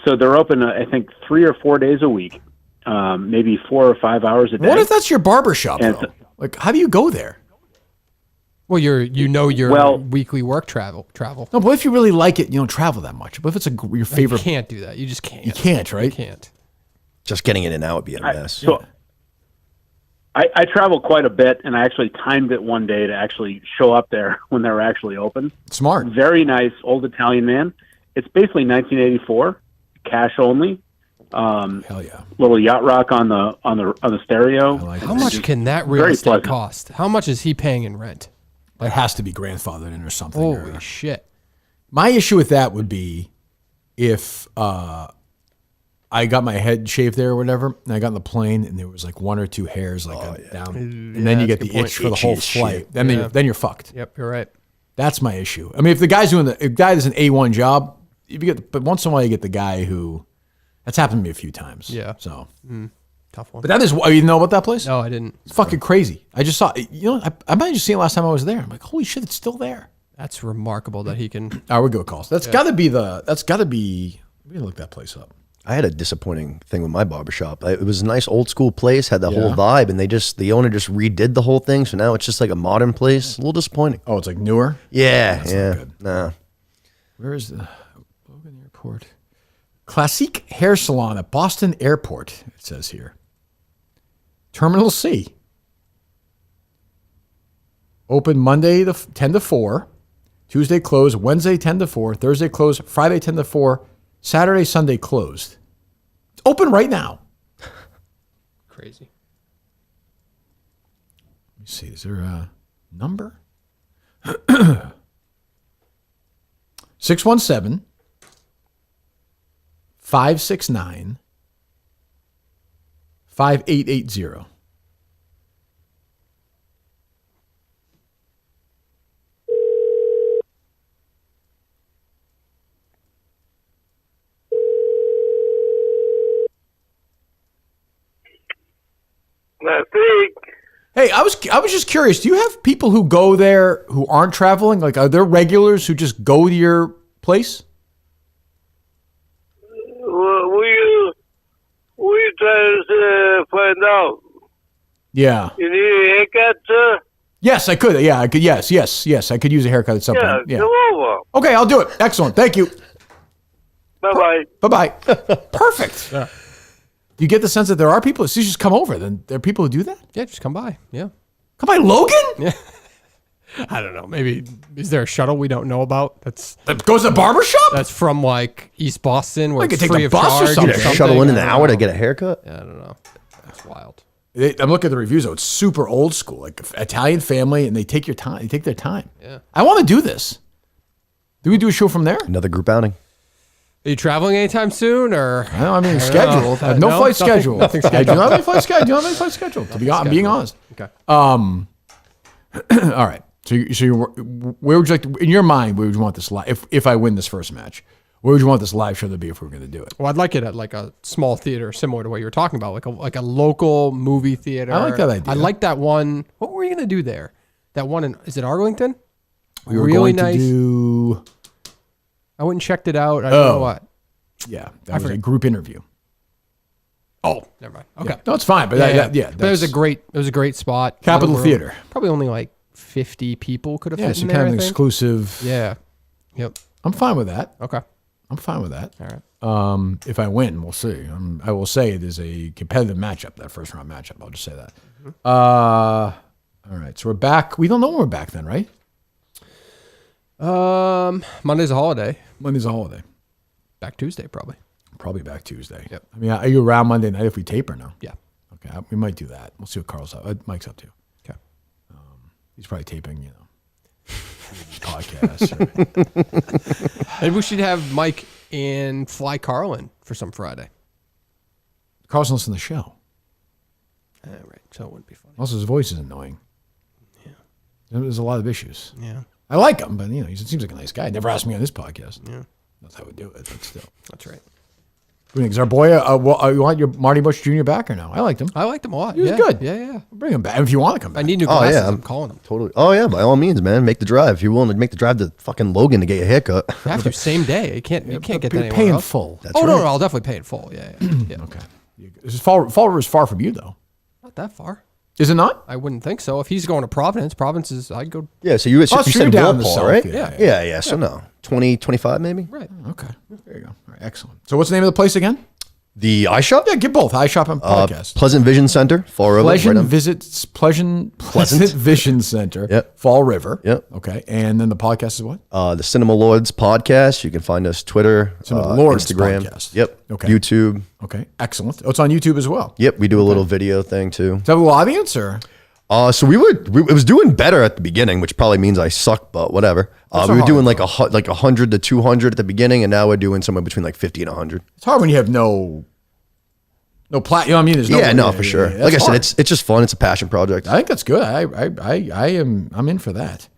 So they're open, I think, 3 or 4 days a week, maybe 4 or 5 hours a day. What if that's your barber shop, though? Like, how do you go there? Well, your weekly work travel. No, but if you really like it, you don't travel that much. But if it's your favorite, you can't do that. You just can't. You can't, right? You can't. Just getting in and out would be a mess. So I travel quite a bit, and I actually timed it one day to actually show up there when they were actually open. Smart. Very nice old Italian man. It's basically 1984, cash only. Hell yeah! Little yacht rock on the stereo. How much can that real Very estate pleasant. cost? How much is he paying in rent? It has to be grandfathered in or something. Holy shit! My issue with that would be if I got my head shaved there or whatever, and I got on the plane and there was like 1 or 2 hairs down, and then you get the itch for the whole flight. Then you're fucked. Yep, you're right. That's my issue. I mean, if the guy's doing a guy does an A1 job, but once in a while you get the guy who. That's happened to me a few times. Yeah. So tough one. But that is. You know about that place? No, I didn't. It's fucking crazy. I just saw. I might have just seen it last time I was there. I'm like, holy shit, it's still there. That's remarkable that he can. All right, we go calls. That's got to be the. That's got to be. Let me look that place up. I had a disappointing thing with my barbershop. It was a nice old school place, had that whole vibe, and the owner just redid the whole thing. So now it's just like a modern place. A little disappointing. Oh, it's like newer? Yeah, That's yeah. not good. Nah. Where is the Logan Airport? Classique Hair Salon at Boston Airport, it says here. Terminal C. Open Monday 10 to 4. Tuesday closed. Wednesday 10 to 4. Thursday closed. Friday 10 to 4. Saturday, Sunday closed. It's open right now. Crazy. Let me see. Is there a number? 617 569 5880. Hey, I was just curious. Do you have people who go there who aren't traveling? Like, are there regulars who just go to your place? We try to find out. Yeah. You need a haircut, sir? Yes, I could. Yeah, I could. Yes. I could use a haircut at some point. Yeah. Come over. Okay, I'll do it. Excellent. Thank you. Bye-bye. Bye-bye. Perfect. Do you get the sense that there are people? So you just come over. Then there are people who do that? Yeah, just come by. Yeah. Come by Logan? Yeah. I don't know. Maybe is there a shuttle we don't know about? That goes to the barbershop? That's from like East Boston, where Like, it's you take free the of bus or charge. something. Get a shuttle in an hour to get a haircut? Yeah, I don't know. That's wild. I'm looking at the reviews though. It's super old school, like Italian family, and they take your time. They take their time. Yeah. I want to do this. Do we do a show from there? Another group outing. Are you traveling anytime soon, or? No, I mean don't scheduled. know. I have no flight scheduled. Nothing I scheduled. do not have any flight scheduled. I do not have any flight scheduled. To be honest, I'm being honest. Okay. All right. So where would you like to, in your mind, where would you want this live? If I win this first match, where would you want this live show to be if we were going to do it? Well, I'd like it at like a small theater, similar to what you were talking about, like a local movie theater. I like that idea. I like that one. What were you going to do there? That one in, is it Arlington? We were really going nice. to do. I went and checked it out. I don't know what. Yeah, that was a group interview. Oh, never mind. Okay, Yeah. No, it's fine. But But it was that's a great spot. Capitol Little room. Theater. Probably only like 50 people could have Yeah, fit so in kind there. of I an think. exclusive. Yeah. Yep. I'm fine with that. Okay. I'm fine with that. All right. If I win, we'll see. I will say it is a competitive matchup, that first round matchup. I'll just say that. All right. So we're back. We don't know when we're back then, right? Monday's a holiday. Monday's a holiday. Back Tuesday, probably. Probably back Tuesday. Yep. I mean, are you around Monday night if we tape or no? Yeah. Okay. We might do that. We'll see what Carl's up. Mike's up to. Okay. He's probably taping, podcasts. Maybe we should have Mike and fly Carlin for some Friday. Carl's listens to the show. All right. So it wouldn't be funny. Also, his voice is annoying. Yeah. There's a lot of issues. Yeah. I like him, but he seems like a nice guy. Never asked me on this podcast. Yeah. That's how we do it, but still. That's right. Is our boy, you want your Marty Bush Jr. back or no? I liked him. I liked him a lot. He was Yeah. good. Yeah. Bring him back if you want to come back. I need new Oh, glasses. yeah. I'm calling him. Totally. Oh, yeah, by all means, man. Make the drive. If you're willing to make the drive to fucking Logan to get your haircut. You have to, same day. You can't get that You're anywhere paying else. full. That's No, right. I'll definitely pay it full. Yeah. Okay. Fall River is far from you, though. Not that far. Is it not? I wouldn't think so. If he's going to Providence, I'd go. Yeah, so you said down in the Walpole, south, right? yeah. So no, 20, 25 maybe. Right. Okay. There you go. All right, excellent. So what's the name of the place again? The iShop? Yeah, get both. iShop and podcast. Pleasant Vision Center, Fall River. Pleasant Vision Center, Yep. Fall River. Yep. Okay. And then the podcast is what? The Cinema Lords podcast. You can find us Twitter, Cinema Lords Instagram. podcast. Yep. Okay. YouTube. Okay. Excellent. Oh, it's on YouTube as well. Yep. We do a little video thing too. Does that have a little audience or? So it was doing better at the beginning, which probably means I suck, but whatever. We were doing like 100 to 200 at the beginning, and now we're doing somewhere between like 50 and 100. It's hard when you have no plat. You know what I mean? There's for sure. Like I said, it's just fun. It's a passion project. I think that's good. I'm in for that.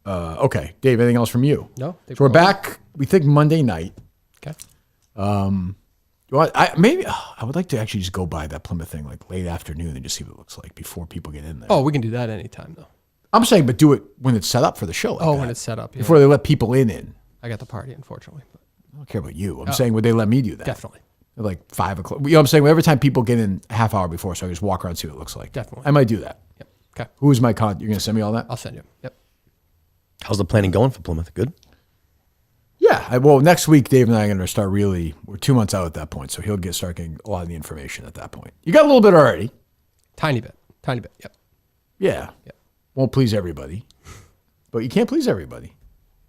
Okay, Dave. Anything else from you? No. So we're back. We think Monday night. Okay. Well, I would like to actually just go by that Plymouth thing like late afternoon and just see what it looks like before people get in there. Oh, we can do that anytime though. I'm saying, but do it when it's set up for the show. Like when it's set up. Yeah. Before they let people in. I got the party, unfortunately. But I don't care about you. I'm saying, would they let me do that? Definitely. At like 5 o'clock. You know what I'm saying? Every time people get in a half hour before, so I just walk around and see what it looks like. Definitely. I might do that. Yep. Okay. Who is my con? You're going to send me all that? I'll send you. Yep. How's the planning going for Plymouth? Good? Yeah. Well, next week, Dave and I are going to start we're 2 months out at that point, so he'll start getting a lot of the information at that point. You got a little bit already. Tiny bit. Yep. Yeah. Yep. Won't please everybody, but you can't please everybody,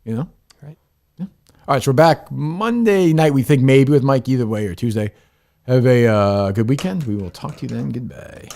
you know? Right. Yeah. All right, so we're back Monday night, we think maybe with Mike either way, or Tuesday. Have a good weekend. We will talk to you then. Goodbye.